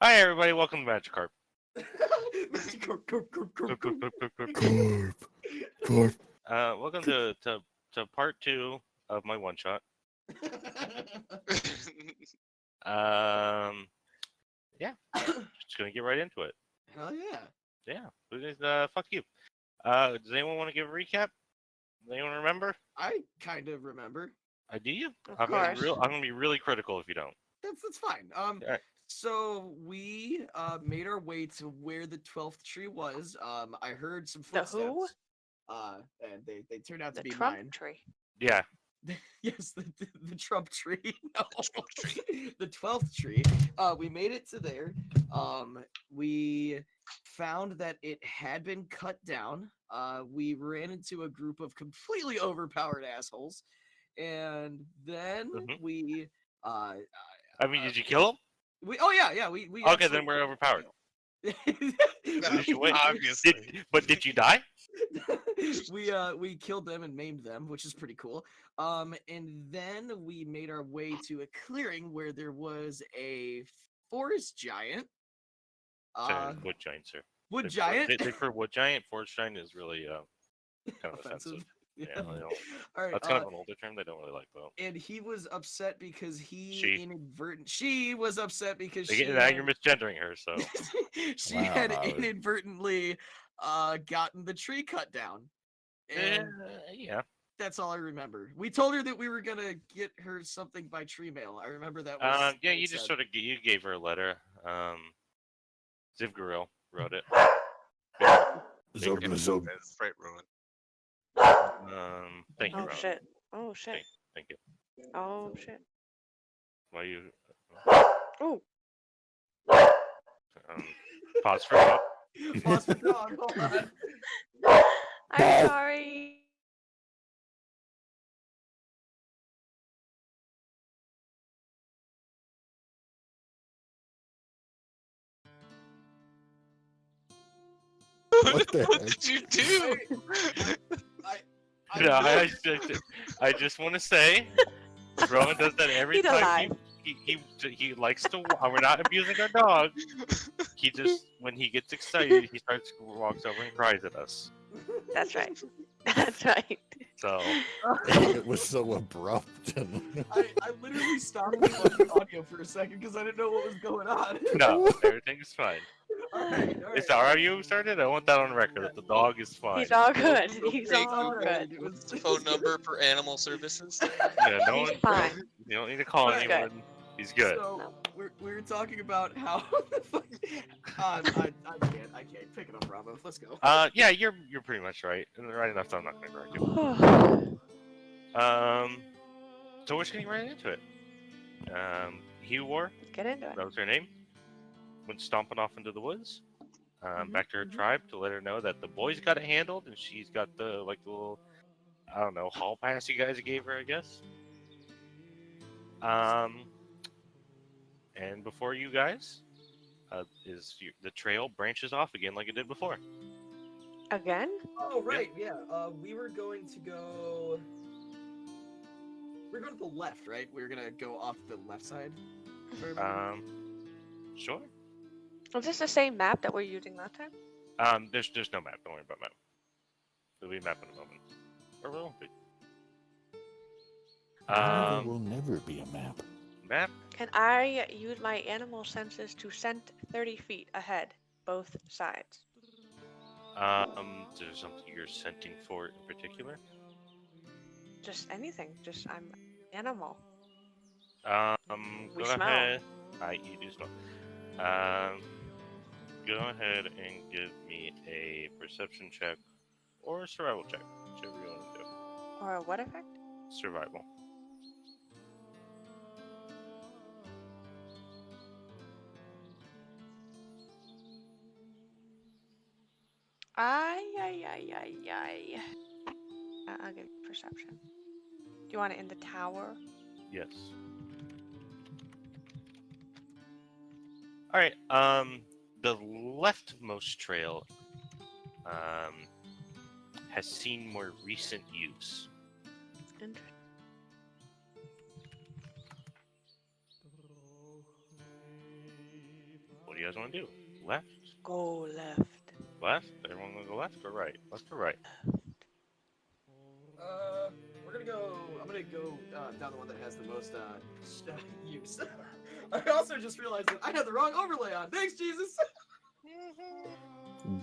Hi everybody, welcome to Magikarp. Corp. Welcome to part 2 of my one shot. Yeah, just gonna get right into it. Hell yeah. Yeah, fuck you. Does anyone want to give a recap? Does anyone remember? I kind of remember. Do you? Of I'm course. gonna be really critical if you don't. That's fine. Alright. So we made our way to where the 12th tree was. I heard some The footsteps. who? And they turned out to The be Trump mine. tree. Yeah. Yes, the Trump tree. No. The 12th tree. We made it to there. We found that it had been cut down. We ran into a group of completely overpowered assholes. And then Mhm. we I mean, did you kill him? we Okay, then we're overpowered. Did you win? Obviously. But did you die? we killed them and maimed them, which is pretty cool. And then we made our way to a clearing where there was a forest giant. Sorry, wood giant, sir. Wood They giant. prefer wood giant. Forest giant is really kind of offensive. Yeah, they don't. All right. That's kind of an older term they don't really like though. And he was upset because She was upset because now you're misgendering her, so she had Wow. inadvertently gotten the tree cut down. And yeah. that's all I remember. We told her that we were gonna get her something by tree mail. I remember that was Yeah, what you it just said. sort of gave her a letter. Zivgaril wrote it. Zog. That's right, Rowan. Thank you, Oh Rowan. shit. Oh shit. Thank you. Oh shit. Why you? Oh. Pause for thought. Pause for dog, hold on. I'm sorry. What the What heck? did you do? No, I just want to say, Rowan does that every He's time alive. he likes to. We're not abusing our dog. He just when he gets excited, he walks over and cries at us. That's right. That's right. So It was so abrupt. I literally stopped the fucking audio for a second because I didn't know what was going on. no, everything's fine. Alright. Is that how you started? I want that on record that the dog is fine. He's all good. He's Hey, all Google, good. what's the phone number for animal services? Yeah, no He's one. fine. You don't need to call He's anyone. He's good. So we were talking about how I can't pick it up, Bravo. Let's go. Yeah, you're pretty much right. And right enough that I'm not gonna correct you. So we're just getting right into it. War, Get into it. that was her name, went stomping off into the woods, back to her tribe to let her know that the boys got it handled and she's got the little, I don't know, hall pass you guys gave her, I guess. And before you guys, the trail branches off again like it did before. Again? Oh right, yeah. We were going to go. We're going to the left, right? We were gonna go off the left side. if I remember. Sure. Is this the same map that we're using last time? There's no map. Don't worry about map. There'll be a map in a moment. Or will won't be. There will never be a map. Map. Can I use my animal senses to scent 30 feet ahead, both sides? Is there something you're scenting for in particular? Just anything. Just I'm animal. We Go smell. ahead. You do smell. Go ahead and give me a perception check or a survival check, whichever you want to do. Or a what effect? Survival. Ay. I'll give you perception. Do you want it in the tower? Yes. All right. The leftmost trail, has seen more recent use. Interesting. guys want to do? Left? Go left. Left? Everyone gonna go left or right? Left or right? We're gonna go. I'm gonna go down the one that has the most use. I also just realized that I had the wrong overlay on. Thanks, Jesus.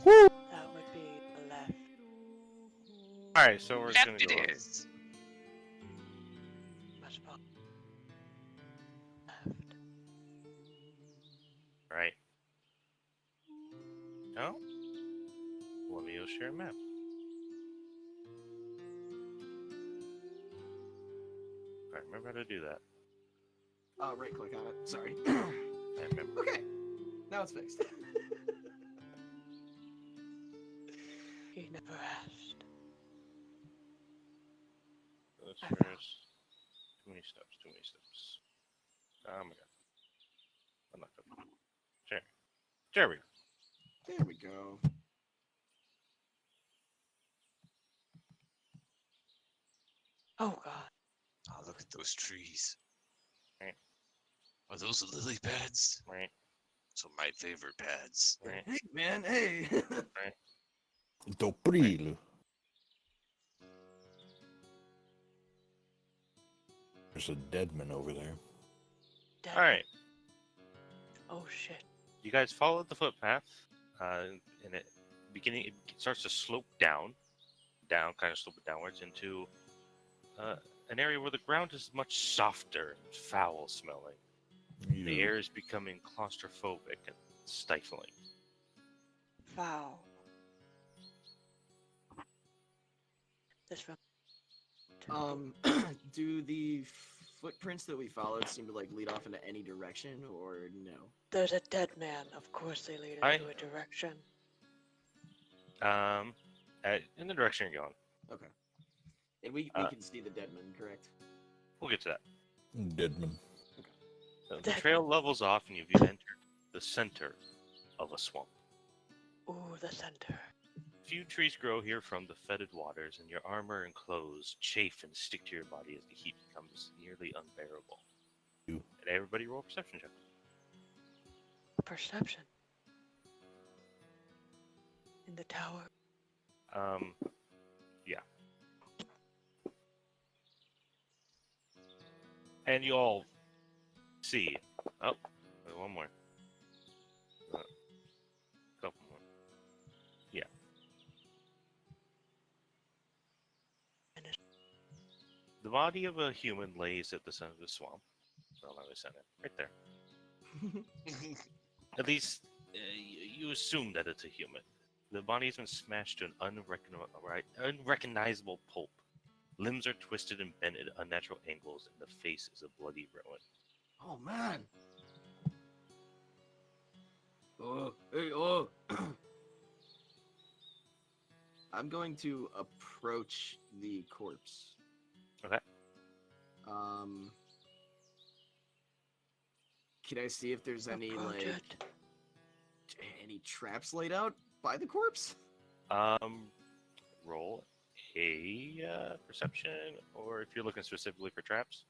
Woo! That would be left. Alright, so we're gonna Left go it left. is. Much more. Left. Right. No? Let me go share a map. Alright, remember how to do that. Right click on it. Sorry. I remember. Okay. Now it's fixed. He never asked. Let's first. Too many steps, too many steps. Oh my god. I'm not gonna. There we go. There we go. Oh god. Oh, look at those trees. Right. Are those lily pads? Right, So my favorite pads. right. Hey, man. Hey. Dobril. There's a deadman over there. Dead. Alright, Oh shit. you guys follow the footpath, and it starts to slope down, kind of slope it downwards into an area where the ground is much softer and foul smelling. The Yeah. air is becoming claustrophobic and stifling. Foul. This room. Do the footprints that we followed seem to like lead off into any direction, or no? There's a dead man. Of course they lead I- into a direction. In the direction you're going. Okay. And we Uh, can see the deadman, correct? We'll get to that. Deadman. The Dead. trail levels off and you've entered the center of a swamp. Ooh, the center. Few trees grow here from the fetid waters, and your armor and clothes chafe and stick to your body as the heat becomes nearly unbearable. You. And everybody roll a perception check. Perception. In the tower. Yeah. And you all see. Oh, there's one more. Couple more. Yeah. And it, The body of a human lays at the center of the swamp. Well, not the center. Right there. At least, you assume that it's a human. The body has been smashed to an unrecognizable pulp. Limbs are twisted and bent at unnatural angles, and the face is a bloody ruin. Oh man. Oh, hey, oh. I'm going to approach the corpse. Okay. Can I see if there's any approach like it. any traps laid out by the corpse? Roll a perception, or if you're looking specifically for traps.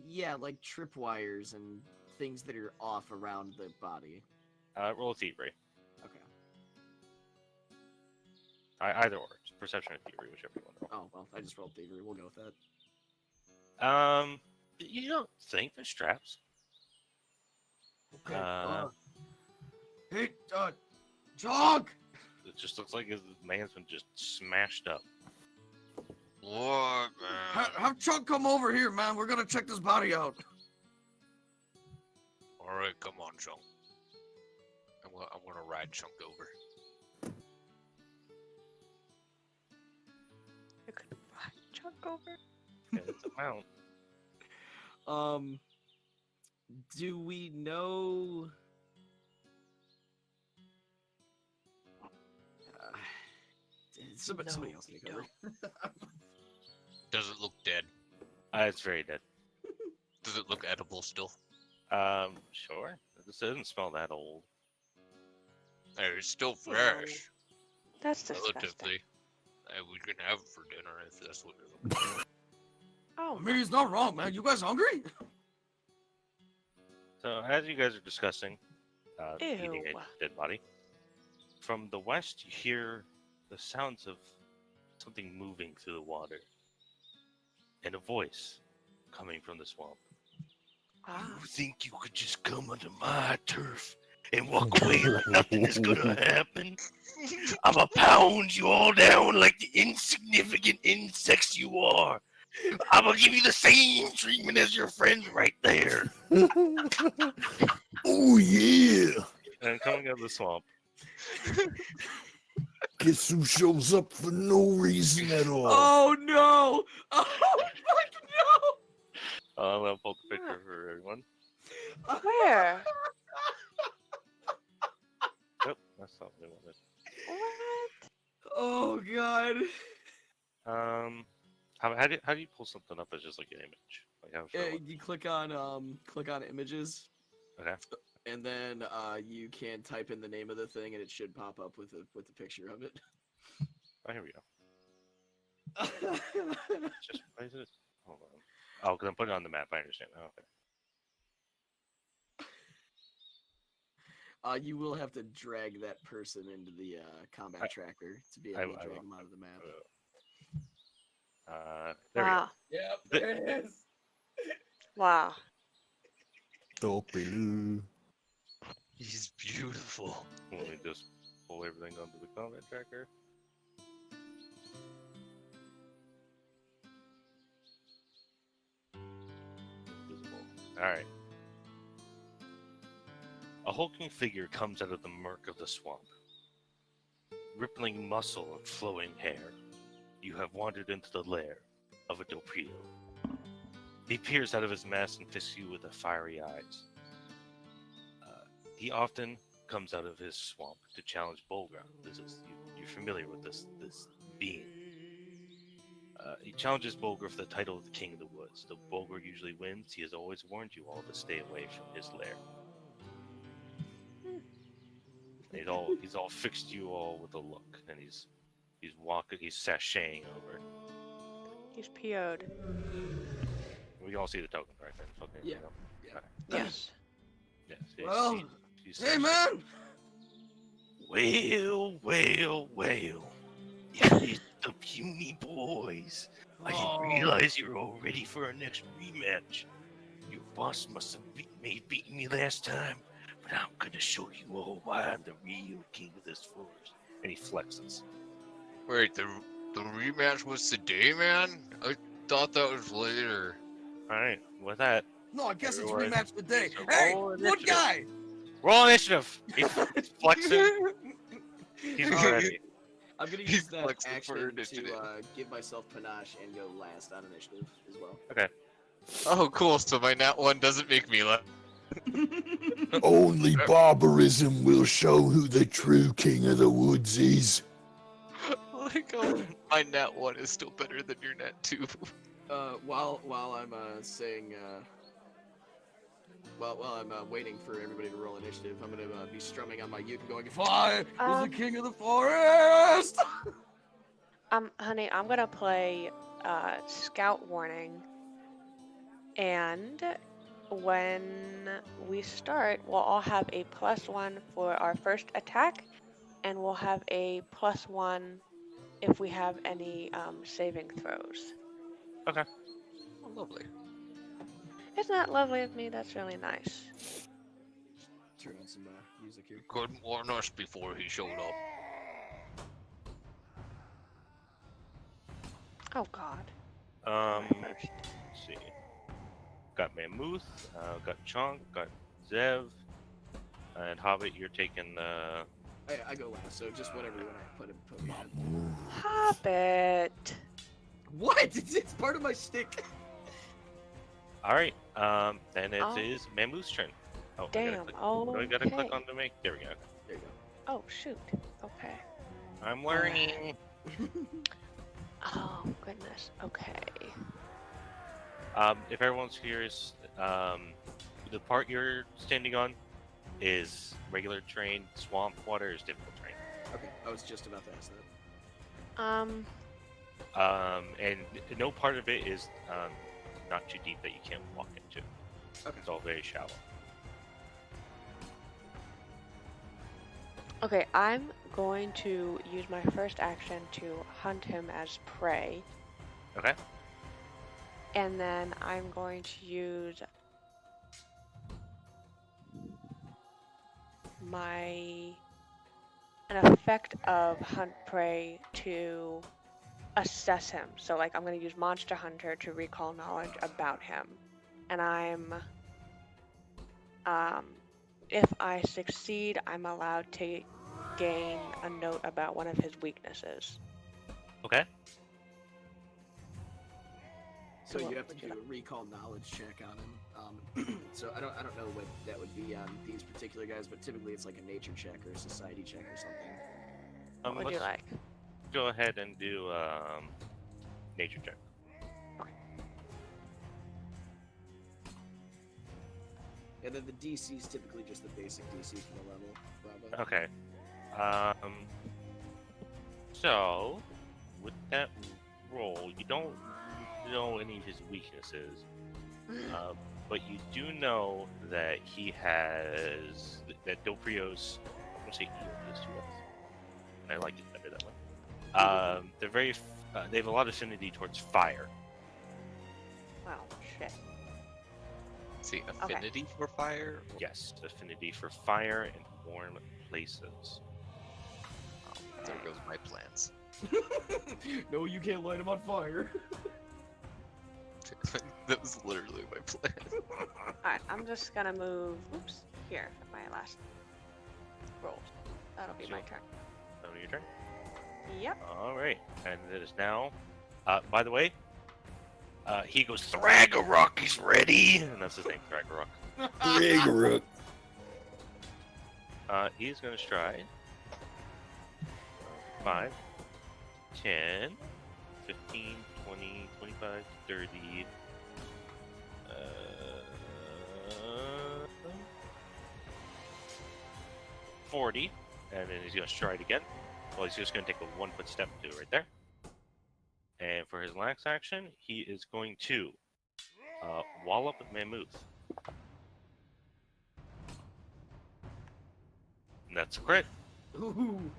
Yeah, like tripwires and things that are off around the body. Roll a thievery. Okay. Either or. It's perception or thievery, whichever you want to roll. Oh well, I just rolled thievery. We'll go with that. You don't think there's traps? Okay. Uh, Hey, Jog! It just looks like his man's been just smashed up. What, man? Have Chuck come over here, man. We're gonna check this body out. Alright, come on, Chunk. I'm gonna ride Chunk over. You could ride Chuck over. Yeah, it's a mount. Do we know? Somebody No, else we take over. Does it look dead? It's very dead. Does it look edible still? Sure. This doesn't smell that old. Hey, it's still No. fresh. That's disgusting. Relatively. Hey, we can have it for dinner if that's what you're looking for. Oh, I mean, he's not wrong, man. You guys hungry? So as you guys are discussing, eating Ew. a dead body, from the west you hear the sounds of something moving through the water, and a voice coming from the swamp. Ah. You think you could just come onto my turf and walk away like nothing is gonna happen? I'ma pound you all down like the insignificant insects you are. I'ma give you the same treatment as your friends right there. Oh yeah! And coming out of the swamp, Guess who shows up for no reason at all? Oh no! Oh fuck I'll pull the picture for everyone. no! Where? Nope, that's not what I wanted. What? Oh god. How do you pull something up as just like an image? Like how should I look? You click on images, Okay. and then you can type in the name of the thing, and it should pop up with a picture of it. Oh, here we go. Just why is it? Hold on. Oh, because I'm putting it on the map. I understand. Oh, okay. You will have to drag that person into the combat tracker to be able to drag them out of the map. There Wow. Yep, there it is. Wow. Doppelu. He's beautiful. we go. Let me just pull everything onto the combat tracker. Invisible. Alright. A hulking figure comes out of the murk of the swamp. Rippling muscle and flowing hair. You have wandered into the lair of a Doppelu. He peers out of his mask and fisks you with the fiery eyes. He often comes out of his swamp to challenge Boyz. You're familiar with this being. He challenges Boyz for the title of the King of the Woods. Though Boyz usually wins, he has always warned you all to stay away from his lair. He's all fixed you all with a look, and he's sashaying over. He's PO'd. We can all see the token, right? Then. Okay, Yeah. you know. Yes. Yes. Well, he's hey man. Well. It's the puny boys. I Oh. didn't realize you were all ready for our next rematch. Your boss must have beaten me last time, but I'm gonna show you all why I'm the real king of this forest. And he flexes. Wait, the rematch was today, man? I thought that was later. Alright, with that, No, I guess it's Everyone, rematch today. it's a Hey, roll good initiative. guy. roll initiative! He's flexing. He's ready. I'm gonna He's use that flexing for action to initiative. give myself panache and go last on initiative as well. Oh, cool. So my nat 1 doesn't make me laugh. Only barbarism will show who the true king of the woods is. Like, oh, my nat 1 is still better than your nat 2. While I'm saying while I'm waiting for everybody to roll initiative, I'm gonna be strumming on my uke and going, "If I was the king of the forest." Honey, I'm gonna play Scout Warning, and when we start, we'll all have a +1 for our first attack, and we'll have a +1 if we have any saving throws. Oh, lovely. Isn't that lovely of me? That's really nice. Turn on some music here. Couldn't warn us before he showed up. Oh God. Let's see. Got Mammoth, got Chonk, got Zev, and Hobbit. You're taking. I go last, so just whatever you want to put me on. Hobbit. What? It's part of my stick. All right. Then it Oh. is Mammoth's turn. Oh, Damn. I gotta click Okay. on to make. There we go. There you Oh shoot. Okay. I'm learning. go. Oh goodness. Okay. If everyone's curious, the part you're standing on is regular terrain. Swamp water is difficult terrain. Okay, I was just about to ask that. And no part of it is not too deep that you can't walk into. Okay. It's all very shallow. Okay, I'm going to use my first action to hunt him as prey, Okay. and then I'm going to use an effect of hunt prey to assess him. So like I'm going to use Monster Hunter to recall knowledge about him, and if I succeed, I'm allowed to gain a note about one of his weaknesses. Okay. So Cool. you have to Would you do a recall knowledge check on him. So I don't know what that would be on these particular guys, but typically it's like a nature check or a society check or something. What would you Let's like? go ahead and do nature check. And then the DC is typically just the basic DC for the level. Bravo. Okay. So with that roll, you don't know any of his weaknesses, but you do know that he has that Doprios. I'm gonna say evil is to us, and I like it better that way. They're very. They have a lot of affinity towards fire. Wow, shit. See, affinity for fire? Yes, affinity for fire and warm places. There goes my plans. No, you can't light him on fire. That was literally my plan. Alright, I'm just gonna move, oops, here, for my last roll. That'll be my turn. That'll be your turn. Yep. All right, and it is now. By the way, he goes Thragarok. He's ready, and that's his name, Thragarok. Rigorook. He's gonna stride. 5, 10, 15, 20, 25, 30. 40, and then he's gonna stride again. Well, he's just gonna take a 1-foot step to right there. And for his last action, he is going to wallop Mammoth. And that's a crit. Ooh.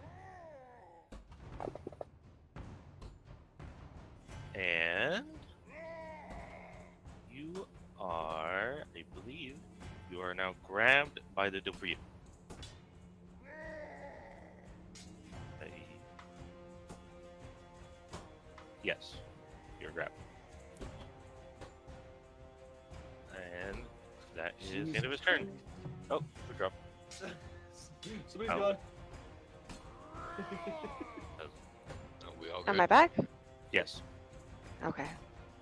And you are, I believe, you are now grabbed by the debris. Yes, you're grabbed. And that is the end of his turn. Oh, we dropped. Somebody's Oh. gone. Are we all good? Am I back? Yes. Okay.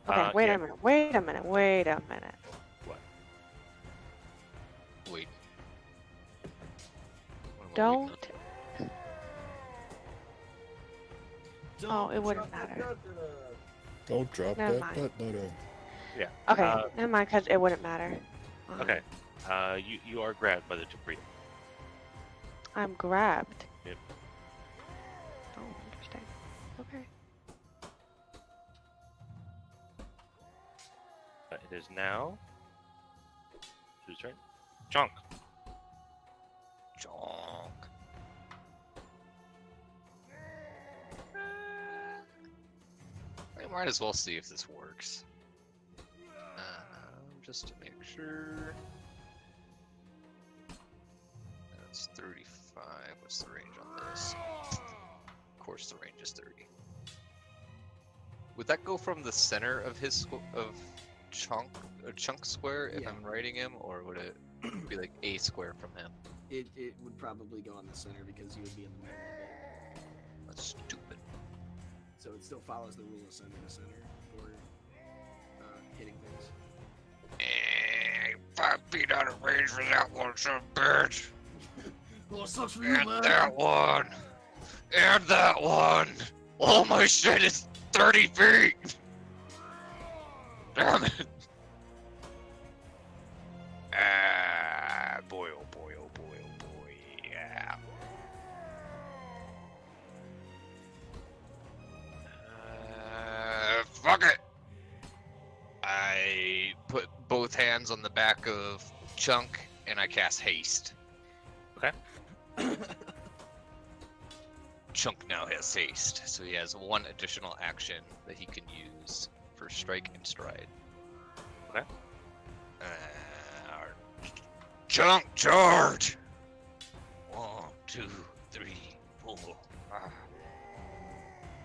Okay, wait yeah. a minute, wait a minute, wait a minute. What? Wait. What am I waiting Don't. on? Oh, it wouldn't drop that matter. Don't drop Never that mind. nut butter. Yeah. Okay, never mind, because it wouldn't matter. Okay. You are grabbed by the debris. I'm grabbed. Yep. Oh, interesting. Okay. It is now. Whose turn? Chunk. Jonk. I might as well see if this works. Just to make sure. That's 35. What's the range on this? Of course, the range is 30. Would that go from the center of his chunk square if Yeah. I'm writing him, or would it be like a square from him? It would probably go on the center because you would be in the middle of it. That's stupid. So it still follows the rule of center to center for hitting things. 5 feet out of range for that one, son of a bitch. Well, it sucks for you, And man. that one. And that one. All my shit is 30 feet. Damn it. Ah, boy, oh boy, oh boy, oh boy. Yeah. Fuck it. I put both hands on the back of Chunk and I cast haste. Chunk now has haste, so he has one additional action that he can use for strike and stride. Okay. Chunk charge! 1, 2, 3, 4, 5,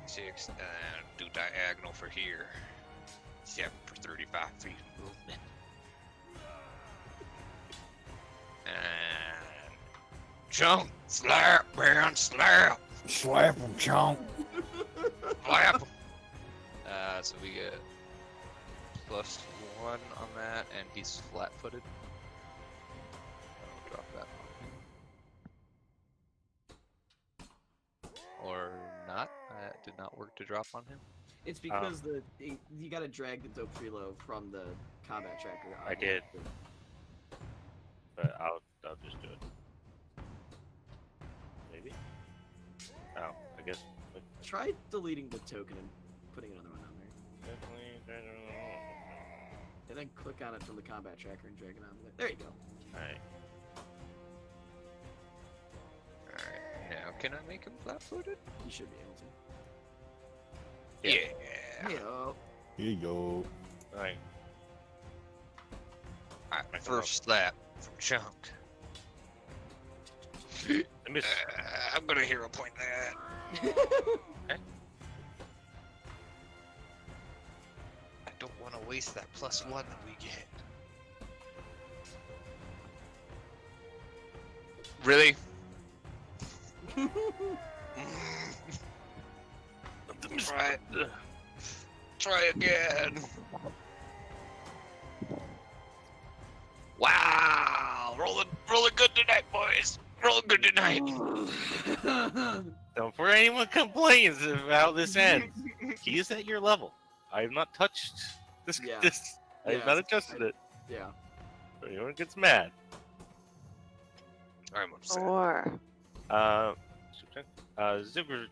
6, and do diagonal for here. 7 for 35 feet of movement. And Chunk, slap, man, slap! Slap him, chomp. Slap him! So we get +1 on that, and he's flat-footed. I'll drop that on him. Or not? It did not work to drop on him. It's because you gotta drag the Doprilo from the combat tracker. I did. But I'll just do it. Maybe. Oh, I guess. Try deleting the token and putting another one on there. And then click on it from the combat tracker and drag it on there. There you go. Alright. Alright, now can I make him flat-footed? You should be able to. Yeah. Hey-o. Here you go. Alright. Alright, first slap from Chunk. I missed. I'm gonna hero point that. I don't want to waste that +1 that we get. Really? Try it. Try again. Wow! Rolling good tonight, boys. Rolling good tonight. Don't for anyone complains about how this ends. He is at your level. I have not touched this. Yeah. I have not adjusted it. Yeah. So anyone gets mad. I'm upset. 4. Zipper.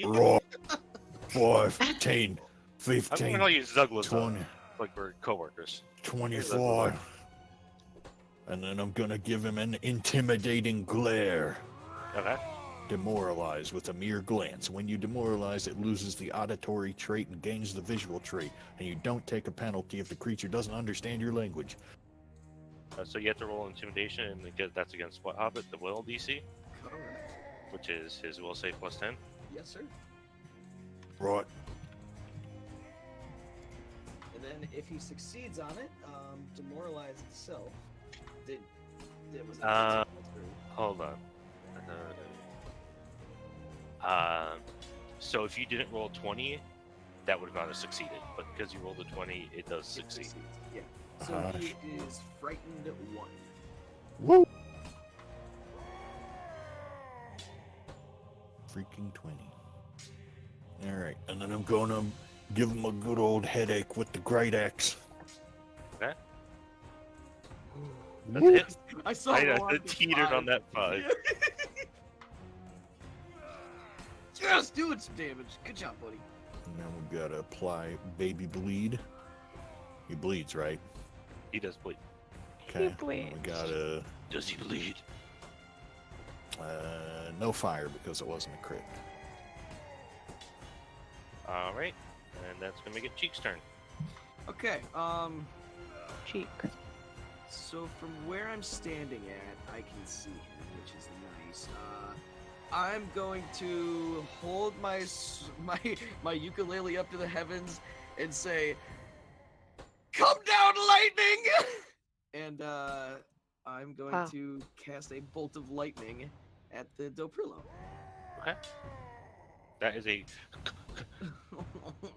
Right. 15, I'm 15, gonna use Douglas 20, like we're coworkers. 25. And then I'm gonna give him an intimidating glare. Okay. Demoralize with a mere glance. When you demoralize, it loses the auditory trait and gains the visual trait. And you don't take a penalty if the creature doesn't understand your language. So you have to roll intimidation, and that's against what Hobbit? The will DC, Correct. which is his will save +10. Yes, sir. Right. And then if he succeeds on it, demoralize itself. It was. Hold on. So if you didn't roll 20, that would not have succeeded. But because you rolled a 20, it does succeed. Yeah. So he is frightened 1. Woo! Freaking 20. Alright, and then I'm gonna give him a good old headache with the great axe. Okay. Woo! That's it. I saw I Roland get teetered on 5. that 5. Just doing some damage. Good job, buddy. And then we gotta apply baby bleed. He bleeds, right? He does bleed. Okay. He bleeds. We gotta Does he bleed? no fire because it wasn't a crit. All right, and that's gonna make it Cheek's turn. Okay. Cheek. So from where I'm standing at, I can see him, which is nice. I'm going to hold my ukulele up to the heavens and say, "Come down, lightning!" And I'm going to cast a bolt of lightning at the Doprilo. Okay. That is a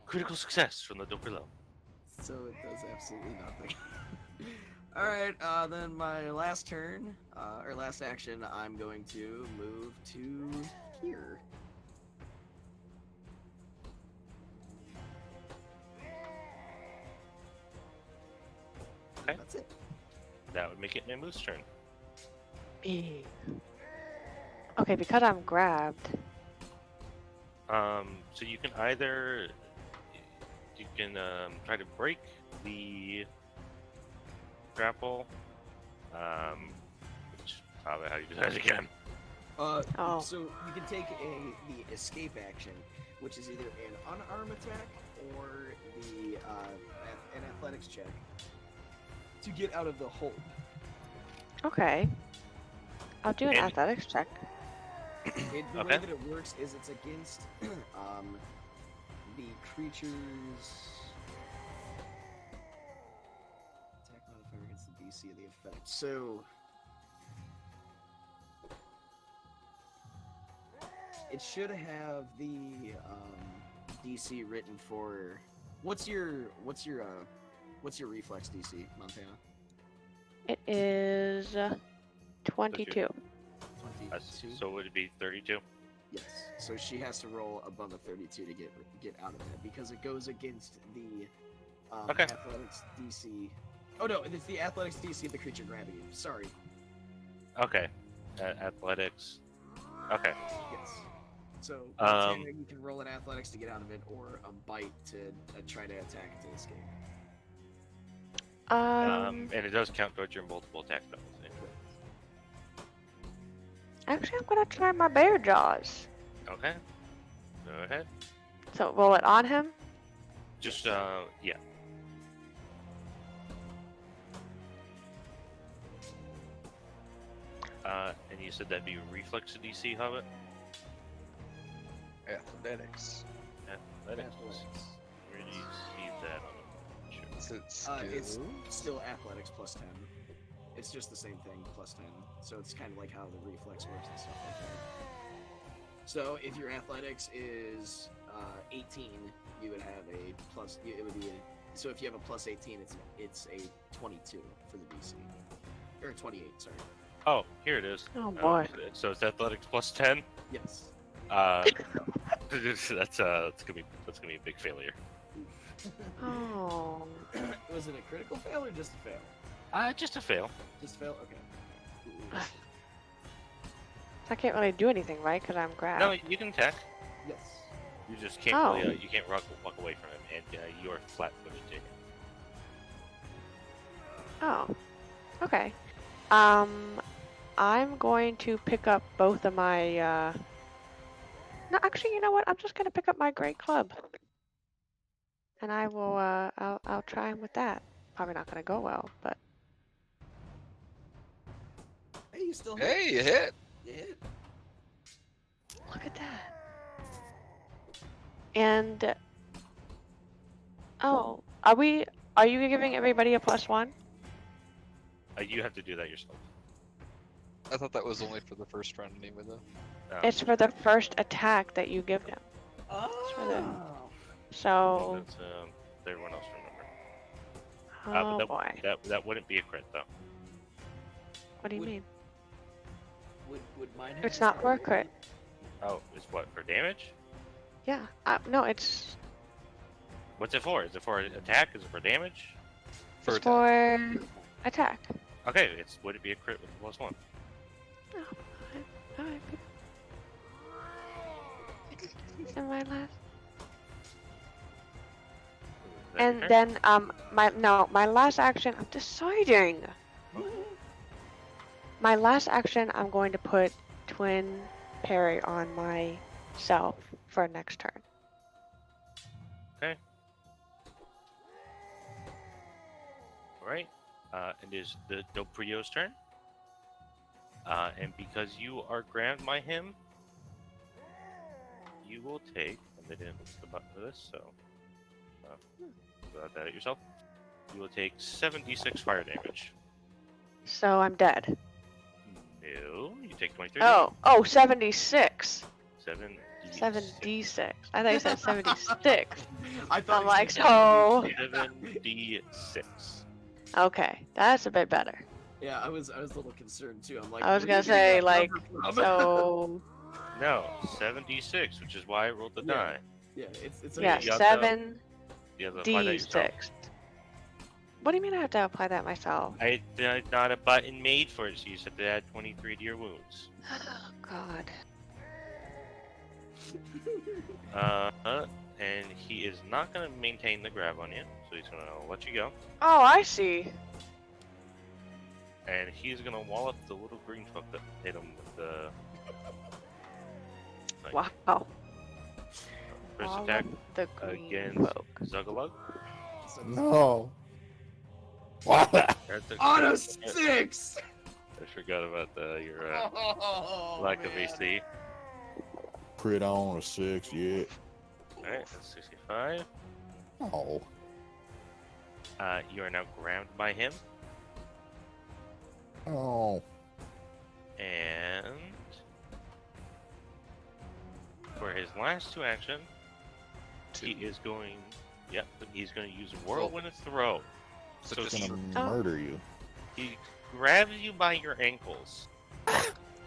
critical success from the Doprilo. So it does absolutely nothing. All right, then my last turn, or last action, I'm going to move to here. Okay. That's it. That would make it Nimbu's turn. B. Okay, because I'm grabbed. So you can either try to break the grapple. How do you do that again? Oh. So you can take the escape action, which is either an unarmed attack or an athletics check to get out of the hold. Okay. I'll do an And- athletics check. The way Okay. that it works is it's against the creature's attack modifier against the DC of the effect. So it should have the DC written for. What's your reflex DC, Montana? It is 22. 22. So would it be 32? Yes. So she has to roll above a 32 to get out of that because it goes against the Okay. athletics DC. Oh no, it's the athletics DC of the creature grabbing you. Sorry. Okay. Athletics. Okay. Yes. So Um, Montana, you can roll an athletics to get out of it, or a bite to try to attack it to escape. And it does count towards your multiple attack bonus. Actually, I'm gonna try my bear jaws. Okay. Go ahead. So roll it on him. Just yeah. And you said that'd be reflex DC, Hobbit? Athletics. Athletics. Where do you see that on the picture? Is it It's skill? still athletics plus 10. It's just the same thing, plus 10. So it's kind of like how the reflex works and stuff like that. So if your athletics is 18, you would have a plus. It would be so if you have a plus 18, it's a 22 for the DC, or 28. Sorry. Oh, here it is. Oh boy. So it's athletics plus 10. Yes. That's gonna be a big failure. Oh. Was it a critical fail or just a fail? Just a fail. Just fail. Okay. Ooh. I can't really do anything, right? Because I'm grabbed. No, you can attack. Yes. You just can't Oh. really, you can't walk away from him, and you are flat-footed. Jacob. Oh. Okay. I'm going to pick up both of my. No, actually, you know what? I'm just gonna pick up my great club. And I will. I'll try him with that. Probably not gonna go well, but. Hey, you still hit. Hey, you hit. You hit. Look at that. And oh, are you giving everybody a +1? You have to do that yourself. I thought that was only for the first round anyway, though. It's for the first attack that you give him. for the- Oh. So, That's, everyone else remember. oh but boy. That wouldn't be a crit though. What do you would- mean? Would mine have It's not for a disadvantage? crit. Oh, it's what, for damage? Yeah. No, it's What's it for? Is it for attack? Is it for damage? For it's attack. for attack. Okay, would it be a crit with +1? Oh, alright. And my last. Is that your And turn? then my last action. I'm deciding. My last action, I'm going to put twin parry on myself for next turn. Alright. It is the Doprio's turn. And because you are grabbed by him, you will take, and they didn't push the button for this, so without that at yourself, you will take 76 fire damage. So I'm dead. No, you take 23. Oh, 76. 7d6. 7d6. I thought you said 76. I thought I'm you like, said so. 7d6. Okay, that's a bit better. Yeah, I was a little concerned too. I'm like, I was where gonna are you getting say, that like, number from? So, No, 7d6, which is why I rolled the Yeah. die. yeah, it's yeah, you have to- 7d6. You have to apply that yourself. What do you mean I have to apply that myself? Not a button made for it, so you just have to add 23 to your wounds. Oh, God. And he is not going to maintain the grab on you, so he's going to let you go. Oh, I see. And he's going to wall up the little green fuck that hit him with the Like, Wow. First All attack of the green against folk. Zugalug. No. Wow. That's a On a crit. 6! I forgot about your Oh, lack of man. AC. Crit on a 6, yeah. Alright, that's 65. Oh. You are now grabbed by him, Oh. and for his last 2 action, he is going. Yep, he's going to use Whirlwind Throw. So So just He's he, gonna murder you. he grabs you by your ankles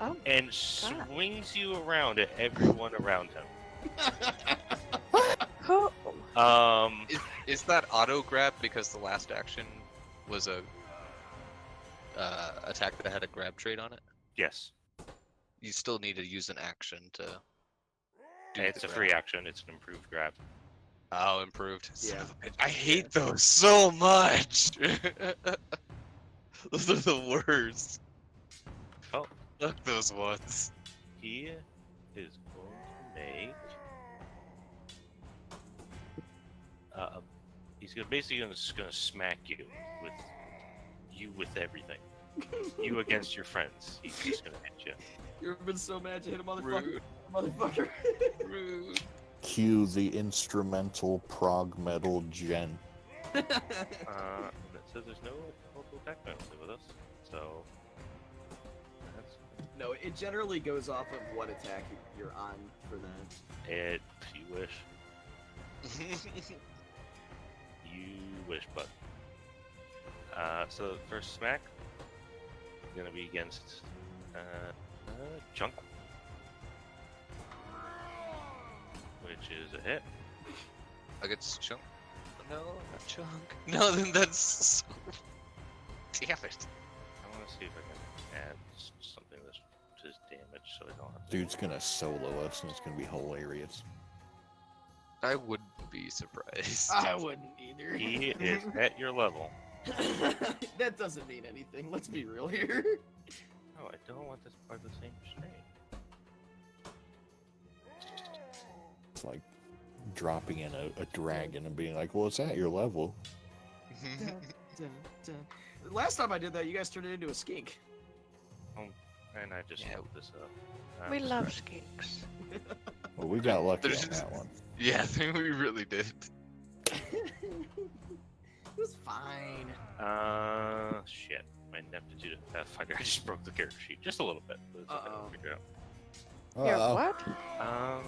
Oh, and swings you around at everyone around him. who? is that auto grab because the last action was a attack that had a grab trait on it? Yes, You still need to use an action to. do it's the a free grab. action. It's an improved grab. Oh, improved. Son Yeah. of a bitch. I hate those so much. Those are the worst. Oh, Fuck those ones. he is going to make. He's basically just gonna smack you with everything. You against your friends. He's just gonna hit you. You've been so mad you hit a motherfucker. Rude. Motherfucker. Rude. Cue the instrumental prog metal gen. And it says there's no local attack penalty with us, so that's No, it generally goes off of what attack you're on for that. it. If you wish, you wish, bud. So the first smack is gonna be against Chunk, which is a hit. Against Chunk. No, not Chunk. No, then that's. So... Damn it. I want to see if I can add something to his damage so I don't have to. Dude's gonna solo us and it's gonna be hilarious. I wouldn't be surprised. I wouldn't either. He is at your level. That doesn't mean anything. Let's be real here. No, I don't want this part of the same string. It's like dropping in a dragon and being like, well, it's at your level. Dun, dun, dun. Last time I did that, you guys turned it into a skink. And I just Yeah. looked this up. We love skinks. Well, we got lucky There's on just- that one. Yeah, I think we really did. It was fine. Shit. My ineptitude of Pathfinder. I just broke the character sheet just a little bit. But it's okay, Uh-oh. I'll figure it Your Uh-oh. what? out.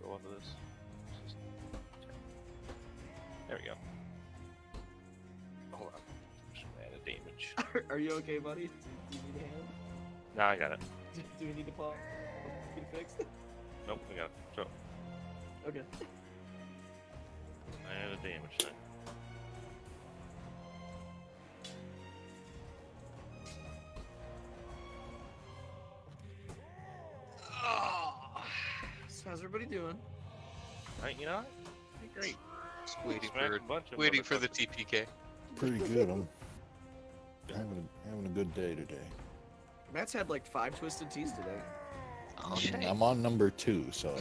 Go on to this. There we go. Hold on. Just gonna add a damage. Are you okay, buddy? Do you need a hand? No, I got it. Do we need to pause? Get it fixed? Nope, I got it. So, Okay. I add a damage thing. So how's everybody doing? Alright, you know what? Great. Just waiting Smack for a bunch of waiting for the motherfuckers. TPK. Pretty good. I'm having a good day today. Matt's had like 5 twisted teas today. Oh, Shit. I'm on number 2, so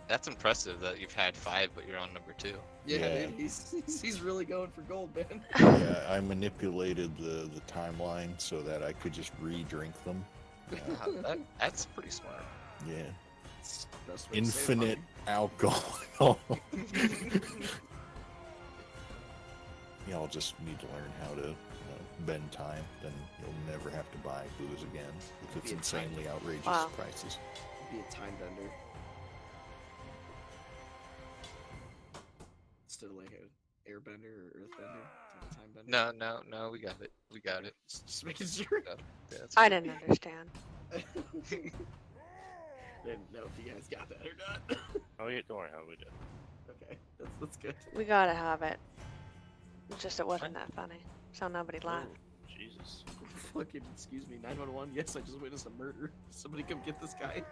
that's impressive that you've had 5, but you're on number 2. Yeah, Yeah. dude, he's really going for gold, man. yeah, I manipulated the timeline so that I could just re-drink them. That's pretty smart. Yeah, It's the best way to save infinite money. alcohol. Y'all just need to learn how to bend time. Then you'll never have to buy booze again with its Be a time insanely outrageous Wow. prices. Be a time bender. Instead of like an airbender or earthbender. It's like a time bender. No, we got it. We got it. Just making sure. Yeah, that's I didn't understand. Didn't know if you guys got that or not. Oh, yeah, don't worry, how we did. Okay, that's good. We gotta have it. It's just it wasn't that funny, so nobody laughed. Oh, Jesus. Fucking excuse me, 911. Yes, I just witnessed a murder. Somebody come get this guy.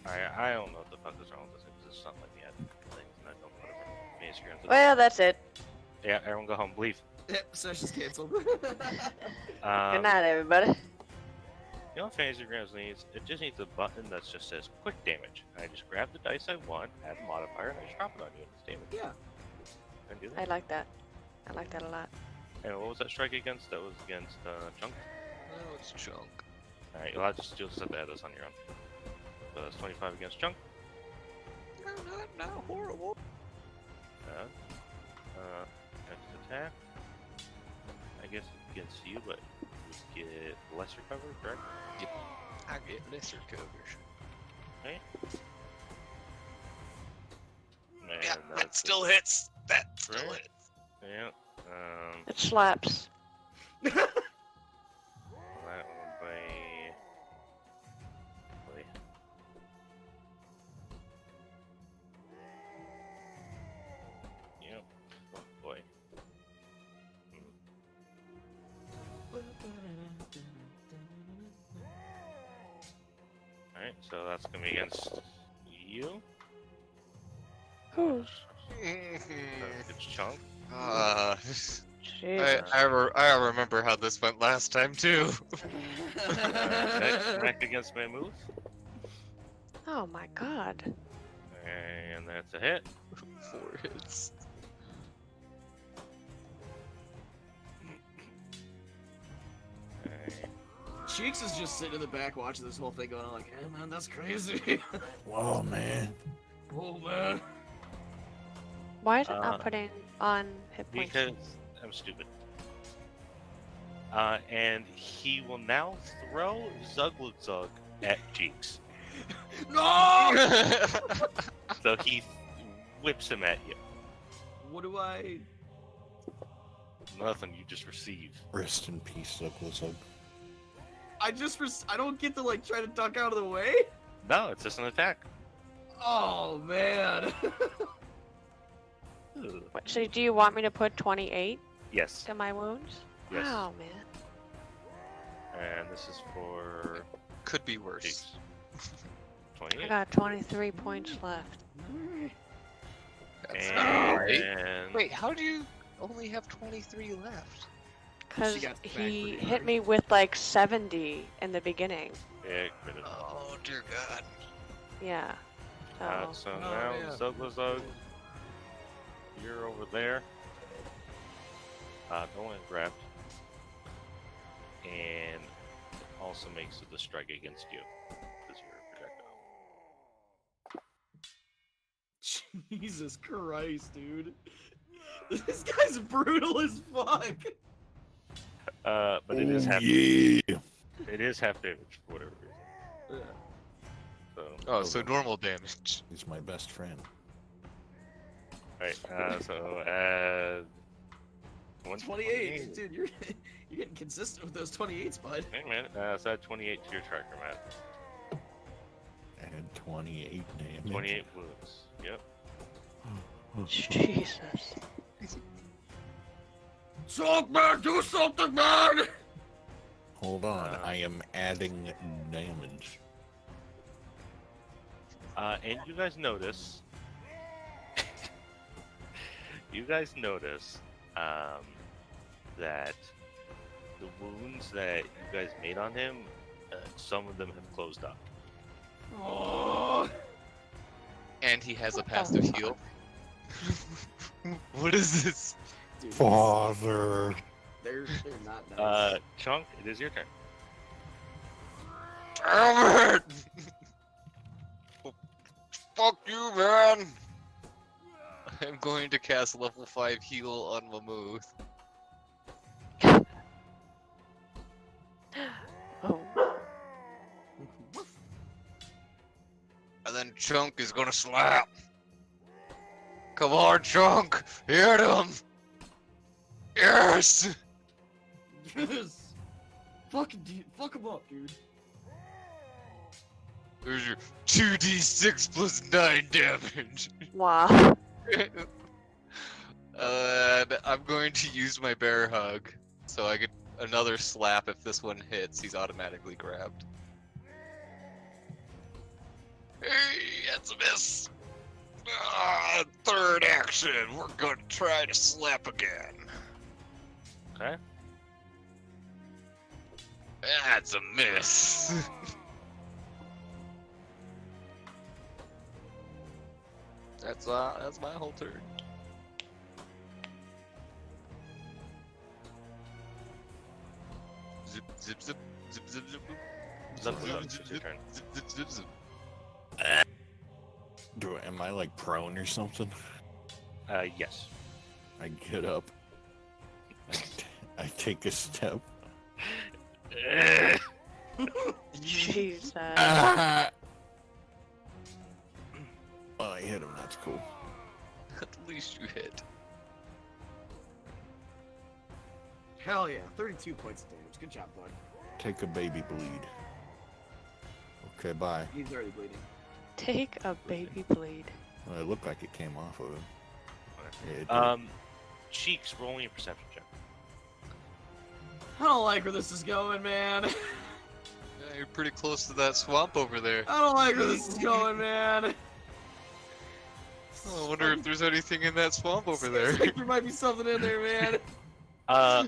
I don't know what the fuck is wrong with this thing, 'cause it's not like the ad things, and I don't put it in the screen. Well, that's it. Yeah, everyone go home, leave. Yep, session's canceled. Good night, everybody. You know what Fantasy Grounds needs? It just needs a button that just says quick damage. I just grab the dice I want, add a modifier, and I just drop it on you and it's damage. Yeah. And do I that. like that. I like that a lot. And what was that strike against? That was against Chunk. Oh, it's Chunk. Alright, you'll just set the headers on your own. So that's 25 against Chunk. No, not horrible. Next attack. I guess against you, but you get less recovery, correct? I get lesser coverage. Okay. Yeah, And that that's still hits. That still Right. hits. Yeah. It slaps. That one by. Wait. Yep. Oh boy. Alright, so that's gonna be against you. Whew. It's Chunk. Jeez. I remember how this went last time too. Smack against my move. Oh my god. And that's a hit. 4 hits. Alright. Cheeks is just sitting in the back watching this whole thing going on like, hey man, that's crazy. Whoa, man. Oh man. Why is it not putting on hit points? Because I'm stupid. And he will now throw Zug at Cheeks. No! So he whips him at you. What do I... Nothing, you just receive. Rest in peace, Zug. I don't get to like try to duck out of the way? No, it's just an attack. Oh man. Ugh. What, so do you want me to put 28 Yes. to my wounds? Yes. Wow, man. And this is for Could be worse. Cheeks. I 28. got 23 points left. That's not right. And Wait, how do you only have 23 left? Because got the back he pretty hit hard. me with like 70 in the beginning. yeah, crit it. Oh dear God. Yeah. So, So Oh, now yeah. Zug, you're over there. Don't want grabbed. And also makes it the strike against you. Because you're a projectile. Jesus Christ, dude. This guy's brutal as fuck. But it is half Yeah. it is half damage for whatever reason. Yeah. So Oh, so normal damage. He's my best friend. right, so 28, dude, you're getting consistent with those 28s, bud. Hey man, so add 28 to your tracker, Matt. And 28 damage. 28 wounds. Yep. Jesus. Sock man, do something, man! Hold on, I am adding damage. And you guys notice. That the wounds that you guys made on him, some of them have closed up. Oh. And he has a What the passive fuck? heal. What is this? Dude, Father. they're not nice. Chunk, it is your turn. Damn it! Fuck you, man! I'm going to cast level 5 heal on Mammoth. Oh. And then Chunk is gonna slap. Come on, Chunk! Hit him! Yes! Yes. Fuck him up, dude. There's your 2d6 plus 9 damage. Wow. And I'm going to use my bear hug, so I get another slap if this one hits. He's automatically grabbed. Hey, that's a miss. Third action. We're going to try to slap again. Okay. That's a miss. That's my whole turn. Zip zip zip zip zip zip. Zug, it's your turn. Zip zip zip zip. Am I like prone or something? Yes. I get up. I take a step. Jesus. Well, I hit him. That's cool. At least you hit. Hell yeah, 32 points of damage. Good job, bud. Take a baby bleed. Okay, bye. He's already bleeding. Take a baby bleed. Well, it looked like it came off of him. Yeah, it did. Cheeks, rolling a perception check. I don't like where this is going, man. Yeah, you're pretty close to that swamp over there. I don't like where this is going, man. Oh, I wonder if there's anything in that swamp over there. Seems like there might be something in there, man.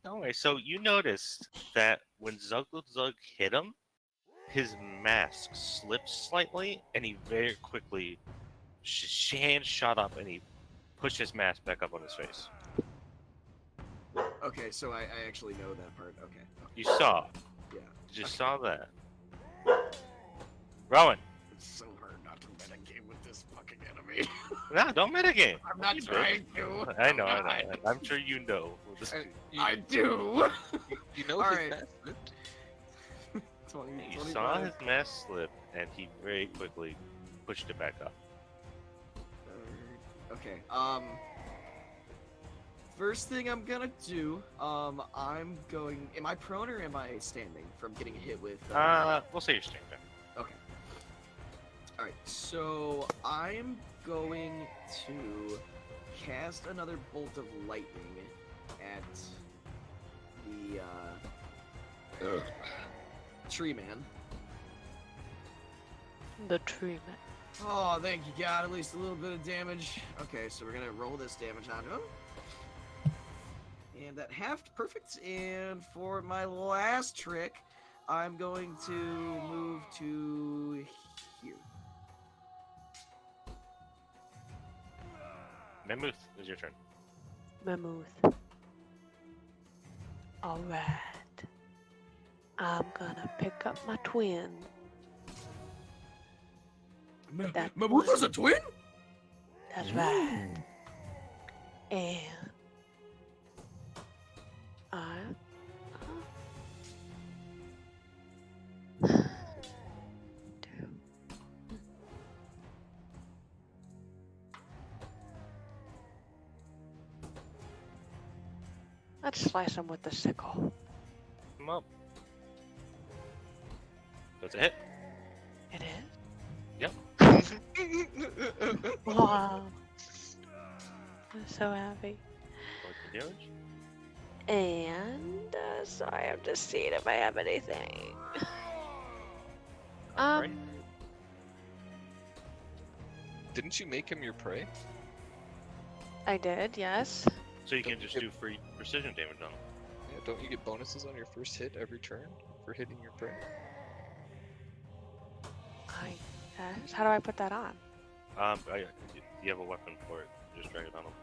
No way. So you noticed that when Zug hit him, his mask slipped slightly, and he very quickly, hand shot up, and he pushed his mask back up on his face. Okay, so I actually know that part. Okay. You saw. Yeah. You just saw that. Rowan. It's so hard not to metagame with this fucking enemy. No, don't metagame. I'm not You do. trying to. I know. I'm I'm sure you know. We'll just- I do. You know All his right. mask slipped? 20, You 25. saw his mask slip, and he very quickly pushed it back up. Okay. First thing I'm gonna do, I'm going. Am I prone or am I standing from getting hit with? We'll say you're standing. Okay. All right. So I'm going to cast another bolt of lightning at the tree man. The tree man. Oh, thank you, God. At least a little bit of damage. Okay, so we're gonna roll this damage onto him. And that halved perfect. And for my last trick, I'm going to move to here. Mammoth, it's your turn. Mammoth. Alright. I'm gonna pick up my twin. That Mammoth one. is a twin? That's right. And I let's slice him with the sickle. Come up. That's a hit. It is? Yep. Wow. I'm so happy. Roll the damage. And sorry, I'm just seeing if I have anything. Alright. Didn't you make him your prey? I did, yes. So you can just do free precision damage on him. Yeah, don't you get bonuses on your first hit every turn for hitting your prey? I how do I put that on? You have a weapon for it. Just drag it on him.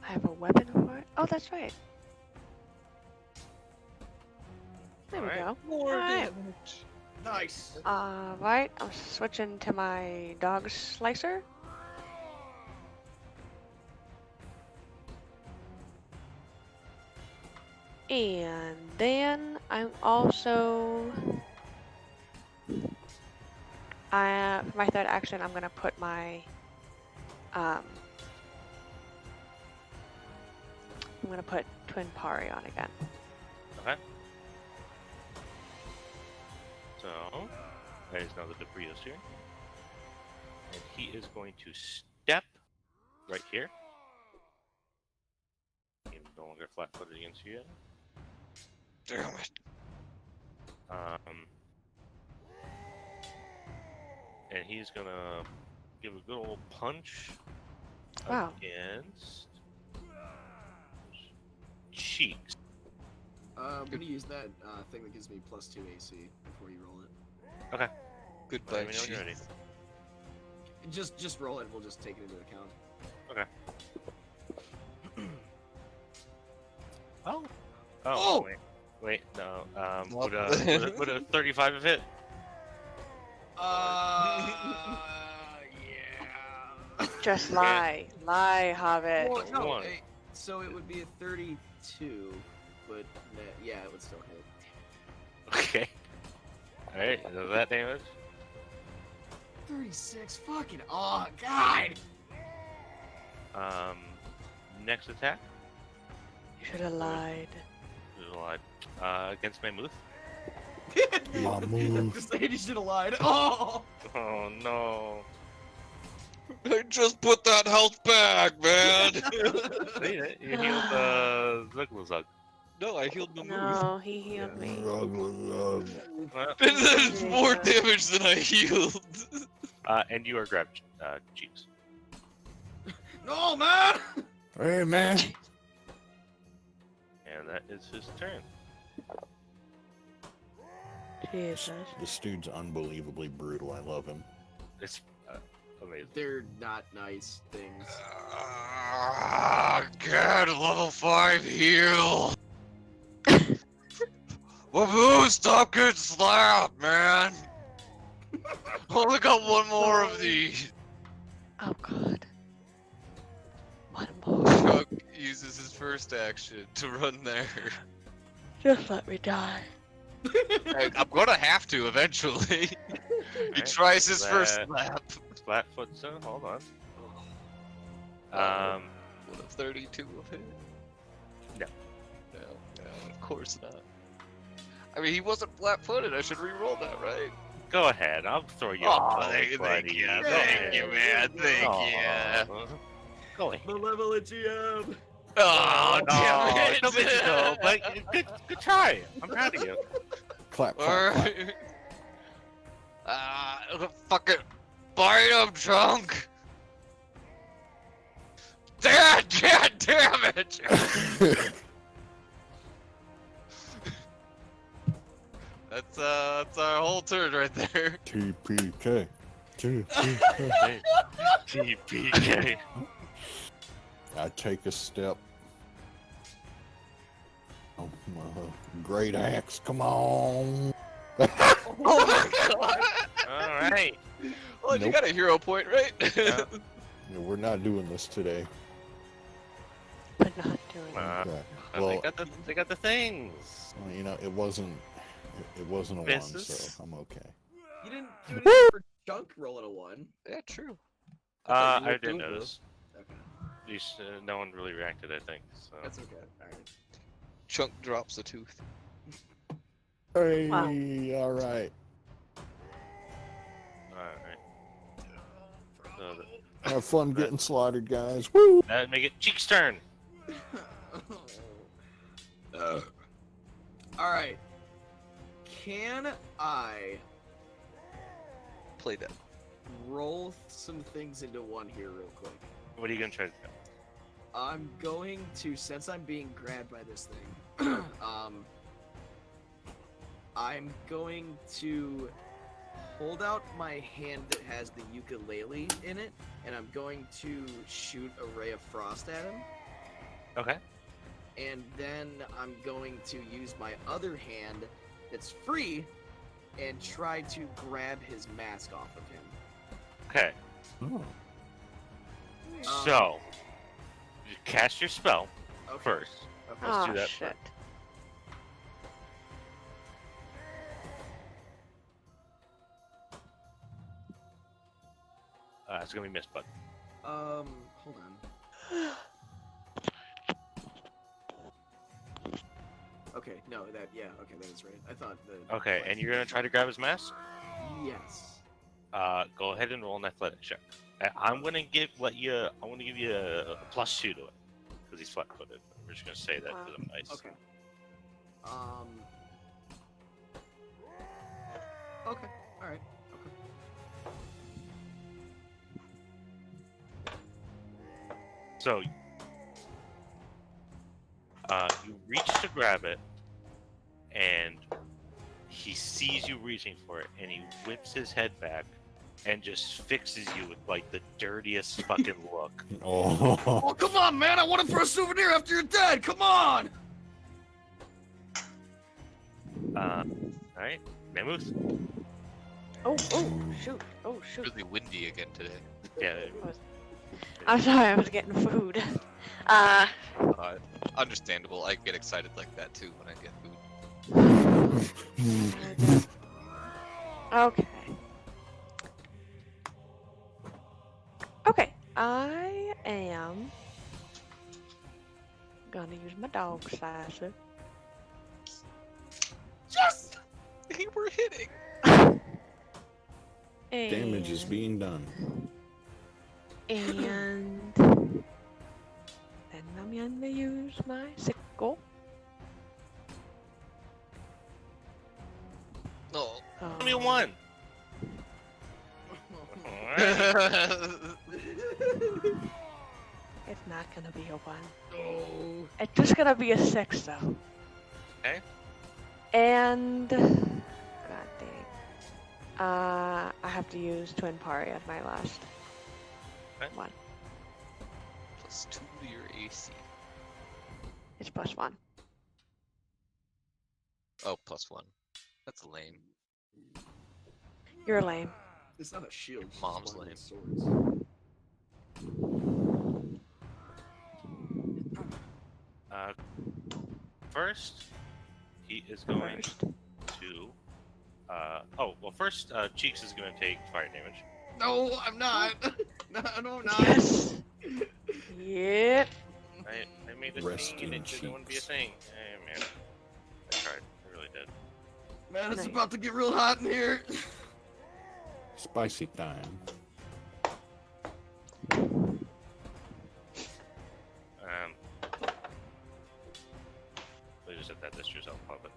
I have a weapon for it? Oh, that's right. There we Alright. go. More Alright. damage. Nice. Right, I'm switching to my dog slicer. And then I'm also for my third action I'm gonna put my I'm gonna put Twin Pari on again. Okay. So, that is now the debris is here. And he is going to step right here. He's no longer flat-footed against you yet. Damn it. And he's gonna give a good old punch Wow. against cheeks. I'm gonna use that thing that gives me +2 AC before you roll it. Goodbye, Let me know when you're ready. Just roll it. We'll just take it into account. Okay. Oh. Oh! Wait, no. What? Would a 35 have hit? Yeah. Just lie. Lie, Hobbit. Well, no, One. so it would be a 32, but yeah, it would still hit. Okay. Alright, does that damage? 36. Fucking. Oh God. Next attack. You should have lied. There's a lot. Against Mammoth. Mammoth. Just saying you should have lied. Oh. Oh no. I just put that health back, man. See it? You healed Zugglazug. No, I healed Mammoth. No, he healed me. Well, That's more damage than I healed. and you are grabbed cheeks. No, man. Hey, man. And that is his turn. Jesus. This dude's unbelievably brutal. I love him. It's amazing. They're not nice things. Ah, God, level 5 heal. Woohoo, stop getting slapped, man. Only got one more of these. Oh God. One more. Chuck uses his first action to run there. Just let me die. I'm gonna have to eventually. He Alright, tries his first that- slap. Flatfoot, so hold on. Would have 32 of hit? No. No, of course not. I mean, he wasn't flat-footed. I should re-roll that, right? Go ahead, I'll throw you Oh, a bone, thank buddy. you, Go thank ahead. you, man, thank Aw. Go ahead. Malevolent GM. Oh, No, damn it! no big deal, but good try. I'm proud of you. Clap, clap, clap. Alright. Fucking bite him, Chunk! God damn it! That's our whole turn right there. TPK. TPK. TPK. I take a step. Oh, great axe, come on. Oh my god! Alright. Well, you Nope. got a hero point, right? Yeah. Yeah, we're not doing this today. But not doing it. Okay. They Well, got the things. you know, it wasn't a one, so Misses. I'm okay. You didn't do anything for Chunk rolling a 1. Yeah, true. I you were didn't doing notice. Okay. No one really reacted, I think. So. That's okay. Alright. Chunk drops a tooth. Hey, Wow. alright. Alright. So Have fun getting slaughtered, guys. Woo! that make it Cheek's turn. Alright. Can I Play that. roll some things into one here real quick? What are you gonna try to do? I'm going to, since I'm being grabbed by this thing, I'm going to hold out my hand that has the ukulele in it, and I'm going to shoot a ray of frost at him. Okay. And then I'm going to use my other hand that's free and try to grab his mask off of him. Okay. Oh. So you cast your spell Okay. first. Okay. Let's Oh do that shit. It's gonna be missed, bud. Hold on. Okay, no, that is right. I thought the Okay, and you're gonna try to grab his mask. Yes. Go ahead and roll an athletics check. I'm gonna give you a +2 to it because he's flat-footed. I'm just gonna say that because I'm nice. Okay. Okay. All right. Okay. So You reach to grab it, and he sees you reaching for it, and he whips his head back and just fixes you with like the dirtiest fucking look. Oh. Oh, come on, man! I want it for a souvenir after you're dead. Come on! Alright, Mammoth? Oh, shoot. Oh, shoot. Really windy again today. Yeah, I'm sorry, I was getting food. Understandable. I get excited like that too when I get food. Okay. Okay, I am gonna use my dog slicer. Yes! They were hitting. Damage is being done. And then I'm gonna use my sickle. No. give me one. Alright. It's not gonna be a 1. Oh. It's just gonna be a 6 though. Okay. And god dang. I have to use Twin Parry as my last Okay. one. +2 to your AC. It's +1. Oh, +1. That's lame. You're lame. It's not a shield. it's Mom's one of lame. the swords. First, he is going First. to. First, Cheeks is going to take fire damage. No, I'm not. No, I'm not. Yes. Yep. I made this Rest thing and in it didn't want to be a Cheeks. thing. Hey, man. I tried. I really did. Man, it's Nice. about to get real hot in here. Spicy time. We just said that. That's yourself, puppet.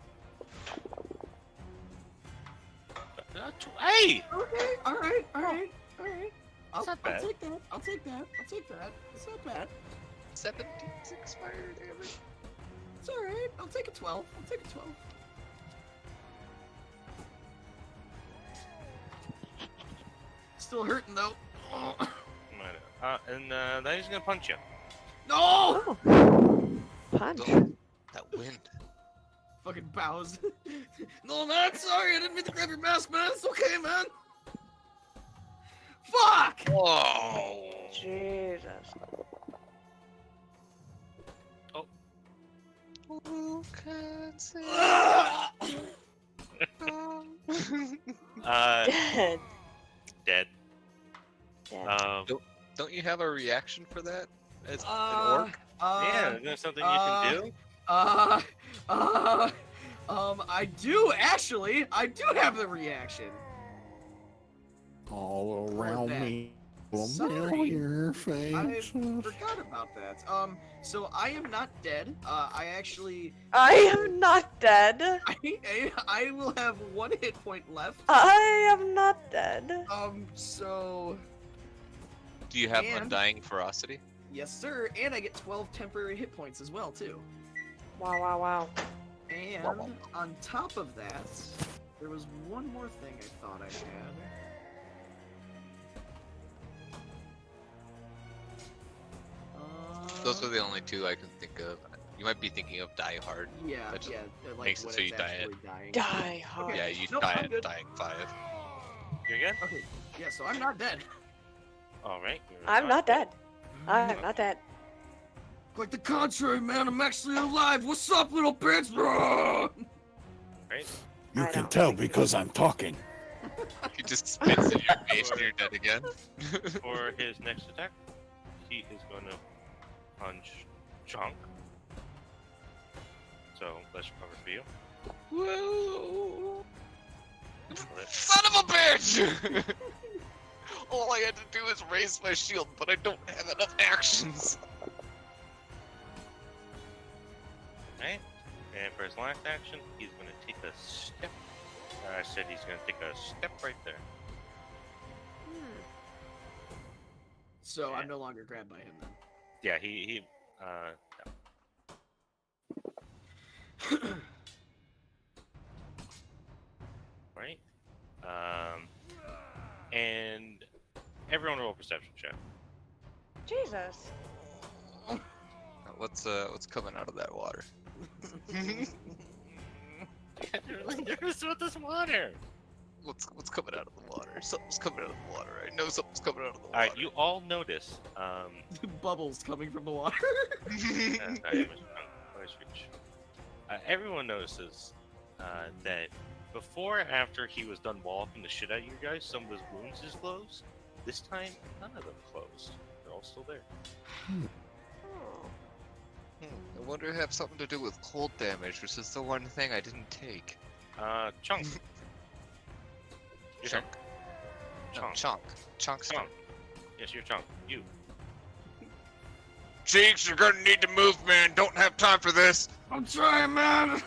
Hey! Okay, alright. I'll not bad. take that. I'll take that. It's not bad. 76 fire damage. It's alright. I'll take a 12. Still hurting though. Oh. Then he's gonna punch you. No! Punch. That wind. Fucking bows. No, man, sorry. I didn't mean to grab your mask, man. It's okay, man. Fuck! Whoa! Jesus. Who can say Ah! no? Dead. Dead. Dead. Don't you have a reaction for that as an Uh, orc? Yeah, is there something you can do? I do actually. I do have the reaction. All around that. me. Sorry. Familiar I faces. forgot about that. So I am not dead. I actually, I am not dead. I will have 1 hit point left. I am not dead. So Do you have and- undying ferocity? yes, sir, and I get 12 temporary hit points as well too. Wow, wow, wow. And on top of that, there was one more thing I thought I had. Those are the only two I can think of. You might be thinking of Die Hard. Yeah, That just yeah. Like makes it when so you it's die it. actually dying. Die hard. Okay. Yeah, you Nope, die I'm at good. dying 5. You're good? Okay, yeah, so I'm not dead. Alright. I'm not dead. I'm not dead. Quite the contrary, man. I'm actually alive. What's up, little bitch? Bro? Right? You I can don't tell think so. because I'm talking. He just spits in your face and you're dead again. For his next attack, he is going to punch Chunk. So let's recover for you. Whoa! Let's- Son of a bitch! All I had to do is raise my shield, but I don't have enough actions. Alright. And for his last action, he's going to take a step. I said he's going to take a step right there. So I'm no longer grabbed by him then. Yeah, no. Right? And everyone roll a perception check. Jesus. What's coming out of that water? I'm really nervous about this water. What's coming out of the water? Something's coming out of the water. I know something's coming out of the water. Alright, you all notice, Bubbles coming from the water. Everyone notices that before and after he was done walloping the shit out of you guys, some of his wounds is closed. This time, none of them closed. They're all still there. Oh. I wonder if it have something to do with cold damage, which is the one thing I didn't take. Chunk. Your turn. No, Chunk. Chunk. Chunk's Chunk. Yes, you're Chunk. You. Cheeks, you're gonna need to move, man. Don't have time for this. I'm trying, man.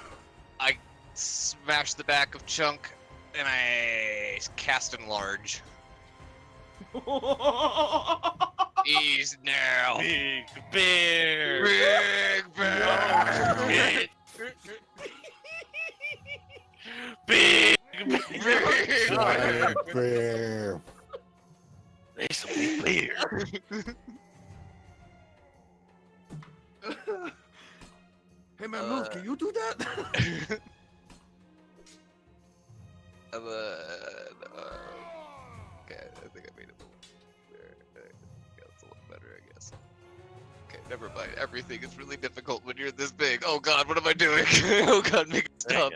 I smash the back of Chunk, and I cast Enlarge. He's now Big bear. Big Bear. Big Big bear. Big bear. It's a big bear. Hey man, move! Can you do that? Okay, I think I made it. That's a little better, I guess. Okay, never mind. Everything is really difficult when you're this big. Oh god, what am I doing? Oh god, make it stop.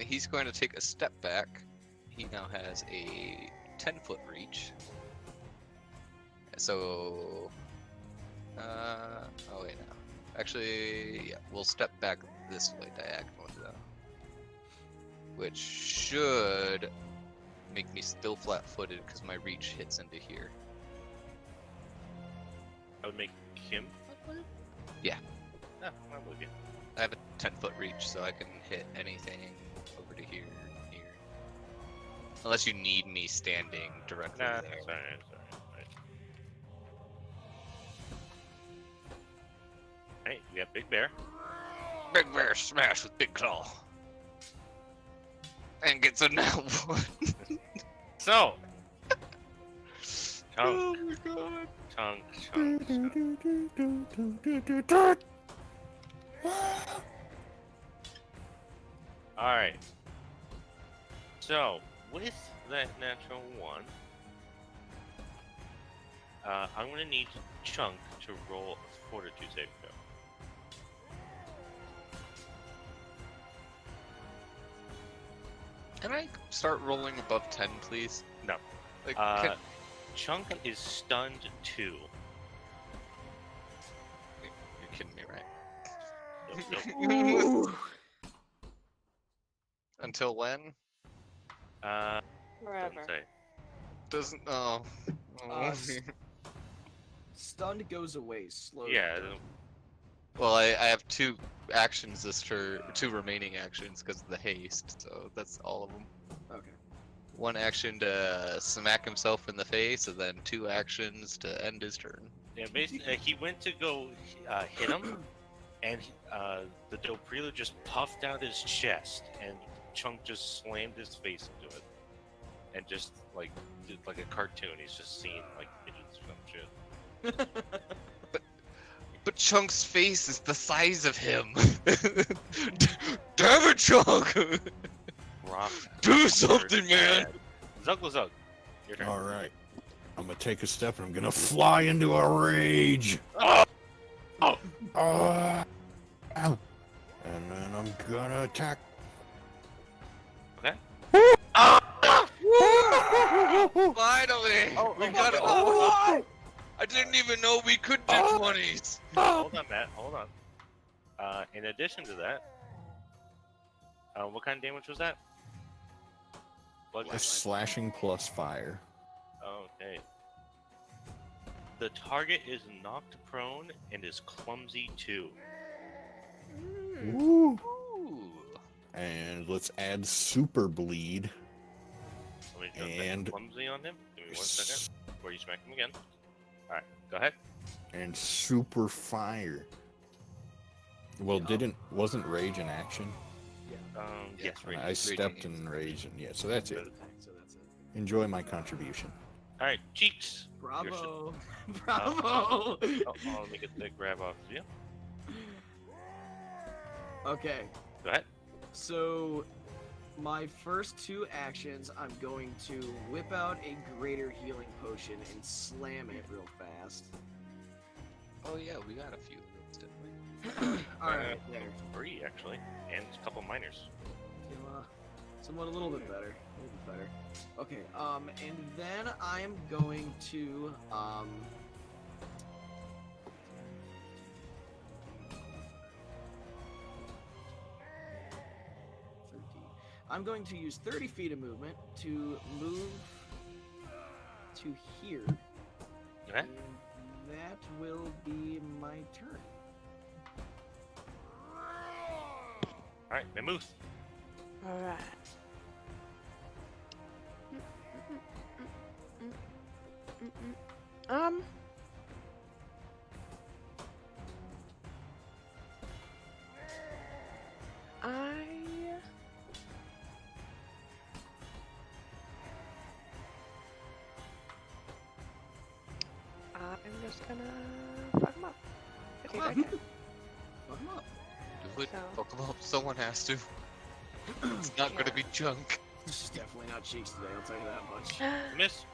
He's going to take a step back. He now has a 10-foot reach. So, oh wait, no. Actually, yeah, we'll step back this way diagonally though. Which should make me still flat-footed because my reach hits into here. I would make him. Yeah. No, I'm with you. I have a 10-foot reach, so I can hit anything over to here, here. Unless you need me standing directly Nah, there. it's alright. Hey, we got Big Bear. Big Bear smash with Big Claw. And gets a now one. So, Chunk, Oh my god. Chunk, Chunk, Chunk. Alright. So, with that natural one, I'm gonna need Chunk to roll a fortitude saving throw. Can I start rolling above 10, please? No. Like, Chunk is stunned 2. you're kidding me, right? Nope, Ooh. Until when? doesn't Forever. say. Doesn't. Oh. Stunned goes away slowly. Yeah, Well, I have 2 actions this turn, 2 remaining actions because of the haste, so that's all of them. Okay. 1 action to smack himself in the face, and then 2 actions to end his turn. yeah. Basically, he went to go hit him, and the Doprilo just puffed out his chest, and Chunk just slammed his face into it, and just like did like a cartoon. He's just seeing like midgets or some shit. But Chunk's face is the size of him. Damn it, Chunk! Rock. Do something, man! Zug. Your turn. All right. I'm gonna take a step and I'm gonna fly into a rage. Oh! Oh! And then I'm gonna attack. Okay. Finally! Oh, we oh, got it! oh, I didn't even know we could do 20s! Hold on, Matt. Hold on. In addition to that, what kind of damage was that? Just slashing plus fire. Okay. The target is knocked prone and is clumsy too. Woo. Ooh. And let's add super bleed. Let me jump And- that clumsy on him. Give me 1 second. Before you smack him again. Alright, go ahead. And super fire. Well, wasn't rage an action? Yes, right. I stepped in rage, and yeah, so that's it. So that's it. Enjoy my contribution. Alright, Cheeks. Bravo! Bravo! Oh, let me get the grab off of you. Okay, Go ahead. so my first 2 actions, I'm going to whip out a greater healing potion and slam it real fast. Oh yeah, we got a few of those, didn't we? Alright, there. 3 actually, and a couple minors. Feel, somewhat a little bit better. A little bit better. Okay, and then I am going to, I'm going to use 30 feet of movement to move to here. Okay. And that will be my turn. Alright, Mammoth. Alright. Um. I'm just gonna fuck him up. If I can. Fuck him up. Do it. So- Fuck 'em up. Someone has to. It's not gonna be junk. This is definitely not Cheeks today, I'll tell you that much. Miss.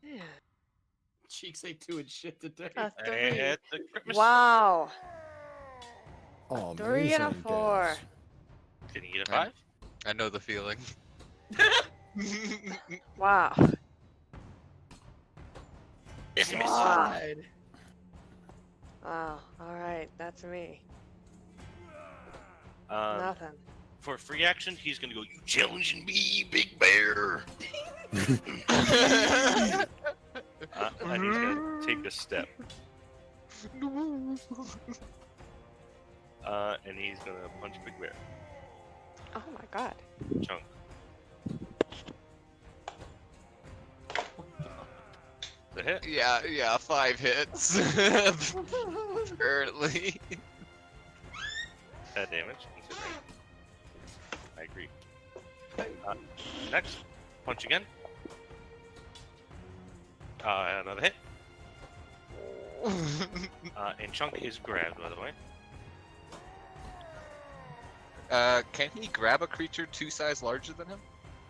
Yeah. Cheeks ain't doing shit today. A 3. And the crit miss. Wow. Oh, 3 and a 4. Can you get a 5? I know the feeling. Wow. Yes, miss. God. Wow. Alright, that's me. Um, Nothing. for free action, he's gonna go, "You challenging me, big bear?" And he's gonna take a step. And he's gonna punch Big Bear. Oh my god. Chunk. The hit. Yeah, 5 hits. Apparently. That damage. Considering. I agree. Next, punch again. Another hit. And Chunk is grabbed, by the way. Can he grab a creature 2 size larger than him?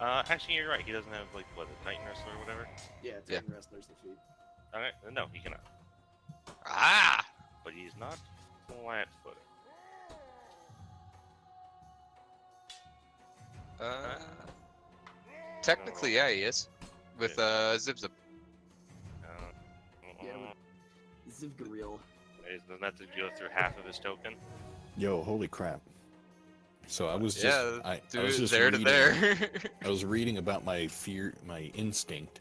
Actually, you're right. He doesn't have, like, what, a Titan Wrestler or whatever? Yeah, Yeah. Titan Wrestler's the feet. Okay, no, he cannot. Ah! But he's not flat-footed. Technically, yeah, he is. With Zip Zip. Yeah, Zivgaril. Doesn't have to go through half of his token. Yo, holy crap. So I was just, Yeah, I dude, was just there reading, to there. I was reading about my fear, my instinct,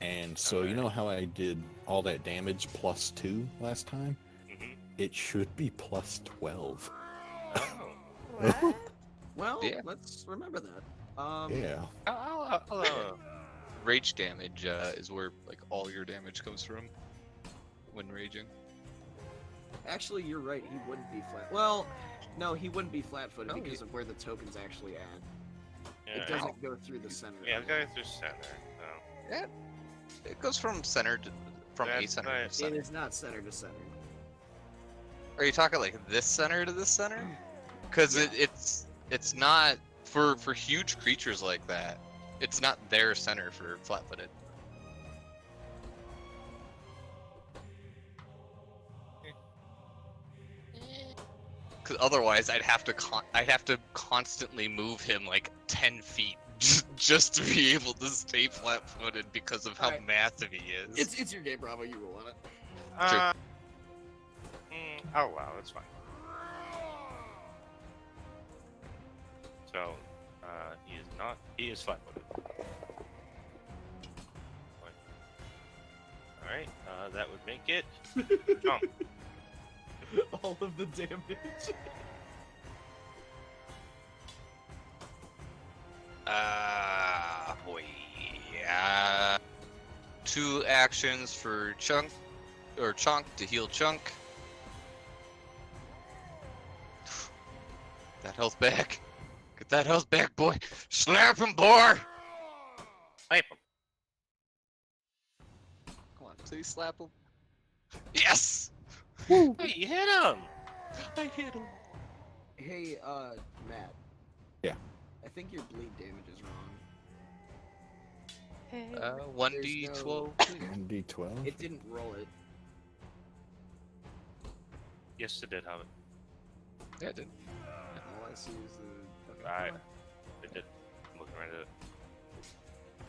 and so you know how I did all that damage +2 last time? Mm-hmm. It should be +12. Oh. What? Well, Yeah. let's remember that. Yeah. Rage damage is where like all your damage comes from when raging. Actually, you're right. He wouldn't be flat. Well, no, he wouldn't be flat-footed No, because of where the tokens actually add. Yeah, It doesn't go through the center. Yeah, of the it. guy through center. So. It goes from center to from a That's center right. to It center. is not center to center. Are you talking like this center to this center? Because Yeah. it's not for huge creatures like that. It's not their center for flat-footed. Because otherwise, I'd have to constantly move him like 10 feet just to be able to stay flat-footed because of how Alright. massive he is. It's your game, Bravo. You roll on it. Oh wow, that's fine. So, he is not. He is flat-footed. All right, that would make it. Jump. All of the damage. Boy, yeah. 2 actions for Chunk to heal Chunk. That health back. Get that health back, boy. Slap him, boy. Slap him. Come on, please slap him. Yes. Hey, you hit him. I hit him. Hey, Matt. Yeah. I think your bleed damage is wrong. Hey. 1d12. 1d12. It didn't roll it. Yes, it did have it. Yeah, it did. All I see is the. Okay, Alright. come It did. I'm looking right at it.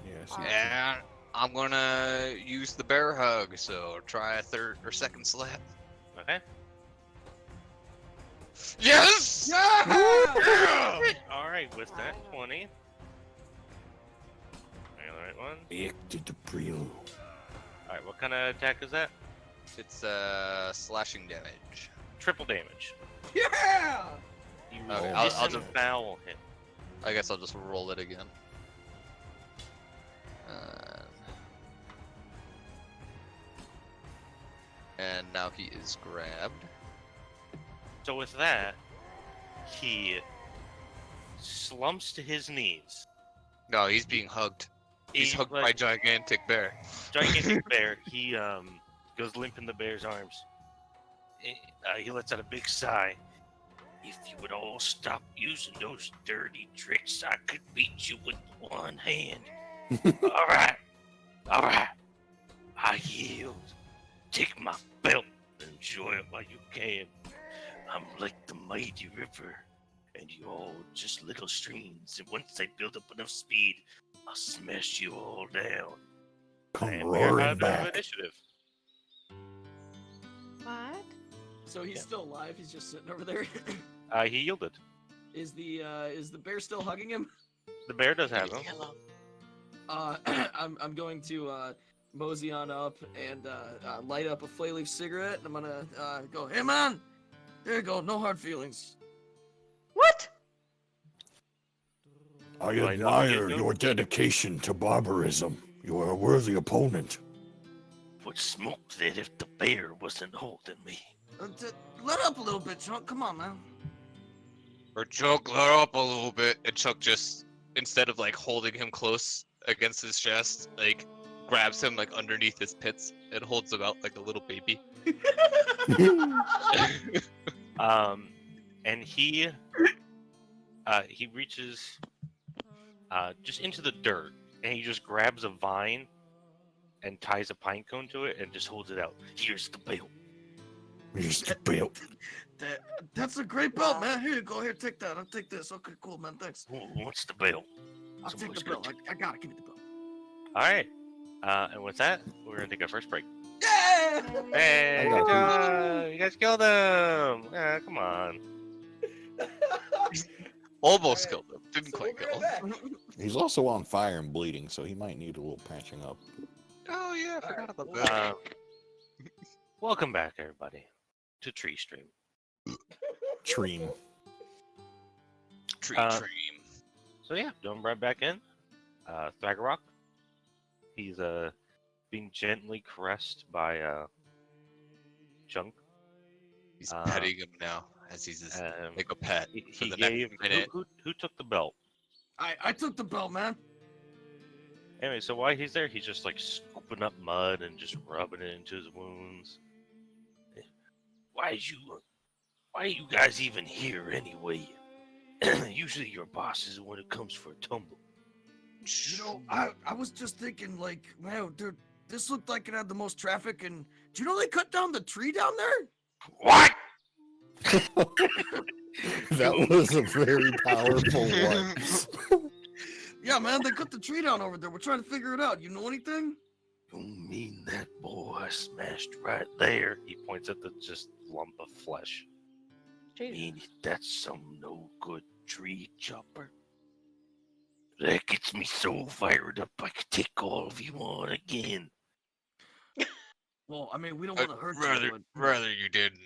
Yes. Alright. And I'm gonna use the bear hug, so try a third or second slap. Okay. Yes! on. Yeah! Alright, with that 20. Alright, one. Back to the prelude. Alright, what kind of attack is that? It's slashing damage. Triple damage. Yeah! You Okay, I'll disavow him. I guess I'll just roll it again. And now he is grabbed. So with that, he slumps to his knees. No, he's being hugged. He's He, hugged by a like, gigantic bear. gigantic bear. He goes limp in the bear's arms. He lets out a big sigh. If you would all stop using those dirty tricks, I could beat you with one hand. All right, I yield. Take my belt and enjoy it while you can. I'm like the mighty river, and you all just little streams. And once I build up enough speed, I'll smash you all down. Come And we are roaring out of back. initiative. What? So he's Yeah. still alive. He's just sitting over there. He yielded. Is the bear still hugging him? The bear does have him. Yellow. I'm going to mosey on up and light up a flay leaf cigarette, and I'm gonna go, hey man, there you go, no hard feelings. What? I Right, admire okay, your dedication to barbarism. You are a worthy opponent. Would smoke that if the bear wasn't holding me. Let up a little bit, Chunk. Come on, man. Or Chuck, let up a little bit. And Chuck just, instead of like holding him close against his chest, like grabs him like underneath his pits and holds him out like a little baby. And he reaches just into the dirt, and he just grabs a vine and ties a pine cone to it and just holds it out. Here's the belt. Here's the belt. That's a great belt, man. Here you go. Here, take that. I'll take this. Okay, cool, man. Thanks. Who wants the belt? I'll take Someone's the belt. gonna I gotta give you the belt. All right. And with that, we're gonna take our first break. Yeah! Hey, I got good job. You guys killed him. Yeah, come on. Almost Alright, killed him. Didn't So quite we'll kill be him. right back. He's also on fire and bleeding, so he might need a little patching up. Oh yeah, I forgot about Alright, that. Welcome back, everybody, to Tree Stream. Treem. Tree uh, dream. So yeah, jumping right back in. Thagarok. He's being gently caressed by Chunk. He's uh, petting him now as he's his, like a pet He, for he the gave next minute. who took the belt. I took the belt, man. Anyway, so while he's there, he's just like scooping up mud and just rubbing it into his wounds. Why are you guys even here anyway? Usually your boss is the one who comes for a tumble. You know, I was just thinking, like, man, dude, this looked like it had the most traffic, and do you know they cut down the tree down there? What? That was a very powerful one. Yeah, man, they cut the tree down over there. We're trying to figure it out. You know anything? You mean that boy I smashed right there? He points at the just lump of flesh. Jesus. Mean that's some no good tree chopper? That gets me so fired up I could take all of you on again. Well, I mean, we don't want to hurt rather, you, but rather you didn't.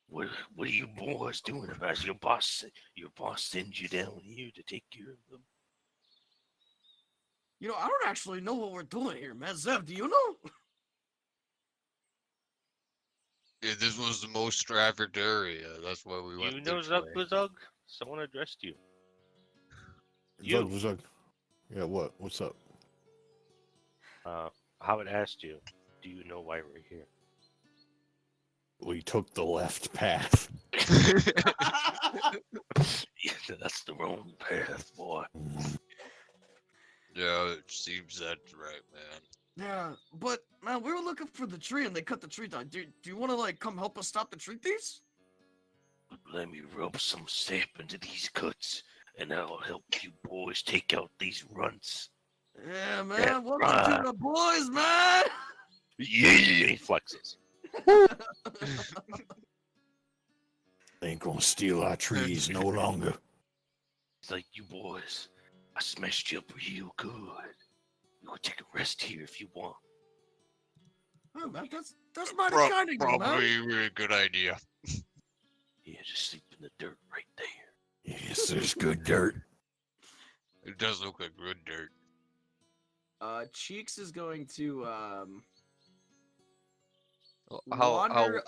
What are you boys doing about your boss? Your boss sends you down here to take care of them. You know, I don't actually know what we're doing here, man. Zev, do you know? Yeah, this was the most trafficked area. That's why we went You know this Zug way. Bazug? Someone addressed you. Zug, You. Zug. Yeah, what? What's up? Howard asked you, do you know why we're here? We took the left path. Yeah, that's the wrong path, boy. Yeah, it seems that's right, man. Yeah, but man, we were looking for the tree and they cut the tree down. Do you want to like come help us stop the tree thieves? Let me rub some sap into these cuts, and I'll help you boys take out these runts. Yeah, man. Yeah, Welcome to the boys, man. Yeah, he flexes. They ain't gonna steal our trees no longer. It's like, you boys, I smashed you up real good. You can take a rest here if you want. Oh, man, that's mighty Pro- kind of you, man. probably a good idea. Yeah, just sleep in the dirt right there. Yes, there's good dirt. It does look like good dirt. Cheeks is going to How? wander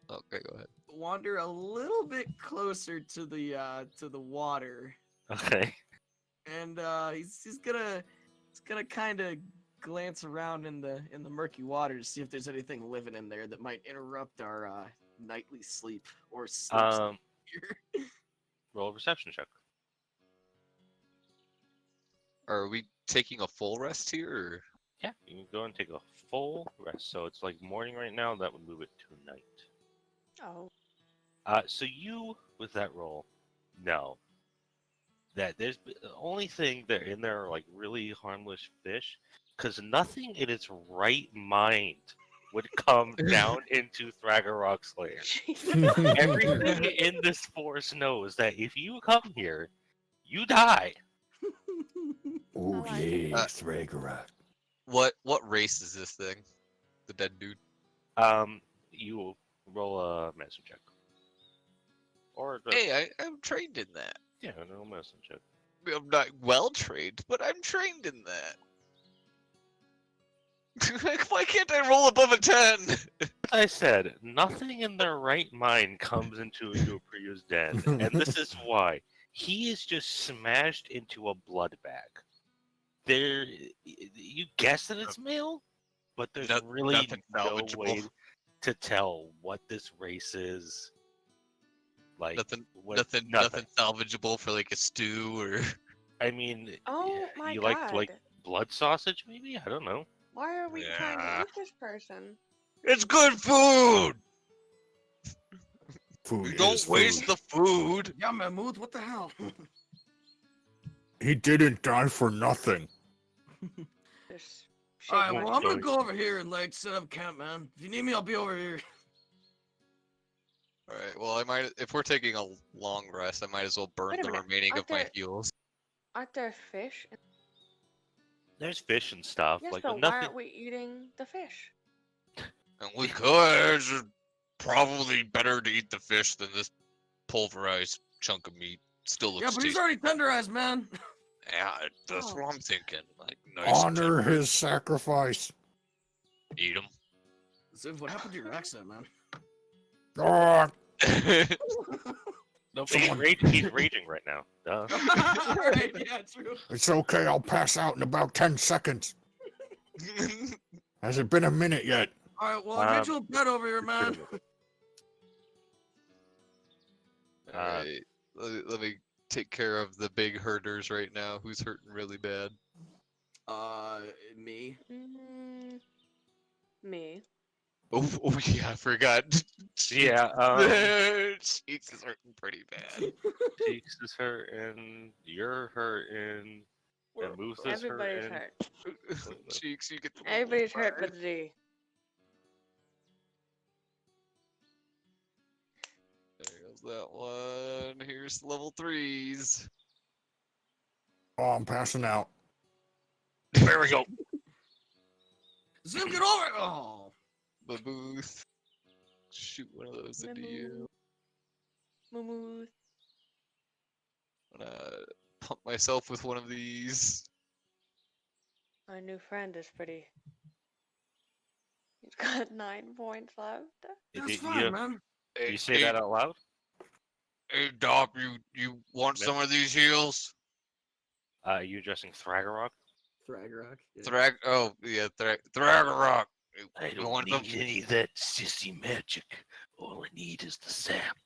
Okay, go ahead. wander a little bit closer to the water, Okay. and he's gonna kind of glance around in the murky water to see if there's anything living in there that might interrupt our nightly sleep or sleep here. Roll a perception check. Are we taking a full rest here? Or? Yeah, you can go and take a full rest. So it's like morning right now. That would move it to night. Oh. So you, with that roll, know that the only thing that in there are like really harmless fish, because nothing in its right mind would come down into Thragorok's lair. Everything in this forest knows that if you come here, you die. Oh I like yeah, Uh, Thragorok. What race is this thing? The dead dude? You will roll a medicine check. Or Hey, I'm trained in that. yeah, no medicine check. I'm not well trained, but I'm trained in that. Why can't I roll above a 10? As I said, nothing in their right mind comes into Yupriu's den, and this is why. He is just smashed into a blood bag. There, you guess that it's male, but there's really nothing no salvageable. way to tell what this race is. Like Nothing salvageable for like a stew or. I mean, Oh yeah, my you god. like blood sausage, maybe? I don't know. Why are we trying to Yeah. eat this person? It's good food. Food Don't is waste food. the food. Yeah, Mahmood, what the hell? He didn't die for nothing. Just All right, shake my well, I'm gonna Going- go over here and like set up camp, man. If you need me, I'll be over here. All right. Well, I might. If we're taking a long rest, I might as well burn Wait a the minute, remaining of aren't my there- heals. Aren't there fish? There's fish and stuff, Yes, like but but why nothing. aren't we eating the fish? And we could. It's probably better to eat the fish than this pulverized chunk of meat. Still Yeah, looks but he's tasty. already tenderized, man. Yeah, that's Oh. what I'm thinking. Like, nice. Honor his sacrifice. Eat them. Ziv, what happened to your accent, man? Ah, No, but Someone- he's raging right now. Duh. Alright, yeah, true. it's okay, I'll pass out in about 10 seconds. Hasn't been a minute yet. Alright, well, I'll get you a bed over here, man. Alright. Let me take care of the big herders right now. Who's hurting really bad? Me. Me. Oh yeah, I forgot. Yeah, Cheeks is hurting pretty bad. Cheeks is hurting, you're hurting, and Moose is Everybody's hurting. hurt. Cheeks, you get the Everybody's hurt but Z. There goes that one. Here's level 3s. Oh, I'm passing out. There we go. Ziv, get over it! Oh. Booth. Shoot one of those into you. Moo. I'm gonna pump myself with one of these. Our new friend is pretty. He's got 9 points left. That's You, fine, man. you say that out loud? Hey, Doc, you want some of these heals? Are you addressing Thragorok? Thragorock. Yeah. Thragorok. I You don't want need some? any of that sissy magic. All I need is the sap.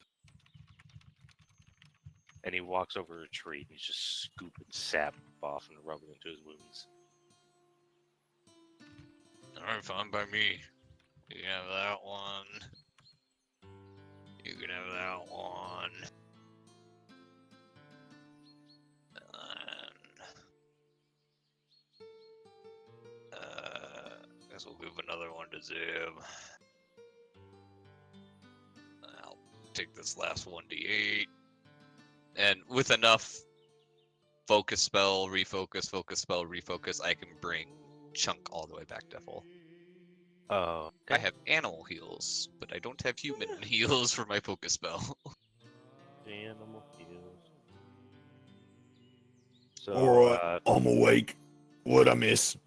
And he walks over a tree. He's just scooping sap off and rubbing it into his wounds. Alright, fine by me. You can have that one. You can have that one. Guess we'll move another one to Zib. I'll take this last 1d8. And with enough focus spell, refocus, focus spell, refocus, I can bring Chunk all the way back to full. Oh, I have animal heals, but I don't have human heals for my focus spell. animal heals. So, Alright, I'm awake. What'd I miss?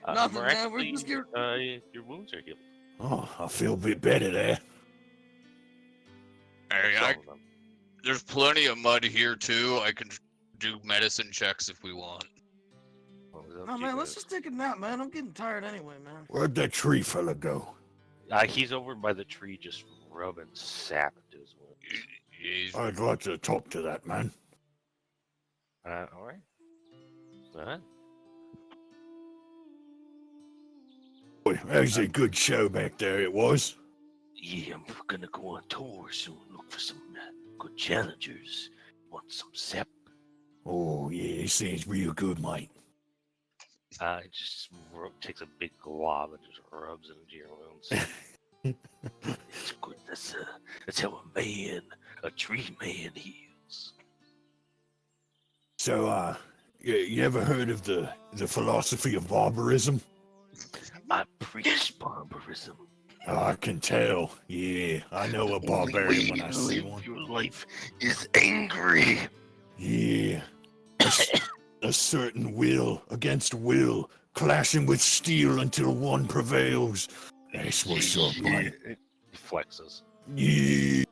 Nothing, man. We're miraculously, just here. your wounds are healed. Oh, I feel a bit better there. Hey, Some of them. there's plenty of mud here too. I can do medicine checks if we want. What was up, Oh, man, let's Chico? just take a nap, man. I'm getting tired anyway, man. Where'd that tree fella go? He's over by the tree just rubbing sap into his wounds. He's I'd like to talk to that man. Alright. Alright. Boy, that was a good show back there, it was. Yeah, I'm gonna go on tour soon. Look for some good challengers. Want some sap? Oh, yeah, it seems real good, mate. It just takes a big glob and just rubs it into your wounds. It's good. That's how a tree man heals. So, you ever heard of the philosophy of barbarism? I preach barbarism. Oh, I can tell. Yeah, I know a barbarian when I see one. Your life is angry. Yeah. A certain will against will, clashing with steel until one prevails. That's what's up, mate. It flexes. Yeah.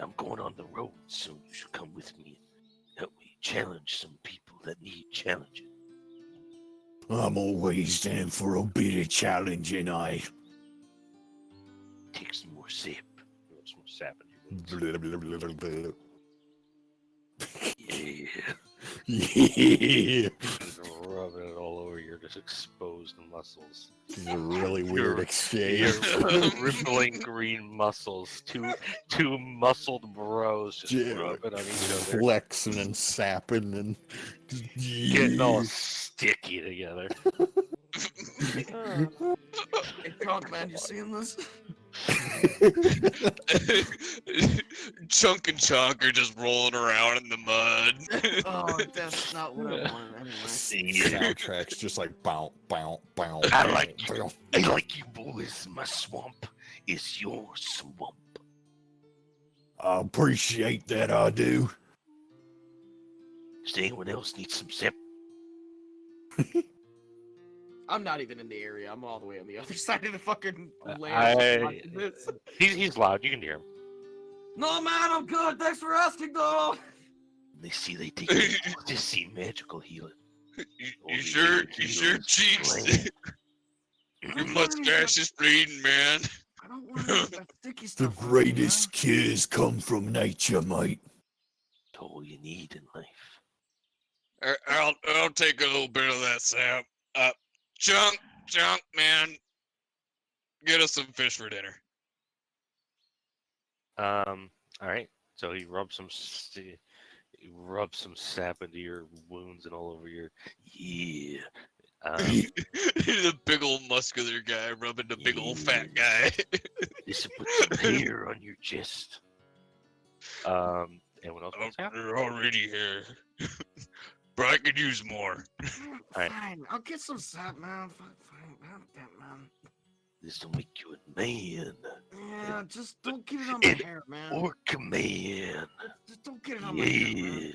I'm going on the road soon. You should come with me. Help me challenge some people that need challenging. I'm always down for a bit of challenging, eh? Take some more sap. Some more sap in your wounds. Blah, blah, blah, blah, blah. Yeah. Yeah. Just rubbing it all over your just exposed muscles. This is a really weird Your exchange. rippling green muscles. Two muscled bros just Yeah, rubbing on each other. Flexing and sapping and Getting all sticky together. Hey, Trunk, man, you seeing this? Chunk and Chunk are just rolling around in the mud. Oh, that's not what I wanted anyway. soundtracks just like bow, bow, bow. I like bow, you. bow. I like you boys. My swamp is your swamp. I appreciate that, I do. Does anyone else need some sip? I'm not even in the area. I'm all the way on the other side of the fucking I- land. watching this. He's loud. You can hear him. No, man, I'm good. Thanks for asking, though. They see they take to see magical healing. You sure, Cheeks? Your mustache is bleeding, man. I don't want that sticky The stuff. on me, greatest cures come from nature, mate. That's all you need in life. I'll take a little bit of that sap. Chunk, man. Get us some fish for dinner. All right. So he rubs some sap into your wounds and all over your. Yeah. The big old muscular guy rubbing the big old fat guy. This will put some hair on your chest. And what else? wants to happen? You're already here. But I could use more. Alright. Fine, I'll get some sap, man. Fine, man. This will make you a man. Yeah, just don't get it on my And- hair, man. Orca man. Just don't get it on my hair, man.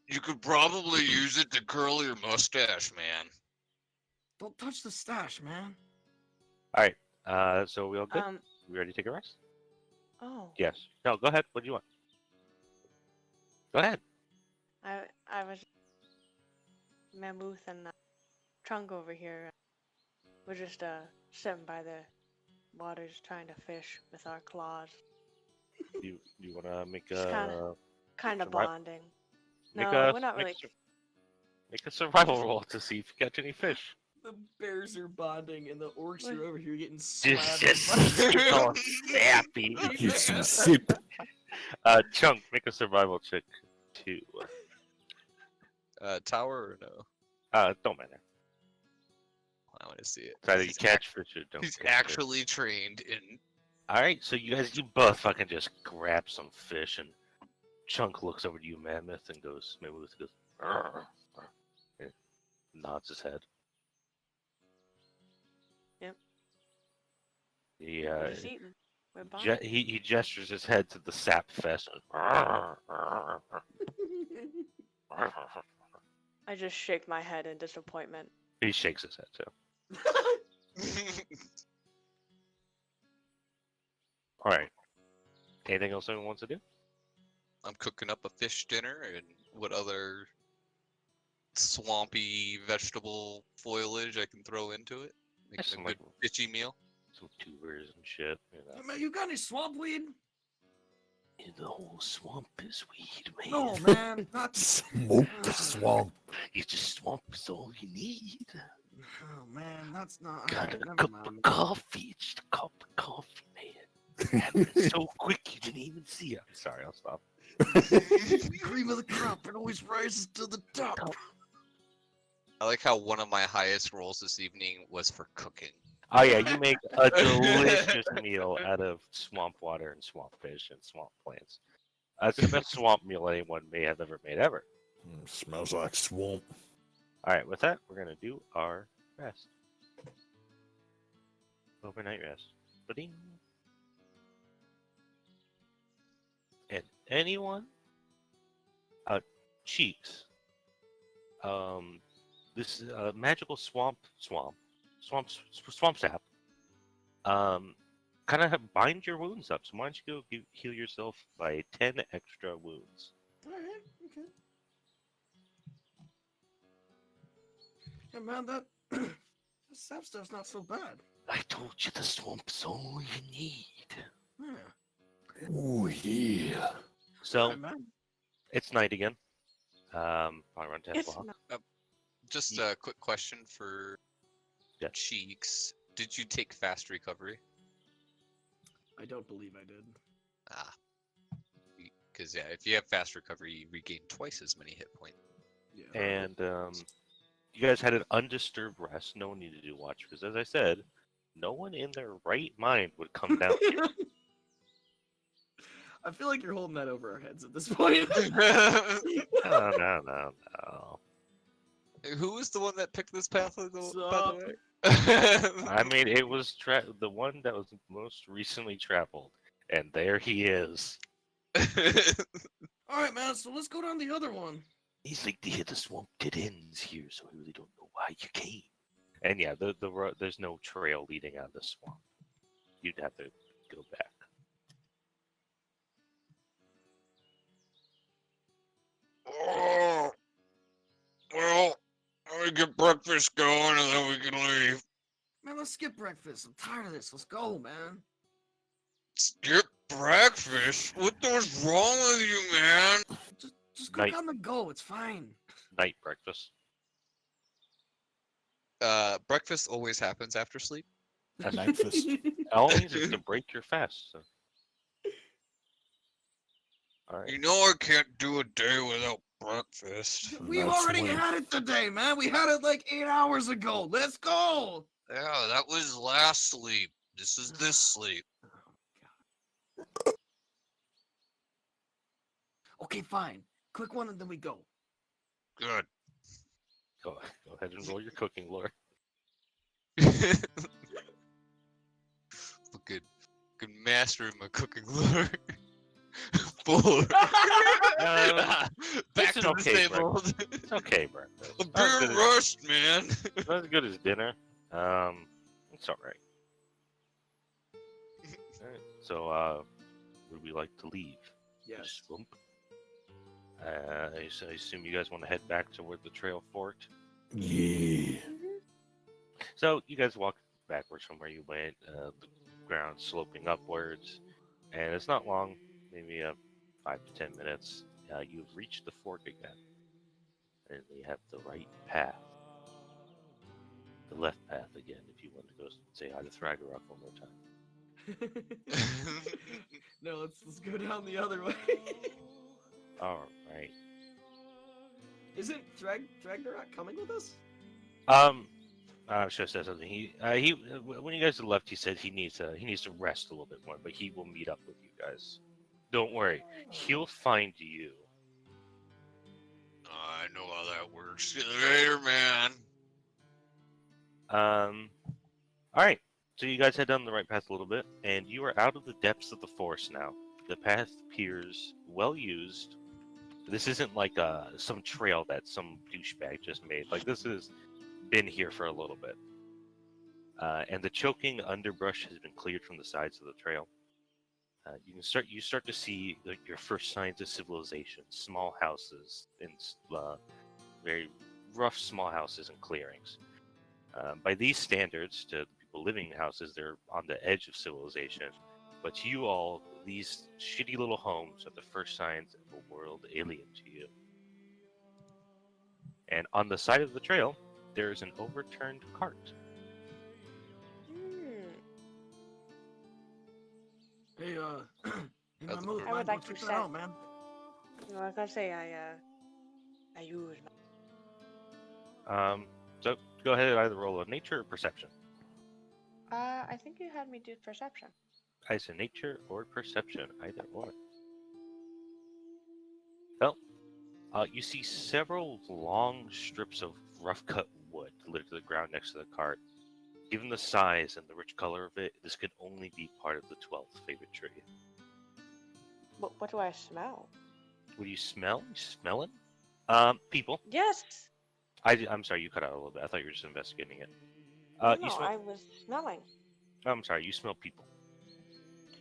Yeah. You could probably use it to curl your mustache, man. Don't touch the stash, man. All right. So we all good? Um. We ready to take a rest? Oh. Yes. No. Go ahead. What do you want? Go ahead. I was Mammoth and Trunk over here. We're just sitting by the waters trying to fish with our claws. You want to make Just a kind of survi- bonding. make No, a we're not make, really. make a survival roll to see if you catch any fish. The bears are bonding, and the orcs What? are over here getting Just slapped. get all sappy. Get some sip. Chunk, make a survival check too. Tower or no? Don't matter. I want to see it. It's either you He's catch fish or don't. He's catch fish. actually trained in. All right, so you both fucking just grab some fish, and Chunk looks over to you, Mammoth, and goes, Mammoth goes, "Arr, arr," and nods his head. Yep. He We're just eating. We're bonding. he gestures his head to the sap fest. "Arr, arr, arr, arr." I just shake my head in disappointment. He shakes his head too. All right. Anything else anyone wants to do? I'm cooking up a fish dinner, and what other swampy vegetable foliage I can throw into it? Make Some, it a good fishy meal. Some tubers and shit. You know. Man, you got any swamp weed? The whole swamp is weed, man. No, man, not. Smoke the swamp. You just swamp is all you need. Oh man, that's not. Got alright, a never cup mind. of coffee. Just a cup of coffee, man. Happened so quick you didn't even see it. I'm sorry, I'll stop. Cream of the crop, it always rises to the top. I like how one of my highest rolls this evening was for cooking. Oh yeah, you make a delicious meal out of swamp water and swamp fish and swamp plants. That's the best swamp meal anyone may have ever made ever. Smells like swamp. All right, with that, we're gonna do our rest. Overnight rest. Ba-ding. And anyone? Cheeks. This is a magical swamp sap. Kind of bind your wounds up. So why don't you go heal yourself by 10 extra wounds? Alright, okay. Yeah, man, that sap stuff's not so bad. I told you the swamp's all you need. Yeah. Oh yeah. So Alright, man. it's night again. Probably around 10 It's o'clock. not. Just a quick question for Yeah. Cheeks. Did you take fast recovery? I don't believe I did. Ah. Because, yeah, if you have fast recovery, you regain twice as many hit points. Yeah. And you guys had an undisturbed rest. No one needed to do watch because, as I said, no one in their right mind would come down here. I feel like you're holding that over our heads at this point. No. Who was the one that picked this path, by the Sup? way? I mean, it was the one that was most recently traveled, and there he is. Alright, man, so let's go down the other one. He's like, the swamp dead ends here, so I really don't know why you came. And yeah, there's no trail leading out of the swamp. You'd have to go back. Oh, well, let me get breakfast going and then we can leave. Man, let's skip breakfast. I'm tired of this. Let's go, man. Skip breakfast? What the was wrong with you, man? Just cook Night. on the go. It's fine. Night breakfast. Breakfast always happens after sleep. A breakfast. All it means is to break your fast. So. All right. You know I can't do a day without breakfast. We've That's already when- had it today, man. We had it like 8 hours ago. Let's go. Yeah, that was last sleep. This is this sleep. Okay, fine. Quick one and then we go. Good. Go ahead and roll your cooking lore. Good master of my cooking lore. 4. Um, Back an to okay disabled. It's okay, breakfast. A Not as beer good as, rushed, man. not as good as dinner. It's alright. Alright, so, would we like to leave? Yes. Swamp? I assume you guys want to head back toward the trail fort. Yeah. So you guys walk backwards from where you went, the ground sloping upwards, and it's not long, maybe 5 to 10 minutes. You've reached the fort again, and you have the right path, the left path again. If you want to go say hi to Thragorok one more time. No, let's go down the other way. All right. Isn't Ragnarok coming with us? I should have said something. He when you guys had left, he said he needs to rest a little bit more, but he will meet up with you guys. Don't worry, he'll find you. I know how that works. See you later, man. All right. So you guys head down the right path a little bit, and you are out of the depths of the forest now. The path appears well used. This isn't like some trail that some douchebag just made. Like this has been here for a little bit. And the choking underbrush has been cleared from the sides of the trail. You start to see your first signs of civilization, small houses and very rough small houses and clearings. By these standards, to the people living in houses, they're on the edge of civilization. But to you all, these shitty little homes are the first signs of a world alien to you. And on the side of the trail, there is an overturned cart. Hey, hey, How's it Mahmood, going? I would go like to check that say- out, man. Well, I gotta say, I use So go ahead and either roll a nature or perception. I think you had me do perception. I said nature or perception, either one. Well, you see several long strips of rough-cut wood littered to the ground next to the cart. Given the size and the rich color of it, this could only be part of the 12th favorite tree. What do I smell? What do you smell? You smelling? People. Yes. I'm sorry, you cut out a little bit. I thought you were just investigating it. No, You smell. I was smelling. I'm sorry, you smell people.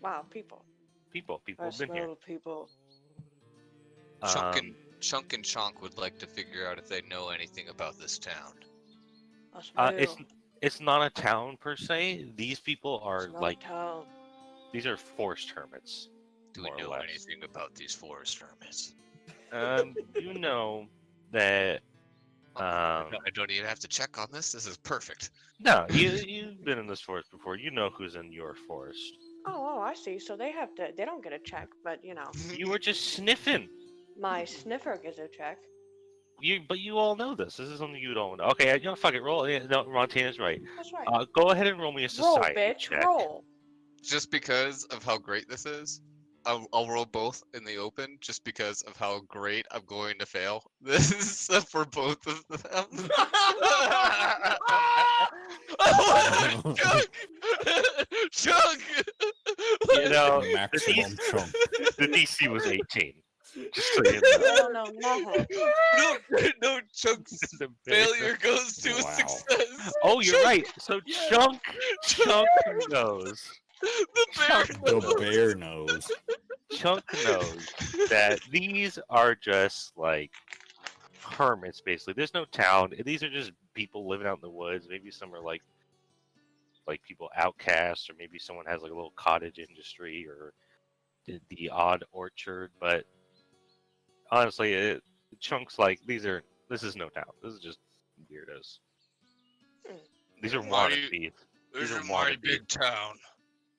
Wow, people. People I have been here. smell people. Chunk and Chonk would like to figure out if they know anything about this town. I smell. It's not a town per se. These people are smell like town. these are forest hermits. Do we More or know less. anything about these forest hermits? You know that. I don't even have to check on this. This is perfect. No, you've been in this forest before. You know who's in your forest. Oh, I see. So they don't get a check, but you know, You were just sniffing. my sniffer gets a check. But you all know this. This is something you don't know. Okay, you know, fuck it. Roll. Yeah, no, Montana's right. That's right. Go ahead and roll me a Roll, society bitch, check. roll. Just because of how great this is, I'll roll both in the open. Just because of how great I'm going to fail. This is for both of them. Chunk! Chunk! You know, the Maximum chunk. DC was 18. Just so you know. I don't know nothing. No, Chunk's failure goes to a Wow. success. Oh, you're Chunk- right. So Chunk knows. The bear The bear knows. Chunk knows that these are just like hermits, basically. There's no town. These are just people living out in the woods. Maybe some are like people outcasts, or maybe someone has like a little cottage industry or the odd orchard. But honestly, Chunk's like this is no town. This is just weirdos. These are Why do wannabes. This These are is my wannabes. big town.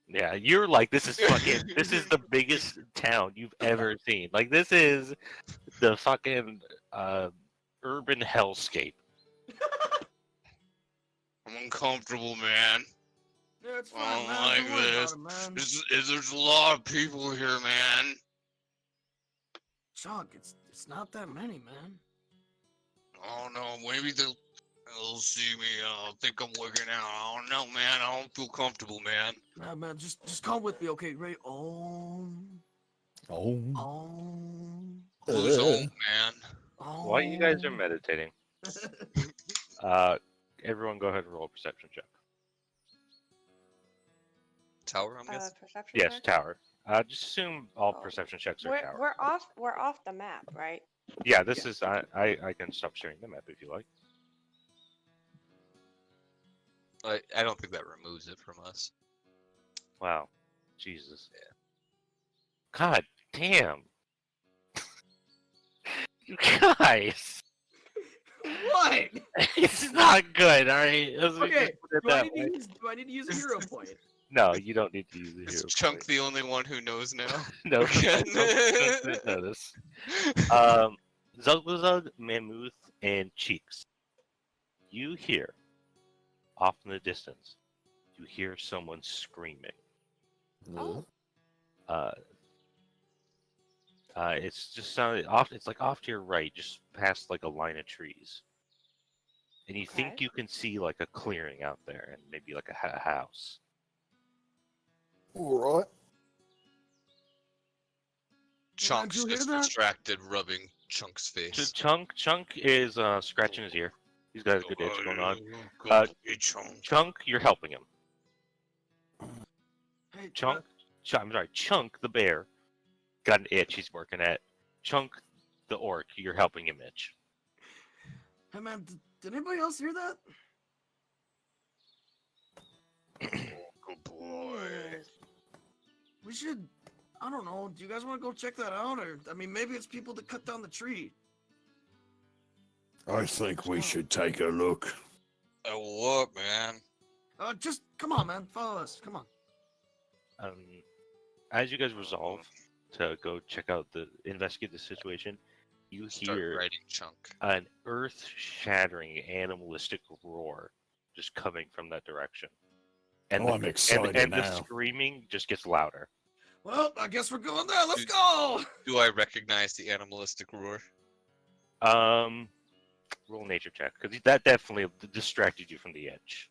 Yeah, you're like, this is the biggest town you've ever seen. Like, this is the fucking urban hellscape. I'm uncomfortable, man. Yeah, it's I fine, don't man. like Don't worry this. about it, man. There's a lot of people here, man. Chunk, it's not that many, man. Oh no, maybe they'll see me. Think I'm wigging out. I don't know, man. I don't feel comfortable, man. Nah, man, just come with me, okay? Right? Oh. Oh. Who's Uh. old, man? Oh. While you guys are meditating, everyone go ahead and roll a perception check. Tower, I'm guessing? Perception Yes, check? tower. Just assume all Oh. perception checks are We're tower. we're off the map, right? Yeah, this is I can stop sharing the map if you like. I don't think that removes it from us. Wow, Jesus. God damn. You guys, What? it's not good. All right. Let's just Okay. put it Do I, that need way. to use, do I need to use a hero point? No, you don't need to use the Is hero Chunk point. the only one who knows now? No, Chunk didn't know this. Zugzug, Mammoth, and Cheeks. You hear, off in the distance, you hear someone screaming. Oh. It's just sounded off. It's like off to your right, just past like a line of trees, and you think Okay. you can see like a clearing out there, and maybe like a house. All right. Chunk's you hear just that? distracted, rubbing Chunk's face. Chunk is scratching his ear. He's got a good itch going on. Hey, Chunk. Chunk, you're helping him. Hey, Chunk, I'm sorry, Chunk the bear got an itch he's working at. Chunk the orc, you're helping him itch. Hey man, did anybody else hear that? Good boy. We should. I don't know. Do you guys want to go check that out, or I mean, maybe it's people that cut down the tree. I think we should take a look. What, man? Just come on, man. Follow us. Come on. As you guys resolve to go check out investigate the situation, you Start hear writing Chunk. an earth-shattering animalistic roar just coming from that direction. And I'm excited and now. the screaming just gets louder. Well, I guess we're going there. Let's go. Do I recognize the animalistic roar? Roll nature check, because that definitely distracted you from the edge.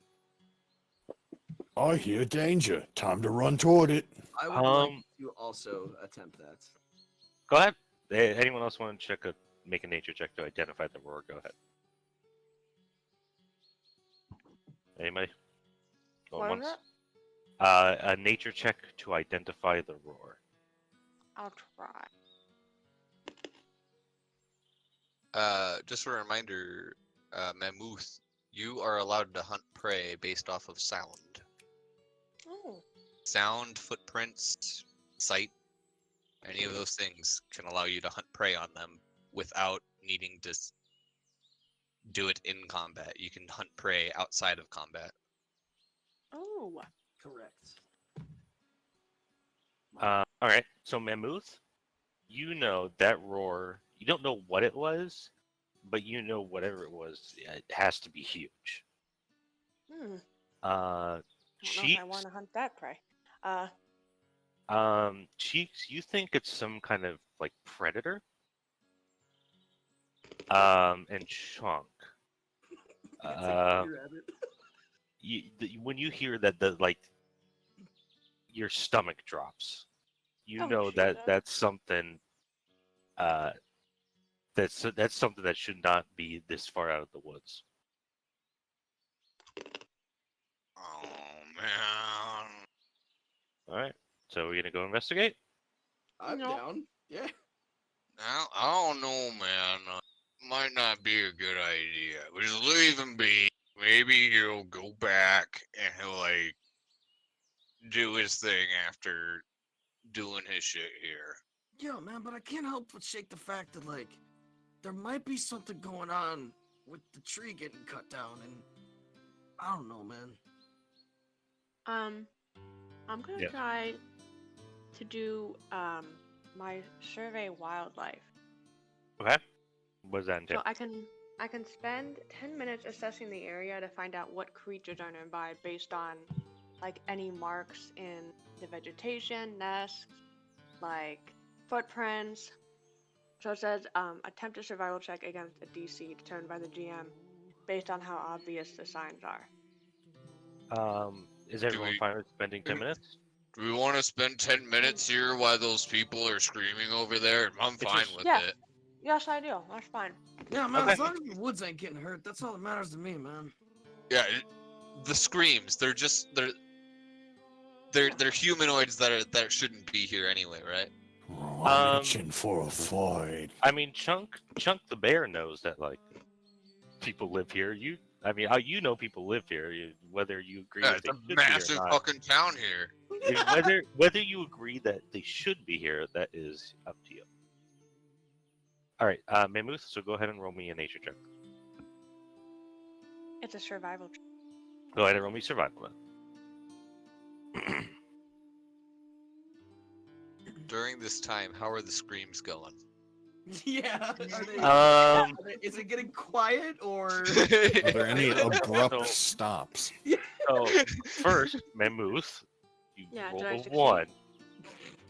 I hear danger. Time to run toward it. I would like to also attempt that. Go ahead. Anyone else want to make a nature check to identify the roar? Go ahead. Anybody? Going What is once? it? A nature check to identify the roar. I'll try. Just a reminder, Mammoth, you are allowed to hunt prey based off of sound. Oh. Sound, footprints, sight, any of those things can allow you to hunt prey on them without needing to do it in combat. You can hunt prey outside of combat. Oh. Correct. All right. So Mammoth, you know that roar. You don't know what it was, but you know whatever it was, it has to be huge. Hmm. I don't know if I want Cheeks. to hunt that prey. Cheeks. You think it's some kind of like predator. And Chunk. When you hear that, your stomach drops. You Oh, know that Jesus. that's something. That's something that should not be this far out of the woods. Oh man. All right. So we're gonna go investigate. I'm No. down. Yeah. I don't know, man. Might not be a good idea. We just leave him be. Maybe he'll go back and he'll like do his thing after doing his shit here. Yo, man, but I can't help but shake the fact that like there might be something going on with the tree getting cut down, and I don't know, man. I'm gonna Yes. try to do my survey wildlife. Okay. What does that So entail? I can spend 10 minutes assessing the area to find out what creatures are nearby based on like any marks in the vegetation, nests, like footprints. So it says attempt a survival check against a DC determined by the GM based on how obvious the signs are. Is Do everyone we- fine with spending 10 minutes? Do we want to spend 10 minutes here while those people are screaming over there? I'm It's fine just- with Yeah. it. Yes, I do. That's fine. Yeah, man. Okay. As long as the woods ain't getting hurt, that's all that matters to me, man. Yeah, the screams, they're humanoids that shouldn't be here anyway, right? Oh, I'm itching for a fight. I mean, Chunk the bear knows that like people live here. You know people live here, whether you agree Yeah, that it's they a should be massive or not. fucking town here. Whether you agree that they should be here, that is up to you. All right, Mammoth. So go ahead and roll me a nature check. It's a survival. Go ahead and roll me survival. Then. During this time, how are the screams going? Yeah. Is it getting quiet or? Are there any abrupt So- stops? So first, Mammoth, you Yeah, roll did I a succeed? 1.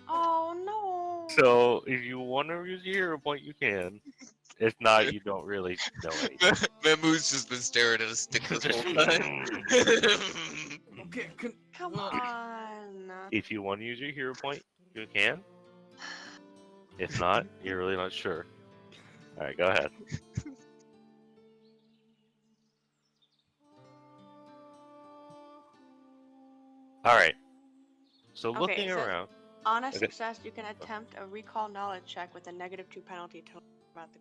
Oh no. So if you want to use your hero point, you can. If not, you don't really know anything. Mamu's just been staring at a stick this whole time. Okay. Come well, on. If you want to use your hero point, you can. If not, you're really not sure. All right, go ahead. All right. So Okay, looking it says- around, On a Okay. success, you can attempt a recall knowledge check with a -2 penalty to about the.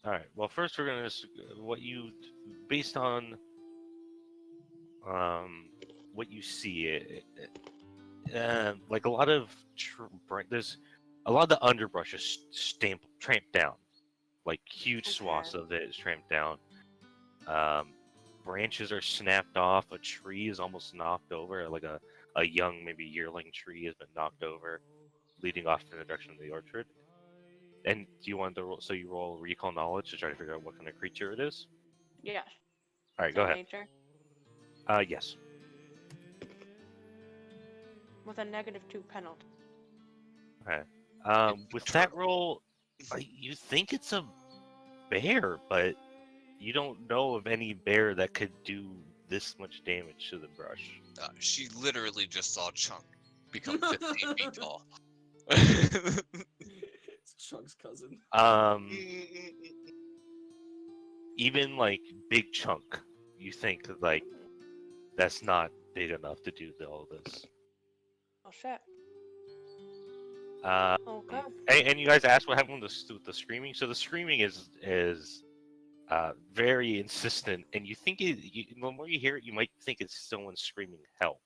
all right. Well, first we're gonna based on what you see, like a lot of there's a lot of the underbrush is tramped down, like huge swaths Okay. of it is tramped down. Branches are snapped off. A tree is almost knocked over, like a young, maybe yearling tree has been knocked over, leading off in the direction of the orchard. And do you want to roll? So you roll recall knowledge to try to figure out what kind of creature it is. Yes. All right, go ahead. Nature Yes. with a -2 penalty. Okay. With that roll, you think it's a bear, but you don't know of any bear that could do this much damage to the brush. She literally just saw Chunk become 15 feet tall. It's Chunk's cousin. Even like big chunk, you think like that's not big enough to do all this. Oh shit. Uh, Okay. and you guys asked what happened with the screaming. So the screaming is very insistent, and you think the more you hear it, you might think it's someone screaming help.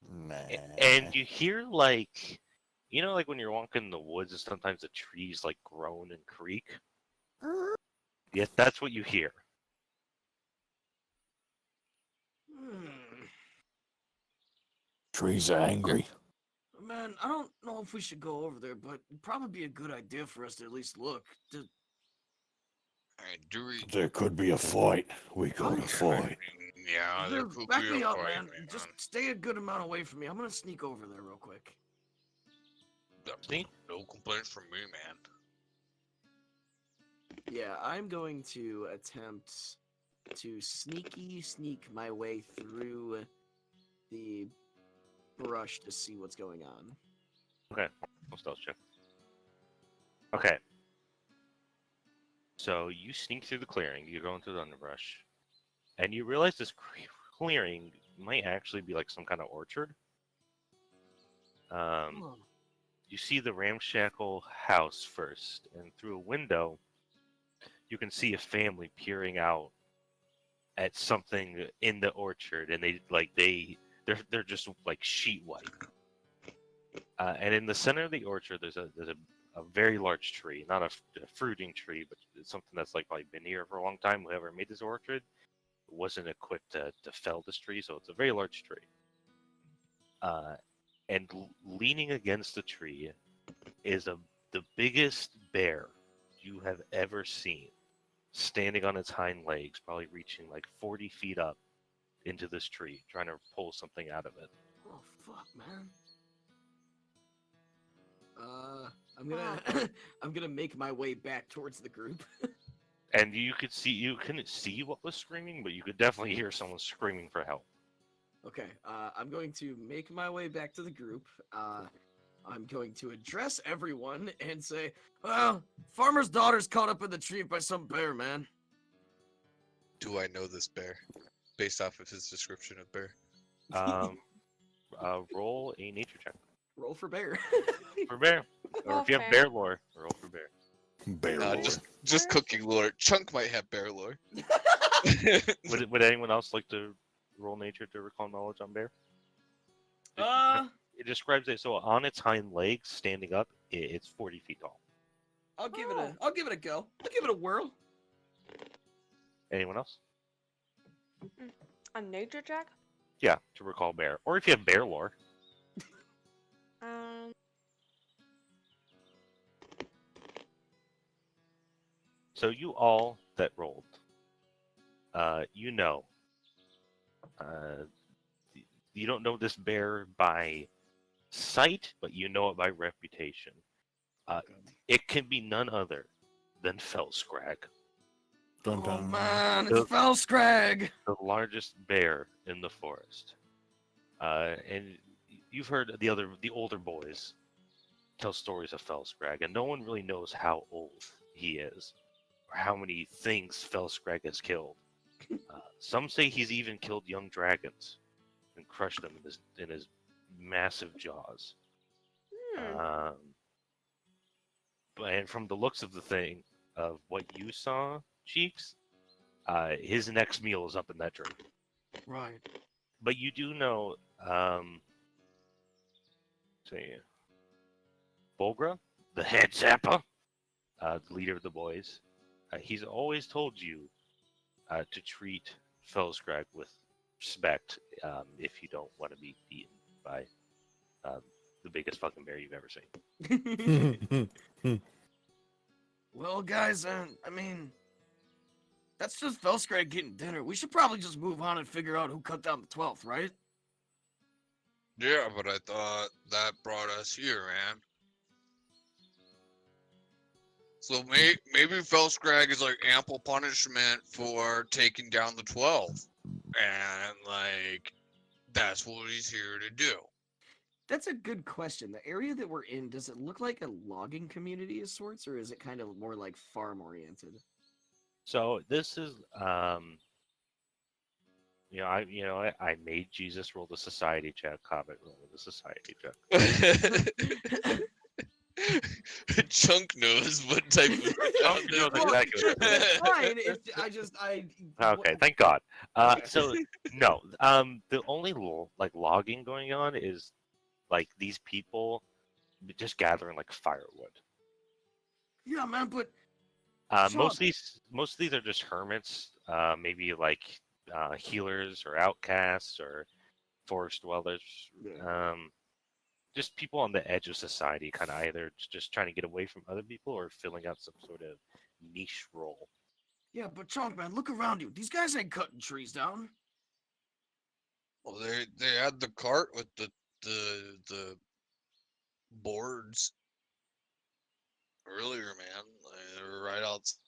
Nah. And you hear like, like when you're walking in the woods, and sometimes the trees like groan and creak. Yes, that's what you hear. Trees are angry. Man, I don't know if we should go over there, but it'd probably be a good idea for us to at least look. Alright, do we? There could be a fight. We gotta Okay. fight. Yeah, there Dude, could back be me a up, fight, man. Just stay a good amount away from me. I'm gonna sneak over there real quick. Sneak? No complaints from me, man. Yeah, I'm going to attempt to sneak my way through the brush to see what's going on. Okay, we'll stealth check. Okay. So you sneak through the clearing, you go into the underbrush, and you realize this clearing might actually be like some kind of orchard. Oh. You see the ramshackle house first, and through a window, you can see a family peering out at something in the orchard, and they're just like sheet white. And in the center of the orchard, there's a very large tree, not a fruiting tree, but it's something that's like probably been here for a long time. Whoever made this orchard wasn't equipped to fell this tree, so it's a very large tree. And leaning against the tree is the biggest bear you have ever seen, standing on its hind legs, probably reaching like 40 feet up into this tree, trying to pull something out of it. Oh fuck, man. I'm gonna make my way back towards the group. And you couldn't see what was screaming, but you could definitely hear someone screaming for help. Okay, I'm going to make my way back to the group. I'm going to address everyone and say, well, farmer's daughter's caught up in the tree by some bear, man. Do I know this bear? Based off of his description of bear. Roll a nature check Roll for bear. for bear, or if you have Okay. bear lore, roll for bear. Bear lore. Just cooking lore. Chunk might have bear lore. Would anyone else like to roll nature to recall knowledge on bear? It describes it so on its hind legs, standing up, it's 40 feet tall. I'll give it a go. I'll give it a whirl. Anyone else? A nature check? Yeah, to recall bear, or if you have bear lore. Um, So you all that rolled, you know, you don't know this bear by sight, but you know it by reputation. It can be none other than Fellscrag, Dun, Oh dun. man, it's Fellscrag. the largest bear in the forest. And you've heard the older boys tell stories of Fellscrag, and no one really knows how old he is or how many things Fellscrag has killed. Some say he's even killed young dragons and crushed them in his massive jaws. hmm. And from the looks of the thing, of what you saw, Cheeks, his next meal is up in that tree. Right. But you do know, say, Bolgra, the head zapper, the leader of the boys, he's always told you to treat Fellscrag with respect if you don't want to be beaten by the biggest fucking bear you've ever seen. Well, guys, I mean, that's just Fellscrag getting dinner. We should probably just move on and figure out who cut down the 12th, right? Yeah, but I thought that brought us here, man. So maybe Fellscrag is like ample punishment for taking down the 12. And like that's what he's here to do. That's a good question. The area that we're in, does it look like a logging community of sorts, or is it kind of more like farm oriented? So this is, I made Jesus roll the society check. Hobbit roll the society check. Chunk knows what type of. Chunk knows Well, exactly what it it's fine. Okay, thank God. Okay. So no, the only logging going on is like these people just gathering like firewood. Yeah, man, but Most of these are just hermits, maybe like healers or outcasts or forest dwellers. Just people on the edge of society, kind of either just trying to get away from other people or filling out some sort of niche role. yeah, but Chonk, man, look around you. These guys ain't cutting trees down. Well, they had the cart with the boards earlier, man. They were right outside.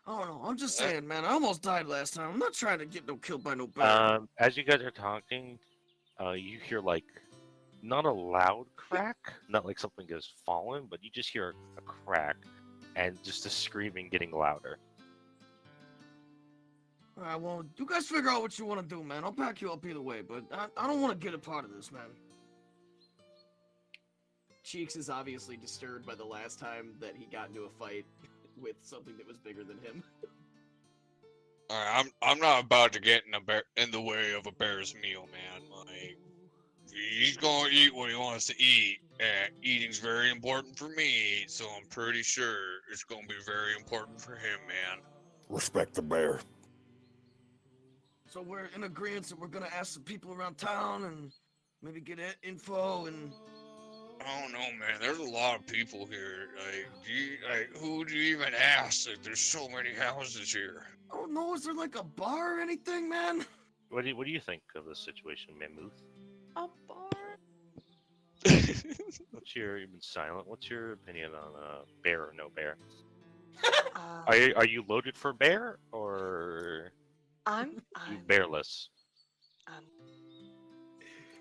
Oh no, I'm just saying, man. I almost died last time. I'm not trying to get killed by no bear. As you guys are talking, you hear like not a loud crack, not like something has fallen, but you just hear a crack and just the screaming getting louder. All right, well, you guys figure out what you want to do, man. I'll back you up either way, but I don't want to get a part of this, man. Cheeks is obviously disturbed by the last time that he got into a fight with something that was bigger than him. Alright, I'm not about to get in the way of a bear's meal, man. Like, he's gonna eat what he wants to eat, and eating's very important for me, so I'm pretty sure it's gonna be very important for him, man. Respect the bear. So we're in agreement that we're gonna ask some people around town and maybe get info and. I don't know, man. There's a lot of people here. Who would you even ask? Like, there's so many houses here. I don't know. Is there like a bar or anything, man? What do you think of this situation, Mammoth? A bar? You've been silent. What's your opinion on bear or no bear? Uh, Are you loaded for bear or? I'm Bearless. um,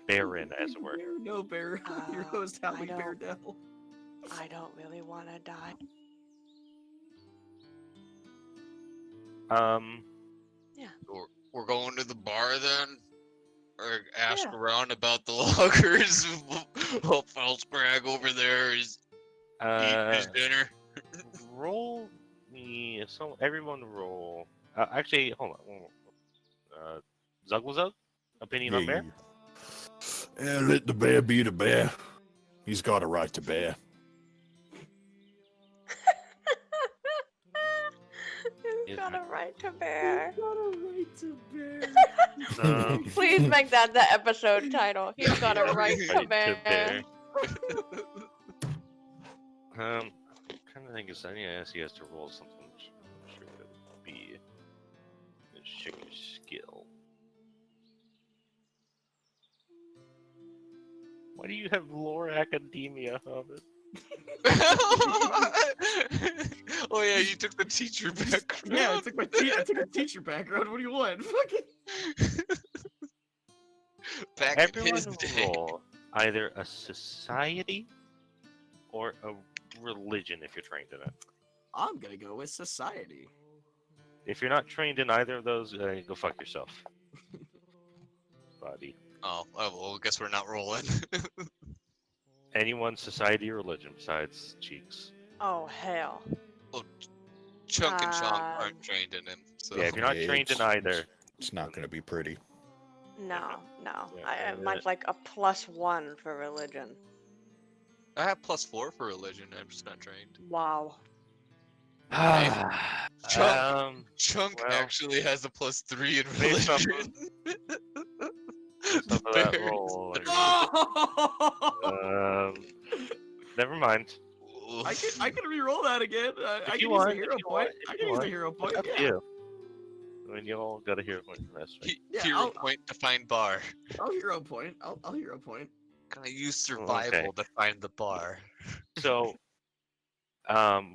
Barren, as it were. No bear. Your host, I Howie don't- Beardell. I don't really want to die. We're going to the bar then? Or ask Yeah. around about the lockers? Hope Felskrag over there is eating his Uh, dinner. roll me. So everyone roll. Actually, hold on. Zugglezug? Opinion on bear? Yeah, let the bear be the bear. He's got a right to bear. You've got a right to bear. Got a right to bear. Please make that the episode title. He's got a right to Right bear. to bear. I'm trying to think if I need to ask you guys to roll something. I'm sure it would be. Let's check your skill. Why do you have lore academia, Hobbit? Oh yeah, you took the teacher background. Yeah, I took a teacher background. What do you want? Fucking. Back in his Everyone day. roll either a society or a religion if you're trained in it. I'm gonna go with society. If you're not trained in either of those, go fuck yourself. Buddy. Oh, well, I guess we're not rolling. Anyone, society, or religion besides Cheeks. Oh hell. Chunk and Chonk Um, aren't trained in him, so Yeah, if you're not Yeah, trained in it's- either, It's not going to be pretty. No. Yeah, Mine's like a +1 for religion. I have +4 for religion. I'm just not trained. Wow. Chunk. Chunk well, actually has a +3 in based off religion. based off of that Bears. roll, Oh! never mind. I can re-roll that again. I If can you use want, a if hero you point. want, if I you can use a want. hero point. It's up to Yeah. you. I mean, you all got a hero point from this, right? Yeah, Hero I'll- point to find bar. I'll hero point. I'll hero point. Can I use survival to find the bar? So,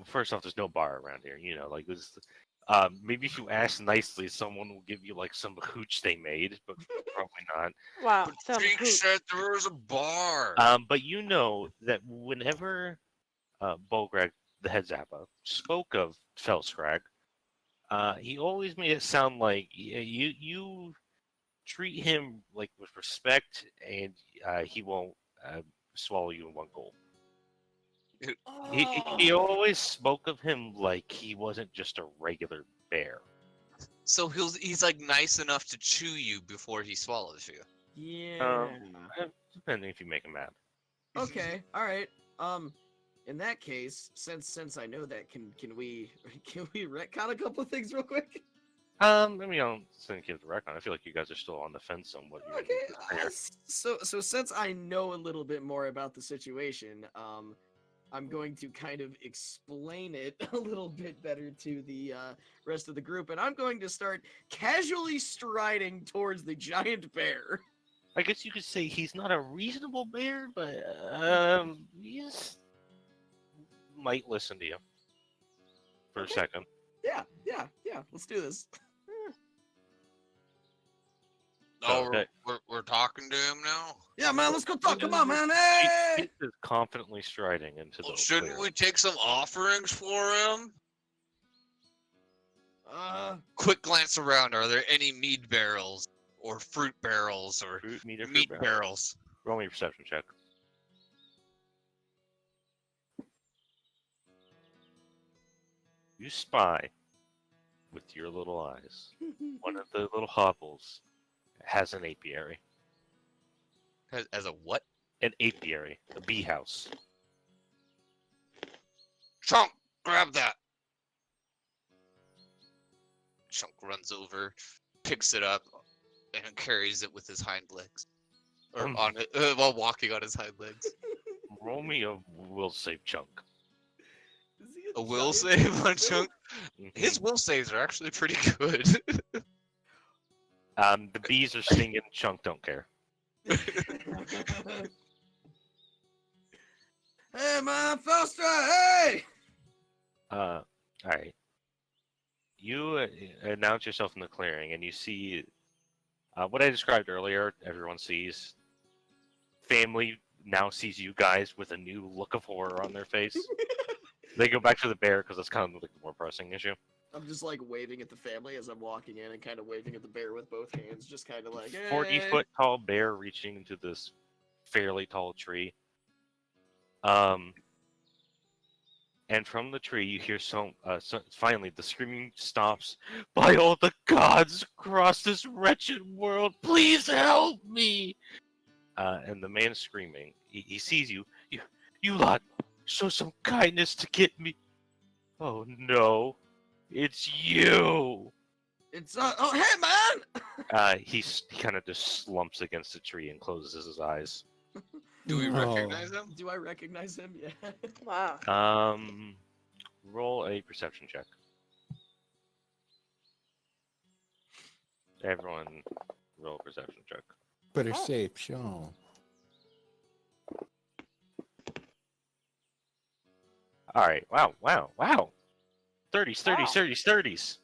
first off, there's no bar around here. You know, like this. Maybe if you ask nicely, someone will give you like some hooch they made, but probably not. Wow. But Some Jake hoot. said there was a bar. But you know that whenever Bolgrag, the head Zappa, spoke of Felskrag, he always made it sound like you treat him like with respect, and he won't swallow you in one gulp. He always spoke of him like he wasn't just a regular bear. So he's like nice enough to chew you before he swallows you. Yeah. Depending if you make him mad. Okay. All right. In that case, since I know that, can we retcon a couple of things real quick? I mean, I don't think you have to reckon. I feel like you guys are still on the fence on what you're Okay. there. So since I know a little bit more about the situation, I'm going to kind of explain it a little bit better to the rest of the group, and I'm going to start casually striding towards the giant bear. I guess you could say he's not a reasonable bear, but he's might listen to you for Okay. a second. Yeah. Let's do this. Oh, Okay. we're talking to him now. Yeah, man, let's go talk. Come on, man. Hey! He is confidently striding into Well, the shouldn't we take some offerings for him? Quick glance around. Are there any mead barrels or fruit barrels or fruit meat or fruit meat barrel? barrels? Roll me a perception check. You spy with your little eyes. One of the little hovels has an apiary. As a what? An apiary, a bee house. Chunk, grab that. Chunk runs over, picks it up, and carries it with his hind legs, or on it while walking on his hind legs. Roll me a will save chunk. Is he A will giant save on bear? Chunk. Mhm. His will saves are actually pretty good. The bees are singing. Chunk don't care. Hey, man, Felstra, hey! All right. You announce yourself in the clearing, and you see what I described earlier. Everyone sees. Family now sees you guys with a new look of horror on their face. They go back to the bear because that's kind of like the more pressing issue. I'm just like waving at the family as I'm walking in and kind of waving at the bear with both hands, just kind of like, 40-foot tall bear reaching into this fairly tall tree. And from the tree you hear finally the screaming stops. By all the gods across this wretched world, please help me! And the man screaming, he sees you. You lot, show some kindness to get me. Oh no, it's you! It's oh hey man! He kind of just slumps against the tree and closes his eyes. Do we Oh. recognize him? Do I recognize him? Yeah. Wow. Roll a perception check. Everyone, roll a perception check. Perception. All right. Wow. 30s. Wow. 30s.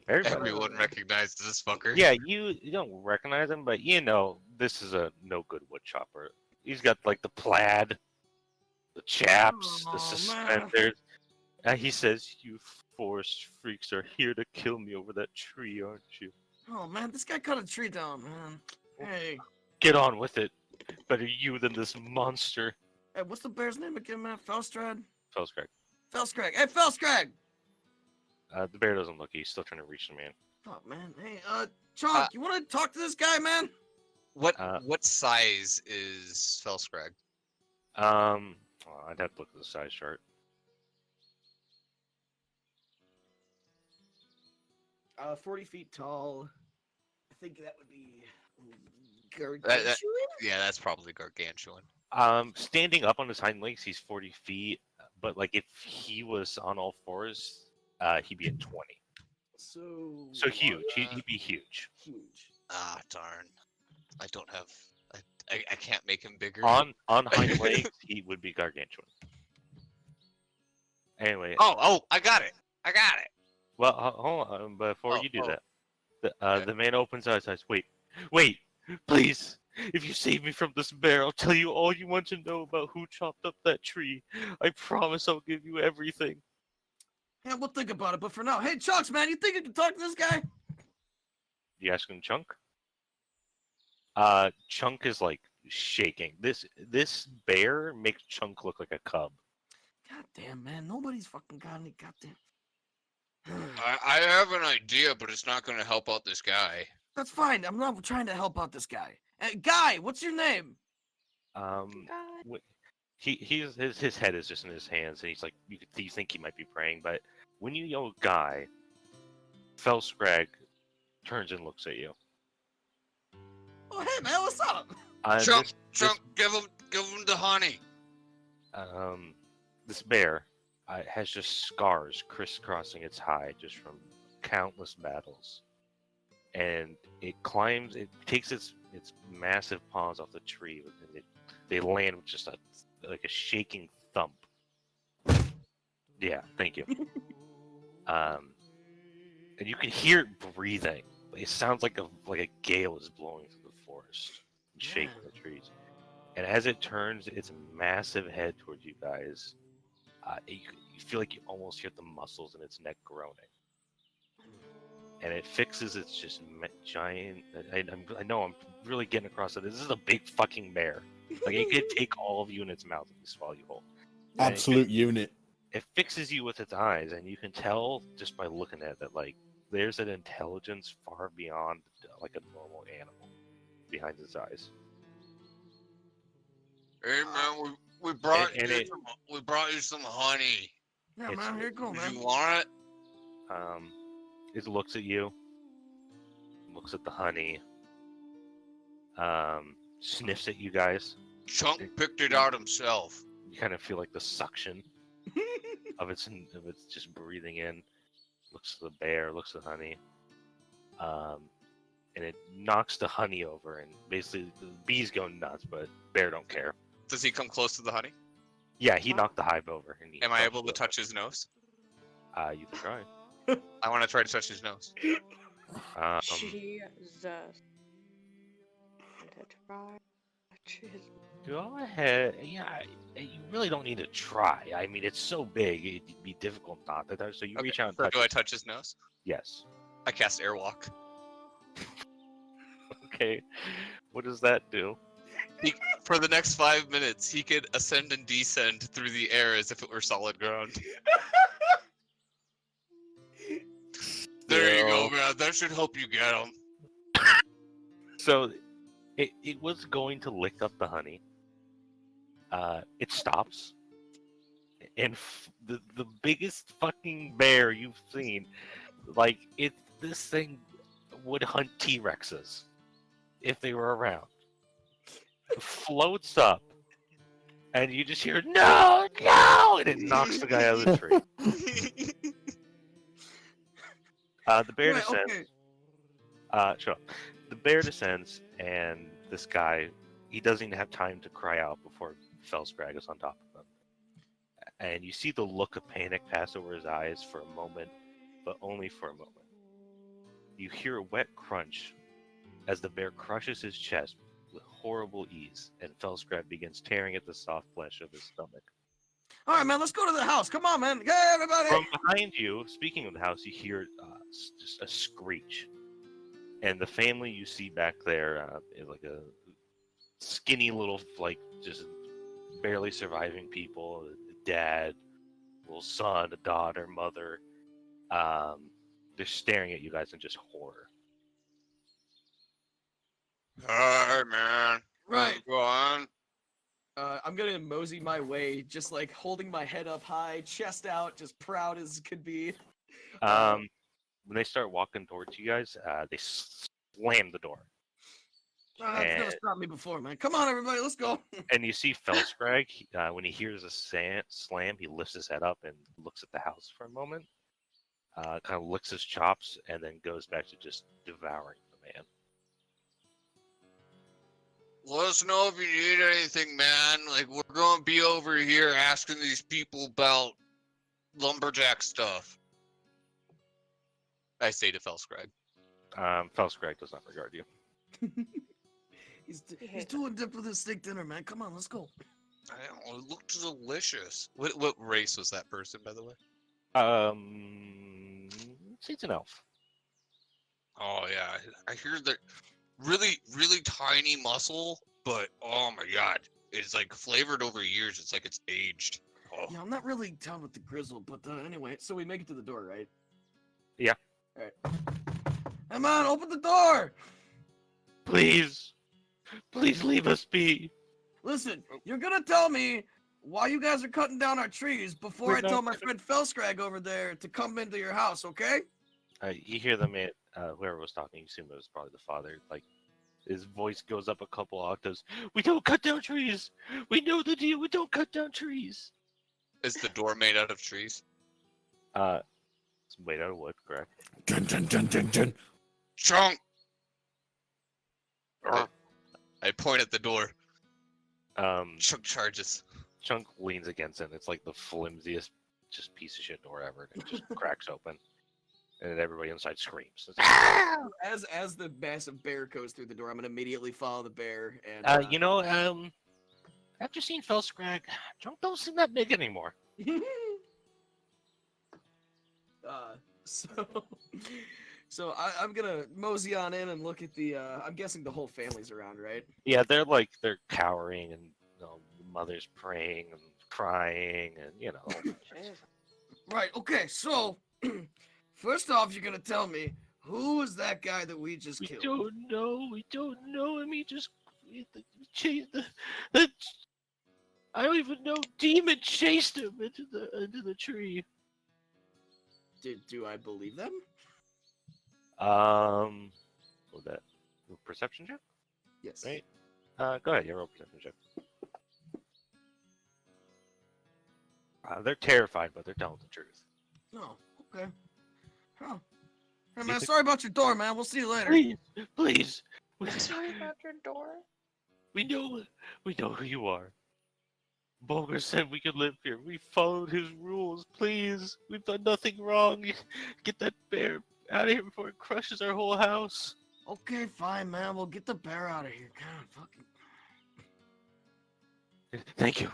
Everybody. Everyone recognizes this fucker. Yeah, you don't recognize him, but you know this is a no good wood chopper. He's got like the plaid, the chaps, the Aw, man. suspenders. He says, "You forest freaks are here to kill me over that tree, aren't you? Oh man, this guy cut a tree down, man. Hey, Get on with it. Better you than this monster." hey, what's the bear's name again, man? Felstrad? Felscraig. Felscrag. Hey, Felscrag! The bear doesn't look. He's still trying to reach the man. Oh man, hey, Chalk, you want to talk to this guy, man? What size is Felscrag? I'd have to look at the size chart. 40 feet tall. I think that would be gargantuan. Yeah, that's probably gargantuan. Standing up on his hind legs, he's 40 feet. But like if he was on all fours, he'd be at 20. So huge. He'd be huge. Huge. Ah, darn. I don't have. I can't make him bigger. On hind legs, he would be gargantuan. Anyway. Oh! I got it. Well, hold on. Before you do oh. that, the man opens his eyes. Wait, please. If you save me from this bear, I'll tell you all you want to know about who chopped up that tree. I promise I'll give you everything. Yeah, we'll think about it. But for now, hey, Chunks, man, you think you can talk to this guy? You asking Chunk? Chunk is like shaking. This bear makes Chunk look like a cub. God damn, man, nobody's fucking got any goddamn. I have an idea, but it's not going to help out this guy. That's fine. I'm not trying to help out this guy. Guy, what's your name? God. His head is just in his hands, and he's like you think he might be praying, but when you yell "Guy," Felscrag turns and looks at you. Oh, hey, man, what's up? Chunk, give him the honey. This bear has just scars crisscrossing its hide just from countless battles, and it takes its massive paws off the tree, and they land with just a shaking thump. Yeah, thank you. And you can hear it breathing. It sounds like a gale is blowing through the forest and shaking the trees. And as it turns its massive head towards you guys, you feel like you almost hear the muscles in its neck groaning. And it fixes its just giant. I know I'm really getting across it. This is a big fucking bear. Like it could take all of you in its mouth and swallow you whole. And Absolute unit. It fixes you with its eyes, and you can tell just by looking at it that like there's an intelligence far beyond like a normal animal behind its eyes. Hey man, we brought And we brought you some honey. Yeah, It's- man, here you go, Do man. you want it? It looks at you, looks at the honey, sniffs at you guys. Chunk picked it out himself. You kind of feel like the suction of its just breathing in. Looks at the bear, looks at the honey, and it knocks the honey over, and basically the bees go nuts, but bear don't care. Does he come close to the honey? Yeah, he knocked the hive over. And he Am I dropped able to it. touch his nose? You can try. I want to try to touch his nose. Jesus. To try. Go ahead. Yeah, you really don't need to try. I mean, it's so big, it'd be difficult not to touch. So you reach out and So touch. do I touch his nose? Yes. I cast Airwalk. Okay. What does that do? For the next 5 minutes, he could ascend and descend through the air as if it were solid ground. There you go, man. That should help you get him. So it was going to lick up the honey. It stops. And the biggest fucking bear you've seen, like, this thing would hunt T-Rexes if they were around. Floats up, and you just hear, no, no! And it knocks the guy out of the tree. The bear descends. Shut up. The bear descends, and this guy, he doesn't even have time to cry out before Felskrag is on top of him. And you see the look of panic pass over his eyes for a moment, but only for a moment. You hear a wet crunch as the bear crushes his chest with horrible ease, and Felskrag begins tearing at the soft flesh of his stomach. All right, man, let's go to the house. Come on, man. Hey, everybody. From behind you, speaking of the house, you hear just a screech. And the family you see back there is like a skinny little, like, just barely surviving people. A dad, little son, a daughter, mother. They're staring at you guys in just horror. Hi, man. Right. Go on. I'm gonna mosey my way, just like holding my head up high, chest out, just proud as could be. When they start walking towards you guys, they slam the door. That's never stopped me before, man. Come on, everybody, let's go. And you see Felskrag, when he hears a slam, he lifts his head up and looks at the house for a moment, kind of licks his chops, and then goes back to just devouring the man. Let us know if you need anything, man. Like, we're going to be over here asking these people about lumberjack stuff. I say to Felskrag. Felskrag does not regard you. He's doing dip with his steak dinner, man. Come on, let's go. I don't know, it looked delicious. What race was that person, by the way? He's an elf. Oh, yeah. I hear that really, really tiny muscle, but oh my god. It's like flavored over years. It's like it's aged. Oh. Yeah, I'm not really down with the grizzle, but anyway, so we make it to the door, right? Yeah. All right. Come on, open the door! Please leave us be. Listen, you're gonna tell me why you guys are cutting down our trees before We're I tell not my friend Felskrag over there to come into your house, okay? You hear them, whoever was talking, you assume it was probably the father, like, his voice goes up a couple octaves. We don't cut down trees! We know the deal, we don't cut down trees! Is the door made out of trees? It's made out of wood, correct? Dun dun dun dun dun. Chunk! I point at the door. Chunk charges. Chunk leans against it, and it's like the flimsiest, just piece of shit door ever, and it just cracks open. And then everybody inside screams. It's like, As the massive bear goes through the door, I'm gonna immediately follow the bear and after seeing Felskrag, Chunk don't seem that big anymore. So I'm gonna mosey on in and look at the. I'm guessing the whole family's around, right? Yeah, they're cowering, and the mother's praying and crying, and Right. Okay. So first off, you're gonna tell me who is that guy that we just killed? We don't know him. He just chased I don't even know. Demon chased him into the tree. Do I believe them? What that? Perception check? Yes. Right. Go ahead. You roll a perception check. They're terrified, but they're telling the truth. Oh, okay. Huh. Hey, man, sorry about your door, man. We'll see you later. Please. Sorry about your door. We know who you are. Bulger said we could live here. We followed his rules. Please, we've done nothing wrong. Get that bear out of here before it crushes our whole house. Okay, fine, man. We'll get the bear out of here. God, fucking. Thank you.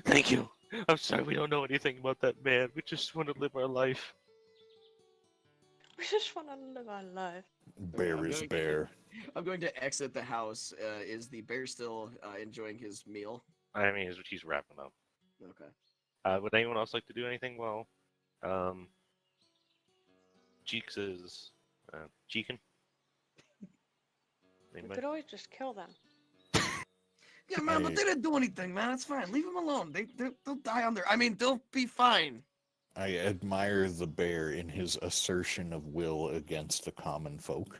Thank you. I'm sorry we don't know anything about that man. We just want to live our life. We just want to live our life. Bear I'm is going- bear. I'm going to exit the house. Is the bear still enjoying his meal? I mean, he's wrapping up. Okay. Would anyone else like to do anything while Cheeks is cheeking? We Anybody? could always just kill them. Yeah, man, but Hey. they didn't do anything, man. It's fine. Leave them alone. They'll die on their. I mean, they'll be fine. I admire the bear in his assertion of will against the common folk.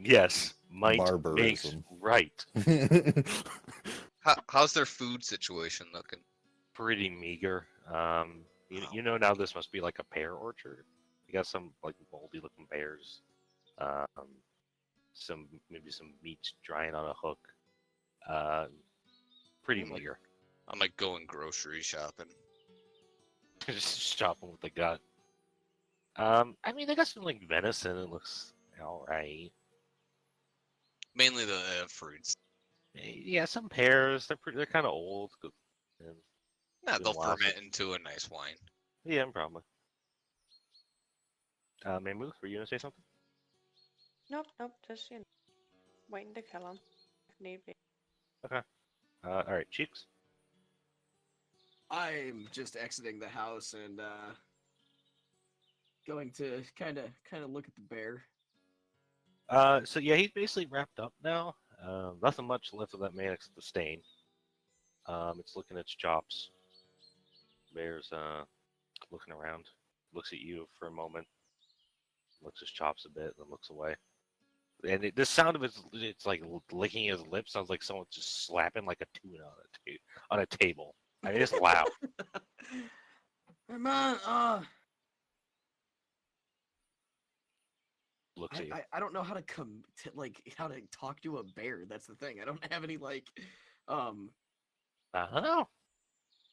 Yes, might makes Barbarism. right. How's their food situation looking? Pretty meager. You know now this must be like a pear orchard. You got some like moldy looking pears. Maybe some meat drying on a hook. Pretty Like- meager. I'm like going grocery shopping. Just shopping what they got. I mean they got some like venison. It looks alright. Mainly the fruits. Yeah, some pears. They're kind of old. And, Nah, they'll Been a while ferment into a nice wine. yeah, probably. Mamu, were you gonna say something? Nope, just waiting to kill them if need be. All right, Cheeks. I'm just exiting the house and going to kind of look at the bear. So yeah, he's basically wrapped up now. Nothing much left of that man except the stain. It's licking its chops. Bear's looking around, looks at you for a moment, licks his chops a bit, then looks away. And the sound of it's like licking his lips sounds like someone just slapping like a tuna on a table. I mean, it's loud. Hey, man, Looks at you. I don't know how to how to talk to a bear. That's the thing. I don't have any like I don't know.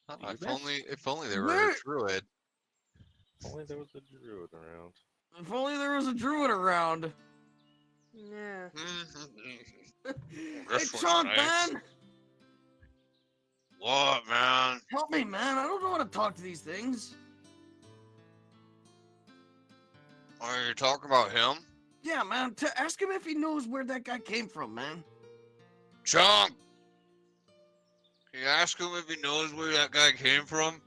Oh, Do your if only there were Where- a druid. If only there was a druid around. if only there was a druid around. Yeah. Hey, This was Chunk, nice. man, What, man? help me, man. I don't know how to talk to these things. Are you talking about him? Yeah, man. Ask him if he knows where that guy came from, man. Chunk! Can you ask him if he knows where that guy came from?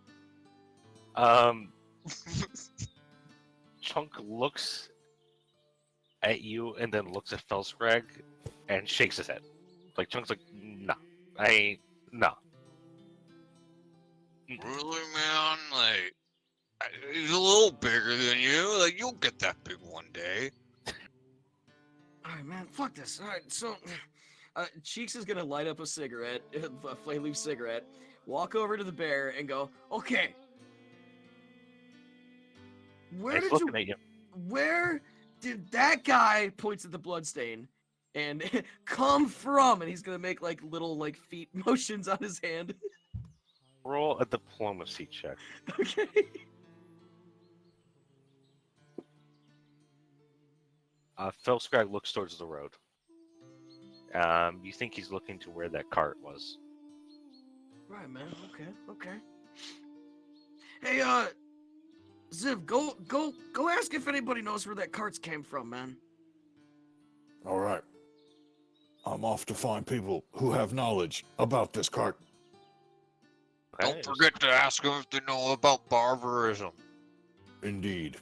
Chunk looks at you and then looks at Felskrag and shakes his head. Like Chunk's like, nah, no. Really, man? Like, he's a little bigger than you. Like, you'll get that big one day. All right, man. Fuck this. All right, so Cheeks is gonna light up a cigarette, a flame leaf cigarette, walk over to the bear, and go, "Okay, where It's did you? looking at you. Where did that guy?" Points at the bloodstain. And come from, and he's gonna make like little like feet motions on his hand. Roll a diplomacy check. Okay. Felskrag looks towards the road. You think he's looking to where that cart was. Right, man. Okay. Hey, Ziv, go ask if anybody knows where that carts came from, man. All right. I'm off to find people who have knowledge about this cart. Okay, Don't forget to ask them if they know about barbarism. Indeed.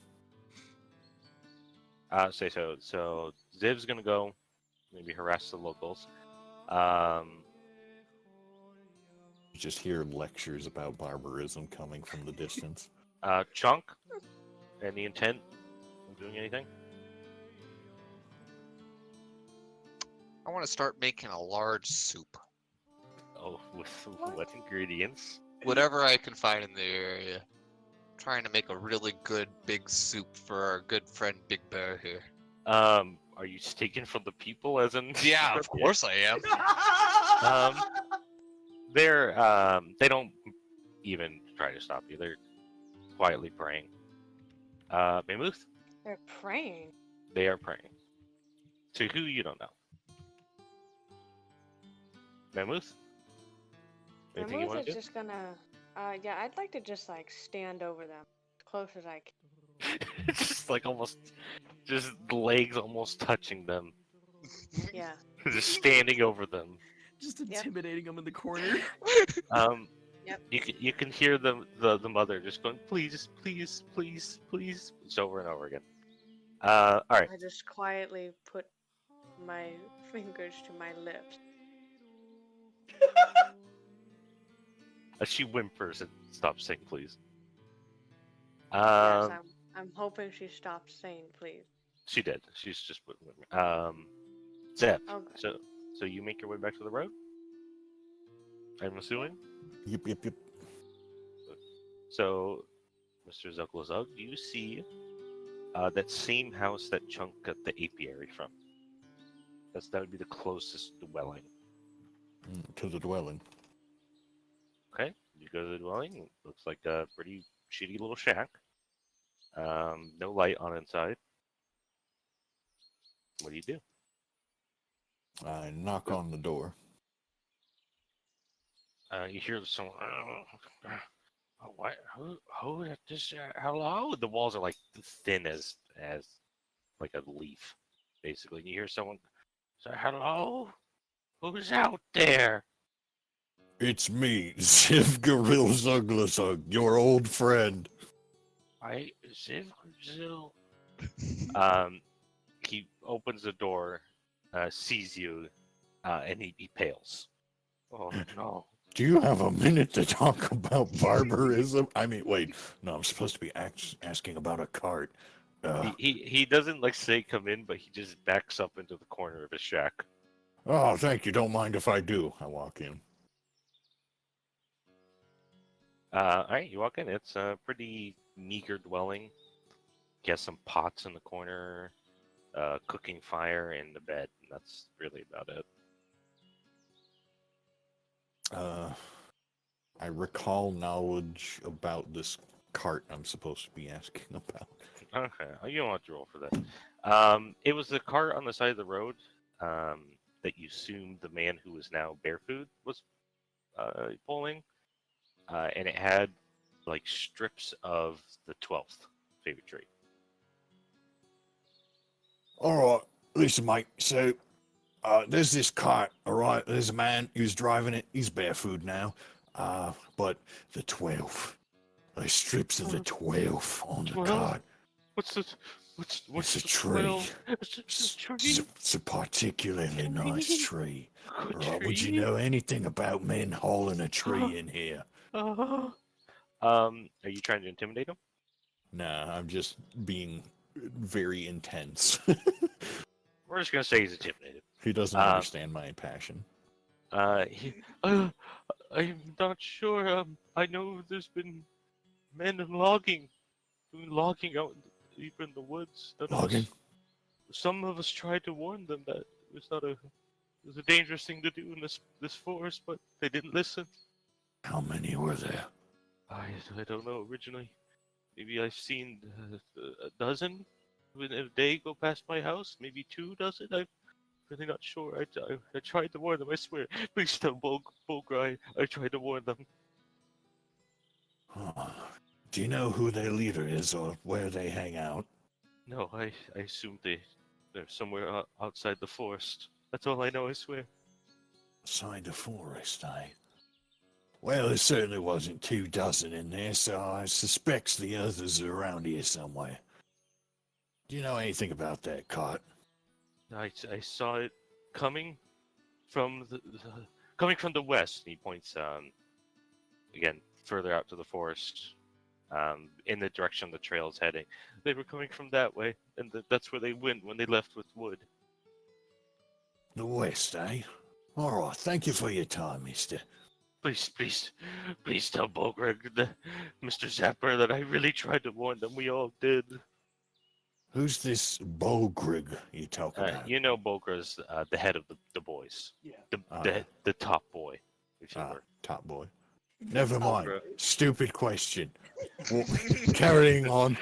Say so. So Ziv's gonna go, maybe harass the locals. You just hear lectures about barbarism coming from the distance. Chunk, and the intent of doing anything? I want to start making a large soup. Oh, with what ingredients? Whatever I can find in the area. Trying to make a really good big soup for our good friend Big Bear here. Are you taking from the people, as in? Yeah, of course I am. they don't even try to stop you. They're quietly praying. Mammoth, They're praying. they are praying. To who you don't know. Mammoth? Anything you Mammoth want is to do? just gonna. Yeah, I'd like to just like stand over them as close as I can. It's just like almost, just legs almost touching them. Yeah. Just standing over them. Just intimidating them in the corner. Yep. You can hear the mother just going, please, please, please, please, just over and over again. All right. I just quietly put my fingers to my lips. As she whimpers and stops saying, please. Yes, I'm hoping she stops saying please. She did. She's just Zeb. Okay. So you make your way back to the road. I'm assuming. Yep, yep, yep. So, Mr. Zuglazug, you see that same house that Chunk got the apiary from. That would be the closest dwelling. To the dwelling. Okay, you go to the dwelling. It looks like a pretty shitty little shack. No light on inside. What do you do? I knock on the door. You hear someone. What? Who? This? Hello? The walls are like thin as like a leaf, basically. And you hear someone say, "Hello? Who's out there?" It's me, Ziv Goril Zuglasug, your old friend. Ziv. He opens the door, sees you, and he pales. Oh no. Do you have a minute to talk about barbarism? I mean, wait. No, I'm supposed to be asking about a cart. He doesn't like say come in, but he just backs up into the corner of his shack. Oh, thank you. Don't mind if I do. I walk in. All right, you walk in. It's a pretty meager dwelling. He has some pots in the corner, cooking fire, and the bed. And that's really about it. I recall knowledge about this cart I'm supposed to be asking about. Okay, you don't have to roll for that. It was the cart on the side of the road that you assumed the man who is now Barefoot was pulling, and it had like strips of the 12th favorite tree. All right, listen, mate. So, there's this cart, all right? There's a man who's driving it. He's barefoot now. But the 12, there's strips of the 12 on the 12? cart. What's It's a the tree. 12? It's a tree. It's a particularly nice tree. Good Right, would you tree. know anything about men hauling a tree in here? Are you trying to intimidate him? Nah, I'm just being very intense. We're just gonna say he's intimidated. He doesn't understand my passion. I'm not sure. I know there's been men logging out deep in the woods. Logging? Some of us tried to warn them that it was a dangerous thing to do in this forest, but they didn't listen. How many were there? I don't know. Originally, maybe I've seen a dozen in a day go past my house. Maybe 2 dozen. I'm really not sure. I tried to warn them. I swear. Please tell Bulgrai I tried to warn them. Do you know who their leader is or where they hang out? No, I assume they're somewhere outside the forest. That's all I know. I swear. Outside the forest, eh? Well, there certainly wasn't 2 dozen in there, so I suspect the others are around here somewhere. Do you know anything about that cart? I saw it coming from the west. And he points again further out to the forest, in the direction the trail is heading. They were coming from that way, and that's where they went when they left with wood. The west, eh? All right, thank you for your time, mister. Please tell Bogreg, Mr. Zapper, that I really tried to warn them. We all did. Who's this Bogrig you talk about? You know Bogreg's the head of the boys. Yeah. The top boy. We've silver. Top boy. Never Top mind. boy. Stupid question. Well, carrying on.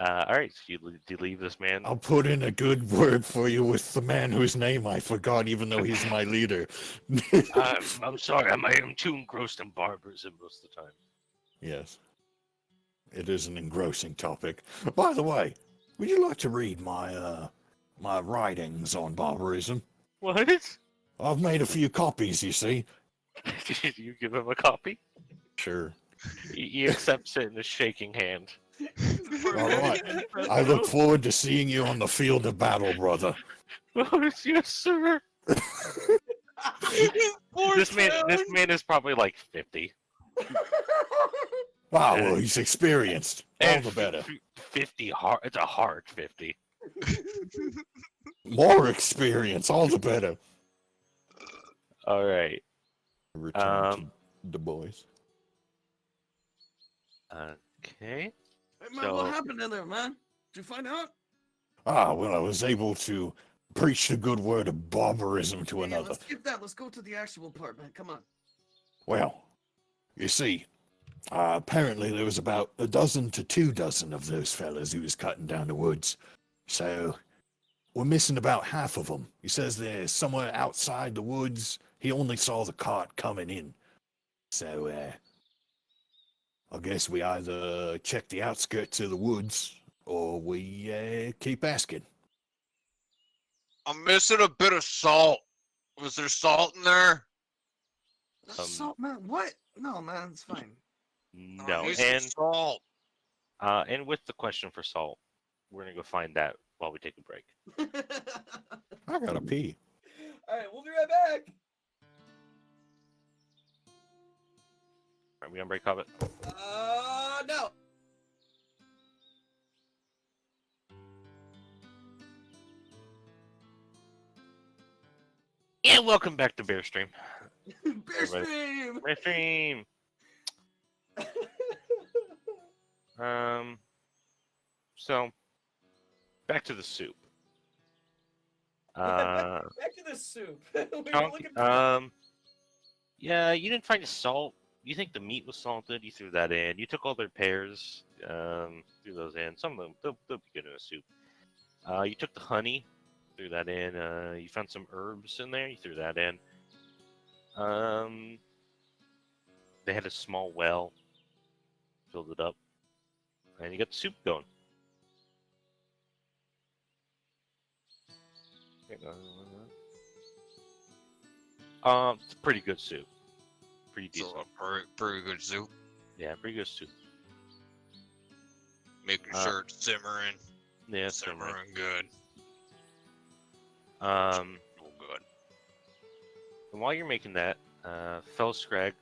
All right, so do you leave this man? I'll put in a good word for you with the man whose name I forgot, even though he's my leader. I'm sorry, I'm too engrossed in barbarism most of the time. Yes. It is an engrossing topic. By the way, would you like to read my my writings on barbarism? What? I've made a few copies, you see. Did you give him a copy? Sure. He accepts it in a shaking hand. All right. I look forward to seeing you on the field of battle, brother. Oh, yes, sir. This man is probably like 50. Wow, well, he's experienced. All And the better. 50 hard. It's a hard 50. More experience, all the better. All right. Return to the boys. Okay. Hey, man, So- what happened in there, man? Did you find out? Ah, well, I was able to preach the good word of barbarism to Yeah, another. let's skip that. Let's go to the actual part, man. Come on. Well, you see, apparently there was about a dozen to 24 of those fellas who was cutting down the woods. So, we're missing about half of them. He says they're somewhere outside the woods. He only saw the cart coming in. So, I guess we either check the outskirts of the woods, or we keep asking. I'm missing a bit of salt. Was there salt in there? Salt, man. What? No, man. It's fine. No, Use some salt. and with the question for Salt, we're gonna go find that while we take a break. I gotta pee. All right, we'll be right back. Are we on break, Hobbit? No. Yeah, welcome back to Bear Stream. Bear stream. Bear Stream. So back to the soup. Back to the soup. We were Chunk, looking for- yeah, you didn't find the salt. You think the meat was salted? You threw that in. You took all their pears, threw those in. Some of them they'll be good in a soup. You took the honey, threw that in. You found some herbs in there. You threw that in. They had a small well, filled it up, and you got the soup going. It's a pretty good soup. Pretty So decent. a pretty good soup. Yeah, pretty good soup. Making Uh, sure it's simmering. Yeah, it's simmering. Simmering good. Real good. And while you're making that, Fel Scrag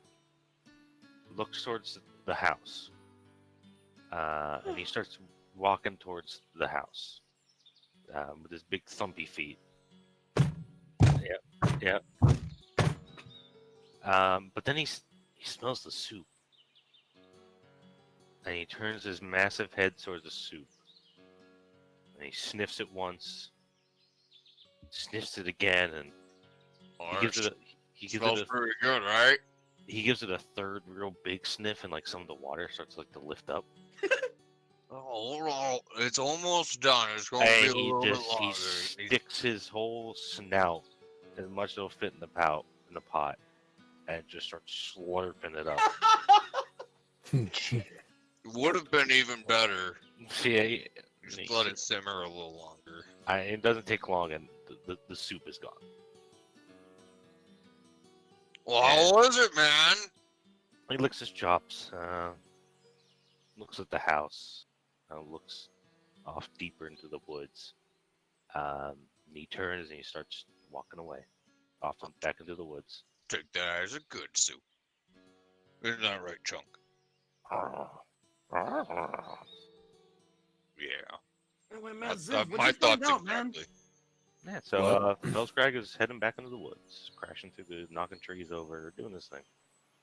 looks towards the house. And he starts walking towards the house with his big thumpy feet. Yep. But then he smells the soup. And he turns his massive head towards the soup. And he sniffs it once, sniffs it again, and he gives it Smells pretty good, right? he gives it a third real big sniff, and like some of the water starts like to lift up. Oh, it's almost done. It's going to be And a he little bit just longer. he sticks his whole snout as much as it'll fit in the pot, and just starts slurping it up. It would have been even better. Yeah, Just let it simmer a little longer. it doesn't take long, and the soup is gone. Well, how was it, man? He licks his chops, looks at the house, looks off deeper into the woods. And he turns and he starts walking away, off and back into the woods. Take that as a good soup. Isn't that right, Chunk? Yeah. Anyway, man, I Ziv, what'd my you find thoughts out, man? exactly. Yeah, so What? Belskrag is heading back into the woods, crashing through the knocking trees over, doing this thing.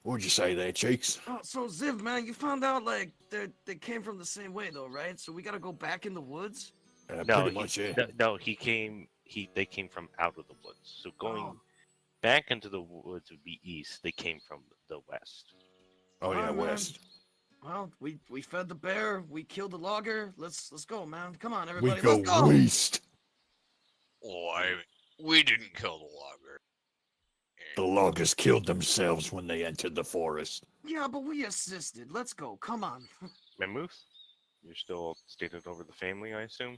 What'd you say there, Cheeks? Oh, so Ziv, man, you found out like they came from the same way though, right? So we gotta go back in the woods. No, Pretty much, yeah. No, he came they came from out of the woods. So going Oh. back into the woods would be east. They came from the west. Oh yeah, Alright, man. west. Well, we fed the bear, we killed the logger. Let's go, man. Come on, We everybody. go Let's go. west. Oh, we didn't kill the logger. The loggers killed themselves when they entered the forest. Yeah, but we assisted. Let's go. Come on. Mammoth, you're still standing over the family, I assume.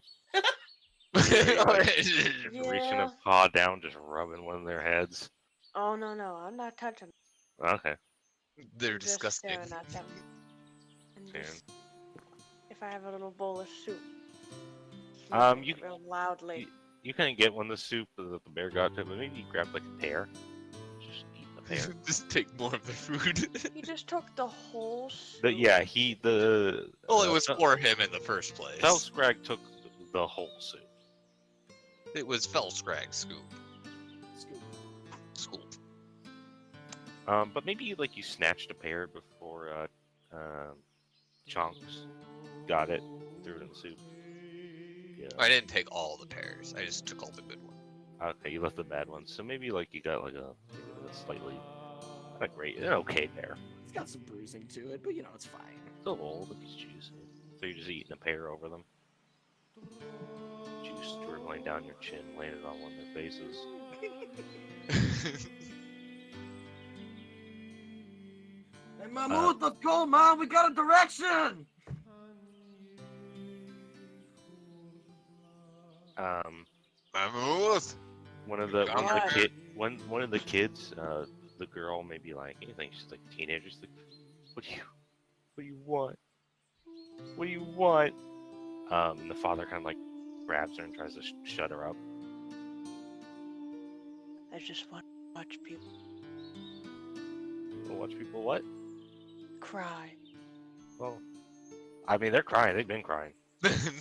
Reaching Yeah. a paw down, just rubbing one of their heads. Oh no, I'm not touching. Okay. They're I'm just disgusting. staring at them. And Yeah. just, if I have a little bowl of soup. You- sneezing real loudly. You couldn't get one of the soup that the bear got to, but maybe you grabbed like a pear. Just eat the pear. Just take more of the food. He just took the whole soup. But yeah, Well, it was for him in the first place. Felscrag took the whole soup. It was Felscrag's scoop. Scoop. But maybe like you snatched a pear before Chunks got it, threw it in the soup. Yeah. I didn't take all the pears. I just took all the good ones. Okay, you left the bad ones. So maybe like you got like a slightly not great, an okay pear. It's got some bruising to it, but you know, it's fine. Still old, but it's juicy. So you're just eating a pear over them. Juice dribbling down your chin, landed on one of their faces. Hey, Mahmoud, let's go, man. We got a direction. Mammoth! One of the God. one of the kids, the girl, maybe like anything. She's like a teenager. She's like, what do you want? What do you want? And the father kind of like grabs her and tries to shut her up. I just want to watch people Watch people what? cry. Well, I mean they're crying. They've been crying. It's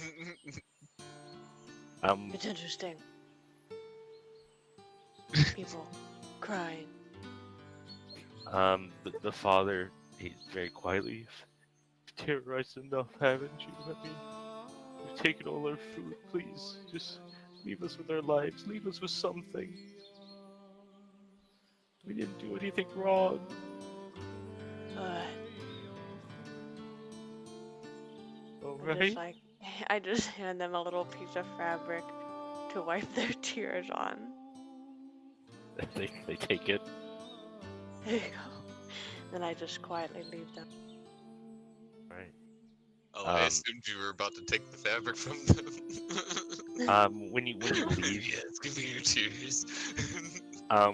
interesting. People crying. The father, he's very quietly, "You've terrorized enough, haven't you? I mean, you've taken all our food. Please, just leave us with our lives. Leave us with something. We didn't do anything wrong." But Alright? I just hand them a little piece of fabric to wipe their tears on. They take it. There you go. Then I just quietly leave them. Right. Oh, I assumed you were about to take the fabric from them. When you leave, Yes, give me your tears.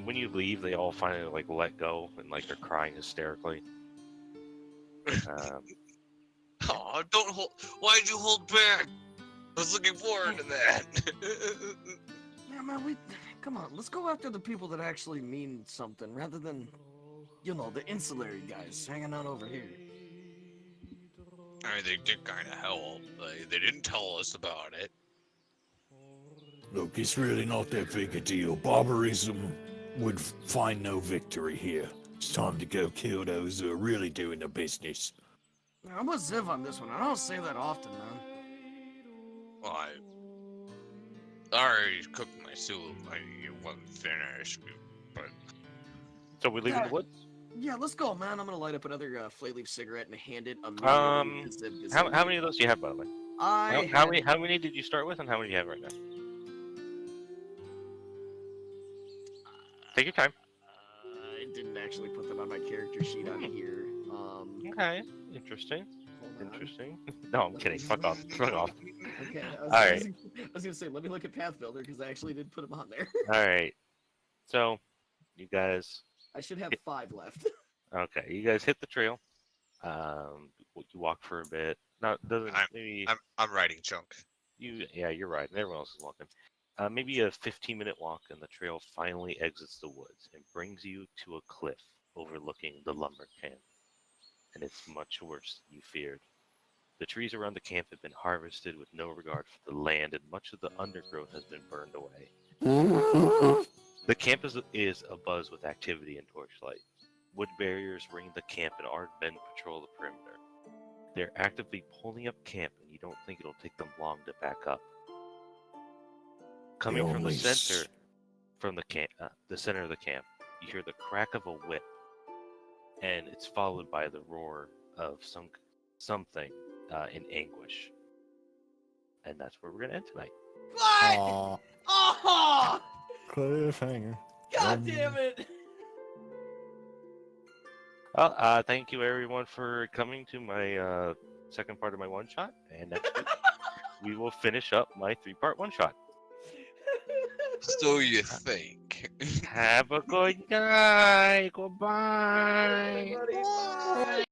when you leave, they all finally like let go and like they're crying hysterically. Oh, don't hold. Why'd you hold back? I was looking forward to that. Yeah, man, come on. Let's go after the people that actually mean something, rather than, you know, the insular guys hanging out over here. I mean, they did kind of help. They didn't tell us about it. Look, it's really not that big a deal. Barbarism would find no victory here. It's time to go kill those who are really doing the business. I'm with Ziv on this one. I don't say that often, man. Well, I already cooked my soup. It wasn't finished, but So we leave in the woods. Yeah, let's go, man. I'm gonna light up another flame leaf cigarette and hand it immediately to Ziv. 'Cause How many of those do you have, by the way? How many did you start with, and how many do you have right now? Take your time. I didn't actually put them on my character sheet on here. Okay, interesting. Hold on. Interesting. No, I'm kidding. Fuck off. Fuck off. Okay, Alright. I was gonna say, let me look at Path Builder because I actually did put them on there. All right. So, you guys. I should have 5 left. Okay, you guys hit the trail. You walk for a bit. No, doesn't maybe I'm riding Chunk. yeah, you're right. Everyone else is walking. Maybe a 15-minute walk, and the trail finally exits the woods and brings you to a cliff overlooking the lumber camp. And it's much worse than you feared. The trees around the camp have been harvested with no regard for the land, and much of the undergrowth has been burned away. The camp is abuzz with activity and torchlight. Wood barriers ring the camp, and armed men patrol the perimeter. They're actively pulling up camp, and you don't think it'll take them long to back up. Coming from the only center, from the center of the camp, you hear the crack of a whip, and it's followed by the roar of something in anguish. And that's where we're gonna end tonight. What? Aw, Oh! cliffhanger. God damn it! Well, thank you everyone for coming to my second part of my one shot, and next week we will finish up my 3-part one shot. So you think? Have a good night. Goodbye. Everybody, bye.